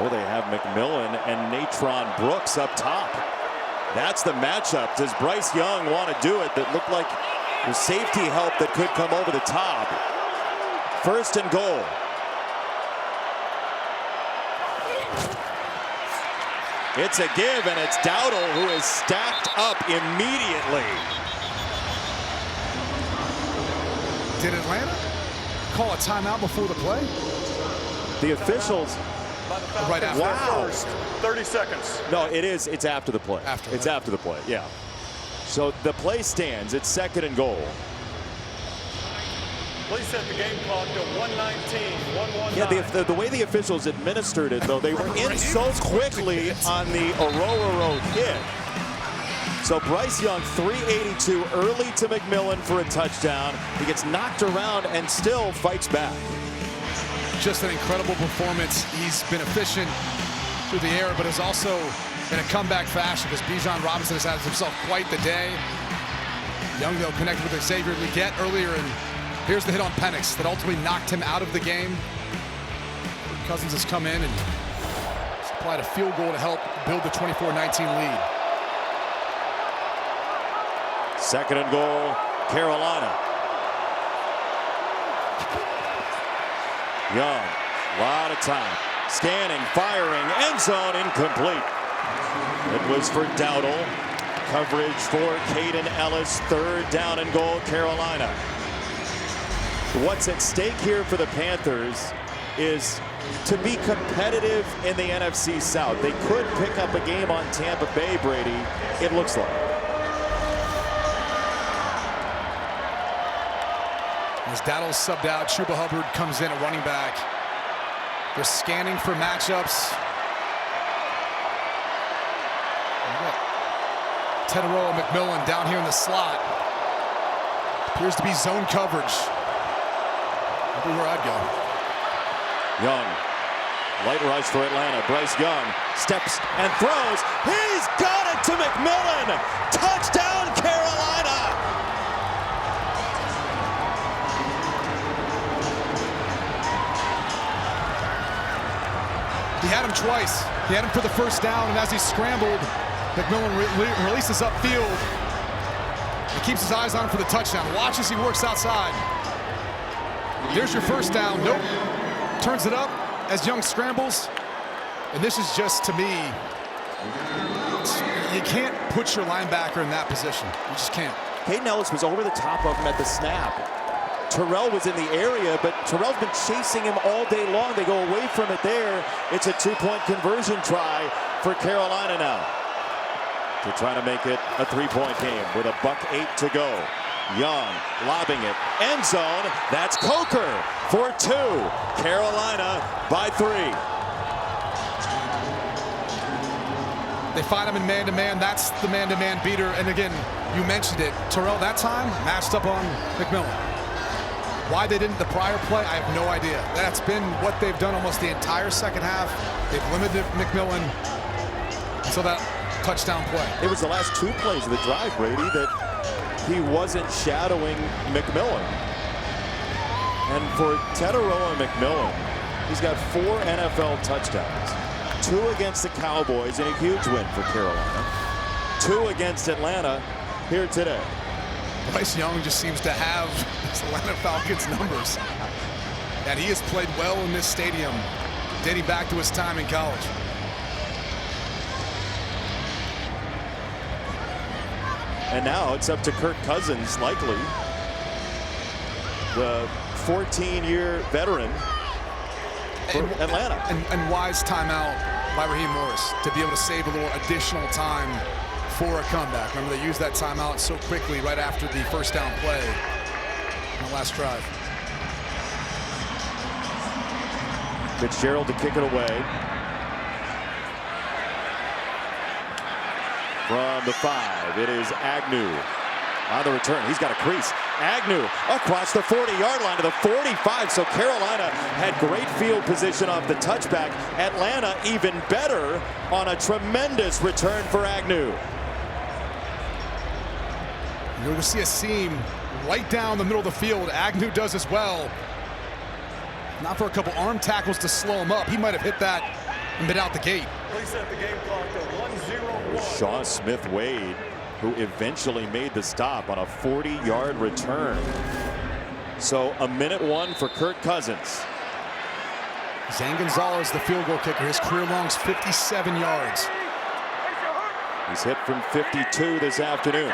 Oh, they have McMillan and Natron Brooks up top. That's the matchup. Does Bryce Young want to do it? That looked like the safety help that could come over the top. First and goal. It's a give, and it's Dowdle who is stacked up immediately. Did Atlanta call a timeout before the play? The officials. Right after. Wow. First, 30 seconds. No, it is. It's after the play. It's after the play, yeah. So the play stands. It's second and goal. Please set the game clock to 1:19, 1:19. Yeah, the way the officials administered it, though, they were in so quickly on the Ororo hit. So Bryce Young, 382 early to McMillan for a touchdown. He gets knocked around and still fights back. Just an incredible performance. He's been efficient through the air, but is also in a comeback fashion because Bijan Robinson has had himself quite the day. Young, though, connected with Xavier Legette earlier, and here's the hit on Penix that ultimately knocked him out of the game. Cousins has come in and supplied a field goal to help build the 24-19 lead. Second and goal, Carolina. Young, a lot of time. Scanning, firing, end zone, incomplete. It was for Dowdle. Coverage for Caden Ellis. Third down and goal, Carolina. What's at stake here for the Panthers is to be competitive in the NFC South. They could pick up a game on Tampa Bay, Brady, it looks like. As Dowdle's subbed out, Chuba Hubbard comes in at running back. They're scanning for matchups. Teteroa McMillan down here in the slot. Appears to be zone coverage. That'd be where I'd go. Young, light rush for Atlanta. Bryce Young steps and throws. He's got it to McMillan. Touchdown, Carolina. He had him twice. He had him for the first down, and as he scrambled, McMillan releases upfield. He keeps his eyes on him for the touchdown. Watch as he works outside. There's your first down. Nope. Turns it up as Young scrambles. And this is just, to me, you can't put your linebacker in that position. You just can't. Caden Ellis was over the top of him at the snap. Terrell was in the area, but Terrell's been chasing him all day long. They go away from it there. It's a two-point conversion try for Carolina now to try to make it a three-point game with $1:08 to go. Young lobbing it. End zone. That's Coker for 2. Carolina by 3. They find him in man-to-man. That's the man-to-man beater. And again, you mentioned it. Terrell that time matched up on McMillan. Why they didn't the prior play, I have no idea. That's been what they've done almost the entire second half. They've limited McMillan until that touchdown play. It was the last 2 plays of the drive, Brady, that he wasn't shadowing McMillan. And for Teteroa McMillan, he's got 4 NFL touchdowns. 2 against the Cowboys in a huge win for Carolina. 2 against Atlanta here today. Bryce Young just seems to have his Atlanta Falcons numbers. And he has played well in this stadium, dating back to his time in college. And now it's up to Kirk Cousins, likely, the 14-year veteran for Atlanta. And wise timeout by Raheem Morris to be able to save a little additional time for a comeback. Remember, they used that timeout so quickly right after the first down play on the last drive. Fitzgerald to kick it away. From the 5, it is Agnew on the return. He's got a crease. Agnew across the 40-yard line to the 45. So Carolina had great field position off the touchback. Atlanta even better on a tremendous return for Agnew. You're going to see a seam right down the middle of the field. Agnew does as well. Not for a couple arm tackles to slow him up. He might have hit that and been out the gate. Reset the game clock to 1-0-1. Shaw Smith-Wade, who eventually made the stop on a 40-yard return. So a minute 1 for Kirk Cousins. Zane Gonzalez, the field goal kicker. His career long's 57 yards. He's hit from 52 this afternoon.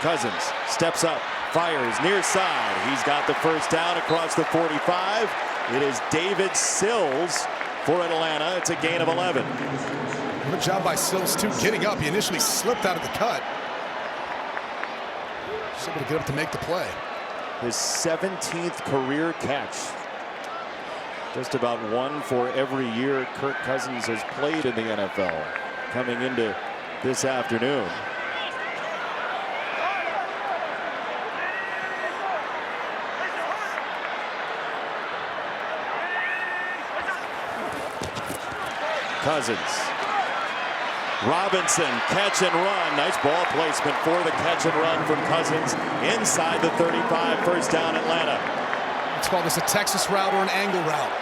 Cousins steps up, fires near side. He's got the first down across the 45. It is David Sills for Atlanta. It's a gain of 11. Good job by Sills, too, getting up. He initially slipped out of the cut. Just able to get up to make the play. His 17th career catch. Just about 1 for every year Kirk Cousins has played in the NFL coming into this afternoon. Cousins. Robinson, catch and run. Nice ball placement for the catch and run from Cousins inside the 35. First down, Atlanta. Let's call this a Texas route or an angle route.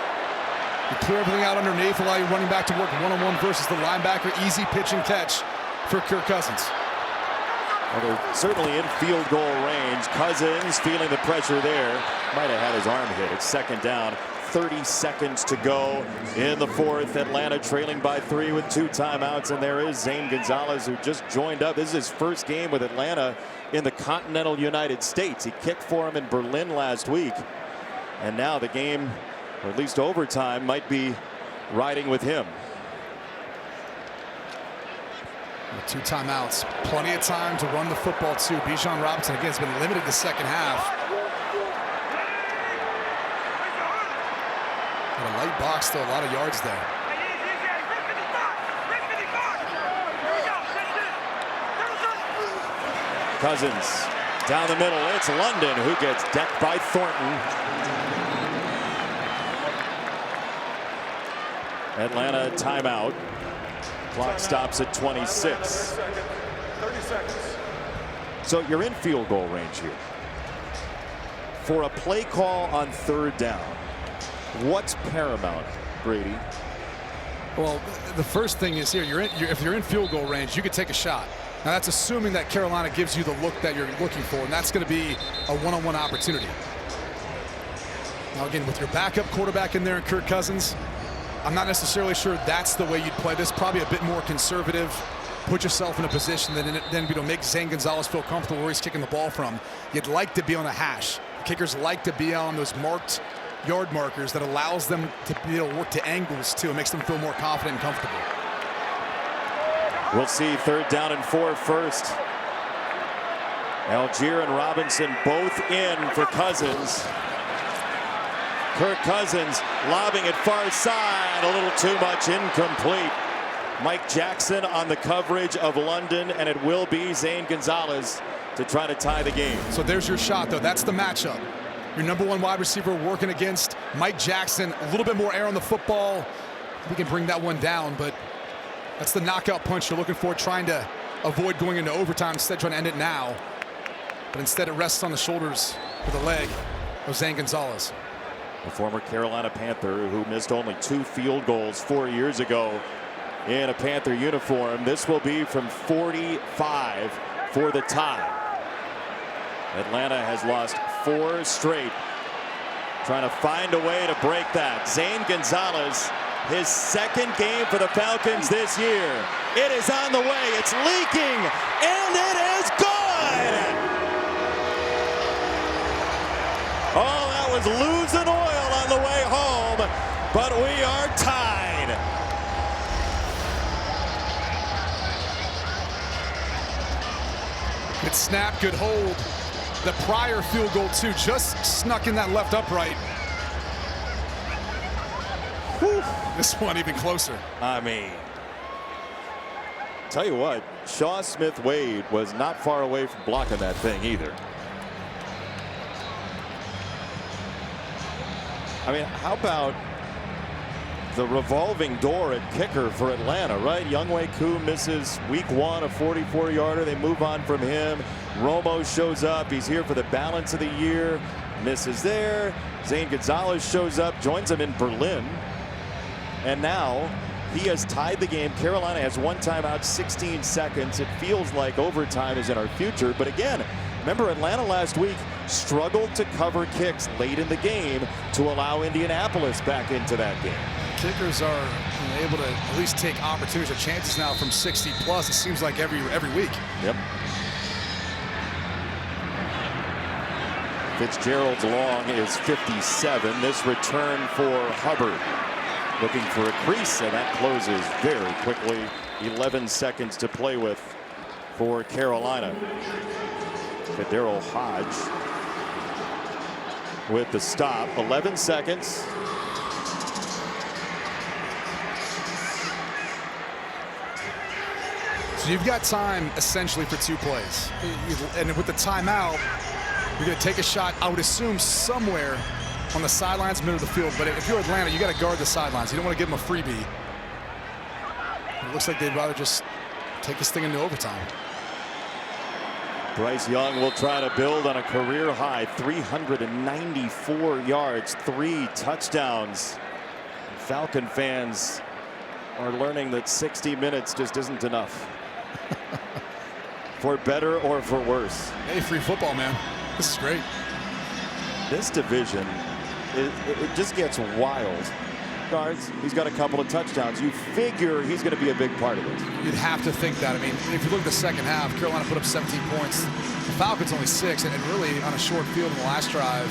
You clear everything out underneath, allow your running back to work one-on-one versus the linebacker. Easy pitch and catch for Kirk Cousins. Well, they're certainly in field goal range. Cousins feeling the pressure there. Might have had his arm hit. It's second down. 30 seconds to go in the 4th. Atlanta trailing by 3 with 2 timeouts. And there is Zane Gonzalez, who just joined up. This is his first game with Atlanta in the continental United States. He kicked for him in Berlin last week. And now the game, or at least overtime, might be riding with him. With 2 timeouts. Plenty of time to run the football, too. Bijan Robinson, again, has been limited the second half. But a light box, still a lot of yards there. Cousins down the middle. It's London who gets decked by Thornton. Atlanta timeout. Clock stops at 26. 30 seconds. So you're in field goal range here. For a play call on 3rd down, What's paramount, Brady? Well, the first thing is here, if you're in field goal range, you could take a shot. Now that's assuming that Carolina gives you the look that you're looking for, and that's going to be a one-on-one opportunity. Now again, with your backup quarterback in there and Kirk Cousins, I'm not necessarily sure that's the way you'd play this. Probably a bit more conservative. Put yourself in a position that then make Zane Gonzalez feel comfortable where he's kicking the ball from. You'd like to be on the hash. Kickers like to be on those marked yard markers that allows them to be able to work to angles too. It makes them feel more confident and comfortable. We'll see 3rd down and 4 first. Algier and Robinson both in for Cousins. Kirk Cousins lobbing it far side, a little too much, incomplete. Mike Jackson on the coverage of London, and it will be Zane Gonzalez to try to tie the game. So there's your shot, though. That's the matchup. Your #1 wide receiver working against Mike Jackson. A little bit more air on the football. We can bring that one down, but that's the knockout punch you're looking for, trying to avoid going into overtime, instead trying to end it now. But instead it rests on the shoulders with the leg of Zane Gonzalez. A former Carolina Panther who missed only 2 field goals 4 years ago in a Panther uniform. This will be from 45 for the tie. Atlanta has lost 4 straight. Trying to find a way to break that. Zane Gonzalez, his 2nd game for the Falcons this year. It is on the way. It's leaking, and it is good! Oh, that was losing oil on the way home, but we are tied. Good snap, good hold. The prior field goal, too, just snuck in that left upright. Whew. This one even closer. I mean, tell you what, Shaw Smith-Wade was not far away from blocking that thing either. I mean, how about the revolving door at kicker for Atlanta, right? Younghoe Koo misses week 1, a 44-yarder. They move on from him. Romo shows up. He's here for the balance of the year. Misses there. Zane Gonzalez shows up, joins him in Berlin. And now he has tied the game. Carolina has 1 timeout, 16 seconds. It feels like overtime is in our future. But again, remember Atlanta last week struggled to cover kicks late in the game to allow Indianapolis back into that game. Kickers are able to at least take opportunities or chances now from 60 plus. It seems like every week. Yep. Fitzgerald's long is 57. This return for Hubbard. Looking for a crease, and that closes very quickly. 11 seconds to play with for Carolina. Federo Hodge with the stop. 11 seconds. So you've got time essentially for 2 plays. And with the timeout, you're going to take a shot, I would assume, somewhere on the sidelines, middle of the field. But if you're Atlanta, you got to guard the sidelines. You don't want to give them a freebie. It looks like they'd rather just take this thing into overtime. Bryce Young will try to build on a career high 394 yards, 3 touchdowns. Falcon fans are learning that 60 minutes just isn't enough. For better or for worse. Hey, free football, man. This is great. This division, it just gets wild. Guards, he's got a couple of touchdowns. You figure he's going to be a big part of it. You'd have to think that. I mean, if you look at the second half, Carolina put up 17 points. The Falcons only 6, and really on a short field in the last drive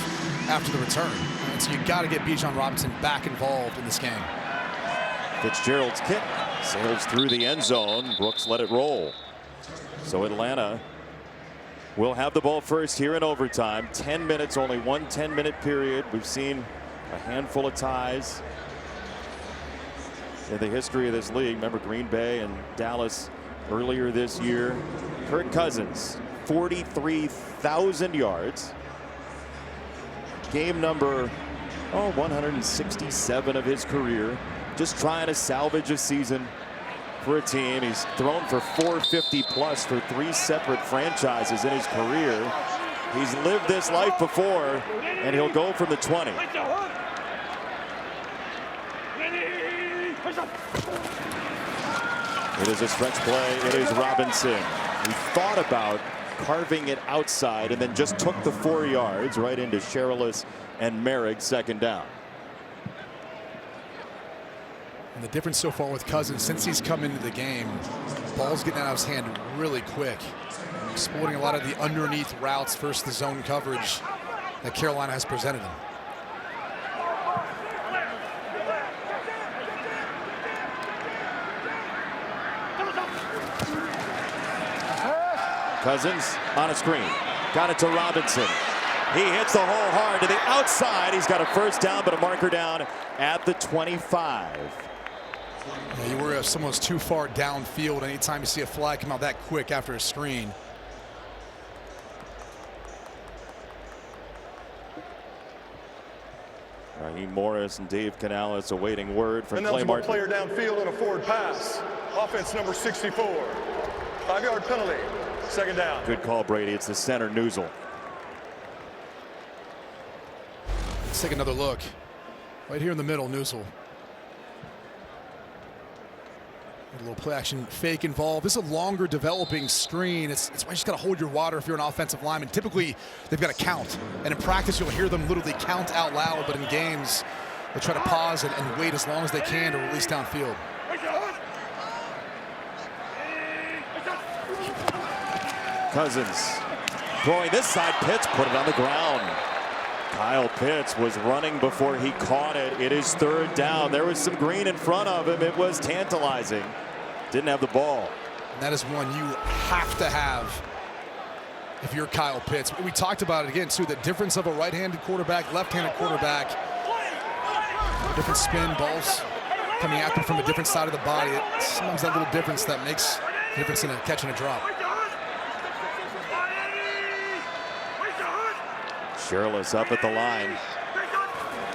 after the return. And so you got to get Bijan Robinson back involved in this game. Fitzgerald's kick sails through the end zone. Brooks let it roll. So Atlanta will have the ball first here in overtime. 10 minutes, only one 10-minute period. We've seen a handful of ties in the history of this league. Remember Green Bay and Dallas earlier this year. Kirk Cousins, 43,000 yards. Game number 167 of his career. Just trying to salvage a season for a team. He's thrown for 450 plus for 3 separate franchises in his career. He's lived this life before, and he'll go from the 20. It is a stretch play. It is Robinson. He thought about carving it outside and then just took the 4 yards right into Sherilis and Merrick, second down. And the difference so far with Cousins, since he's come into the game, ball's getting out of his hand really quick. Exploiting a lot of the underneath routes versus the zone coverage that Carolina has presented him. Cousins on a screen. Got it to Robinson. He hits the hole hard to the outside. He's got a first down, but a marker down at the 25. Yeah, you worry if someone's too far downfield anytime you see a flag come out that quick after a screen. Raheem Morris and Dave Canales awaiting word from Clay Ineligible Martin. player downfield and a forward pass. Offense number 64. 5-yard penalty. Second down. Good call, Brady. It's the center, Newsel. Let's take another look. Right here in the middle, Newsel. A little play action fake involved. This is a longer developing screen. It's why you just got to hold your water if you're an offensive lineman. Typically, they've got to count. And in practice, you'll hear them literally count out loud. But in games, they try to pause it and wait as long as they can to release downfield. Cousins throwing this side. Pitts put it on the ground. Kyle Pitts was running before he caught it. It is third down. There was some green in front of him. It was tantalizing. Didn't have the ball. And that is one you have to have if you're Kyle Pitts. We talked about it again, too, the difference of a right-handed quarterback, left-handed quarterback. Different spin, balls coming at them from a different side of the body. Sometimes that little difference that makes a difference in a catch and a drop. Sherilis up at the line.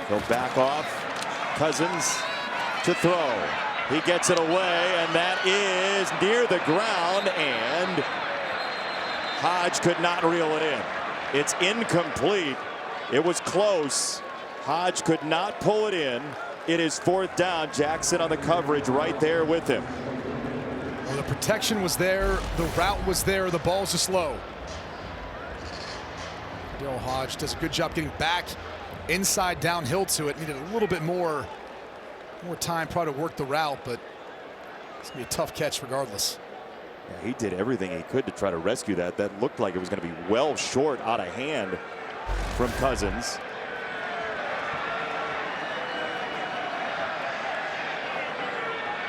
He'll back off. Cousins to throw. He gets it away, and that is near the ground, and Hodge could not reel it in. It's incomplete. It was close. Hodge could not pull it in. It is fourth down. Jackson on the coverage right there with him. Well, the protection was there. The route was there. The ball's just low. Daryl Hodge does a good job getting back inside downhill to it. Needed a little bit more time probably to work the route, but it's going to be a tough catch regardless. Yeah, he did everything he could to try to rescue that. That looked like it was going to be well short out of hand from Cousins.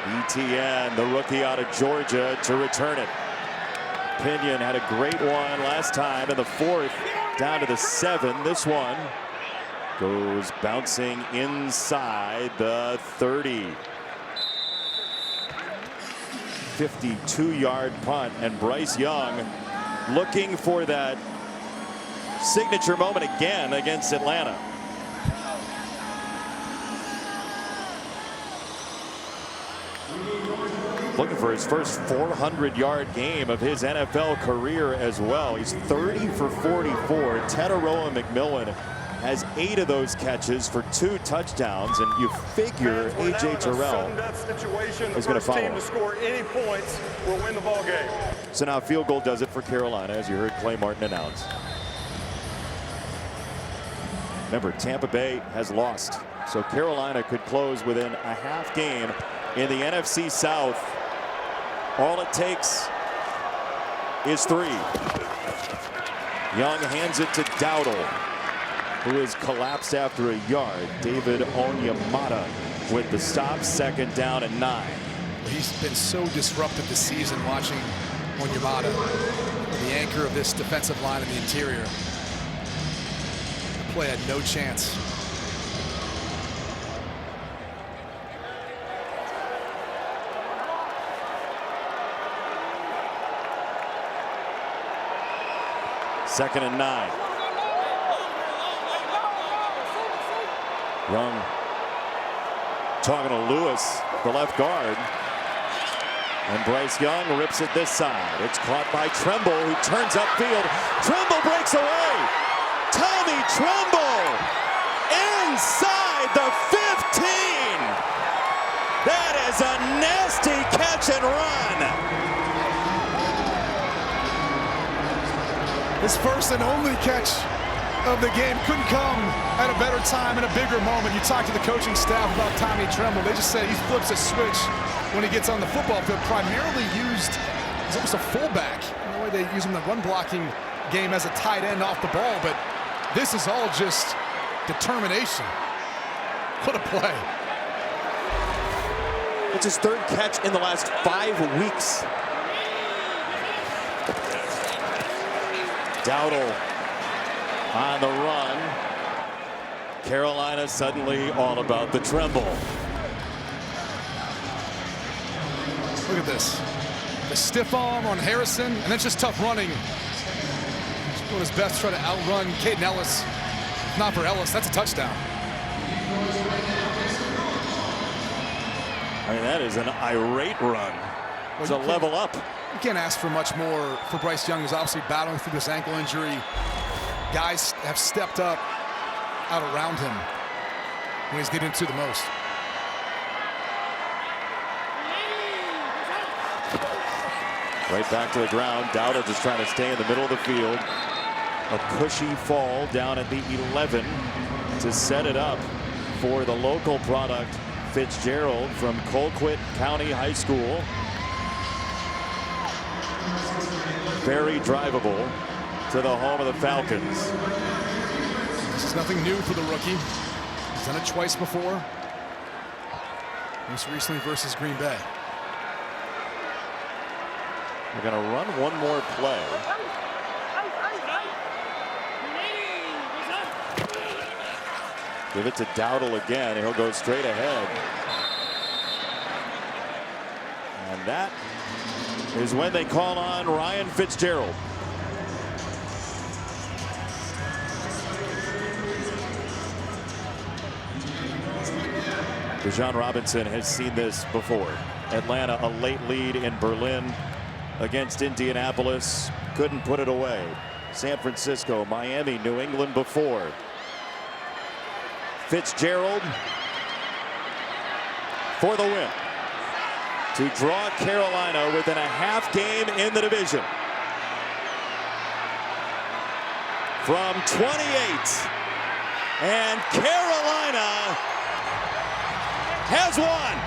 ETN, the rookie out of Georgia, to return it. Pinion had a great one last time in the fourth, down to the 7. This one goes bouncing inside the 30. 52-yard punt, and Bryce Young looking for that signature moment again against Atlanta. Looking for his first 400-yard game of his NFL career as well. He's 30 for 44. Teteroa McMillan has 8 of those catches for 2 touchdowns, and you figure A.J. Terrell is going to follow. To score any points will win the ball game. So now field goal does it for Carolina, as you heard Clay Martin announce. Remember, Tampa Bay has lost, so Carolina could close within a half game in the NFC South. All it takes is 3. Young hands it to Dowdle, who has collapsed after a yard. David Onyemata with the stop, second down and 9. He's been so disruptive this season watching Onyemata, the anchor of this defensive line in the interior. The play had no chance. Second and 9. Young talking to Lewis, the left guard. And Bryce Young rips it this side. It's caught by Tremble, who turns upfield. Tremble breaks away. Tommy Tremble inside the 15. That is a nasty catch and run. His first and only catch of the game couldn't come at a better time and a bigger moment. You talk to the coaching staff about Tommy Tremble. They just said he flips a switch when he gets on the football field, primarily used as almost a fullback. In the way they use him in the run blocking game as a tight end off the ball, but this is all just determination. What a play. It's his third catch in the last 5 weeks. Dowdle on the run. Carolina suddenly all about the tremble. Look at this. The stiff arm on Harrison, and then just tough running. He's doing his best to try to outrun Caden Ellis. If not for Ellis, that's a touchdown. I mean, that is an irate run. It's a level up. You can't ask for much more for Bryce Young, who's obviously battling through this ankle injury. Guys have stepped up out around him when he's needed to the most. Right back to the ground. Dowdle just trying to stay in the middle of the field. A cushy fall down at the 11 to set it up for the local product, Fitzgerald from Colquitt County High School. Very drivable to the home of the Falcons. This is nothing new for the rookie. He's done it twice before. Most recently versus Green Bay. We're going to run one more play. Give it to Dowdle again. He'll go straight ahead. And that is when they call on Ryan Fitzgerald. Bijan Robinson has seen this before. Atlanta, a late lead in Berlin against Indianapolis. Couldn't put it away. San Francisco, Miami, New England before. Fitzgerald for the win to draw Carolina within a half game in the division. From 28, and Carolina has won.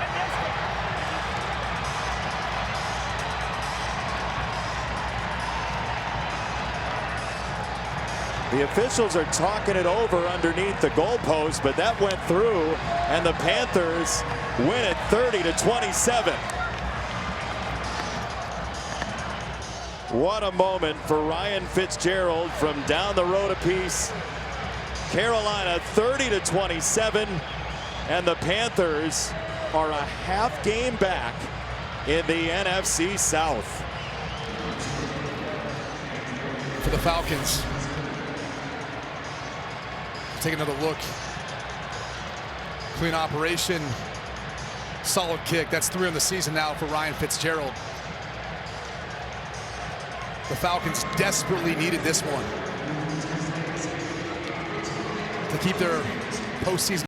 The officials are talking it over underneath the goalpost, but that went through, and the Panthers win it 30-27. What a moment for Ryan Fitzgerald from down the road a piece. Carolina 30-27, and the Panthers are a half game back in the NFC South. For the Falcons. Take another look. Clean operation. Solid kick. That's 3 on the season now for Ryan Fitzgerald. The Falcons desperately needed this one to keep their postseason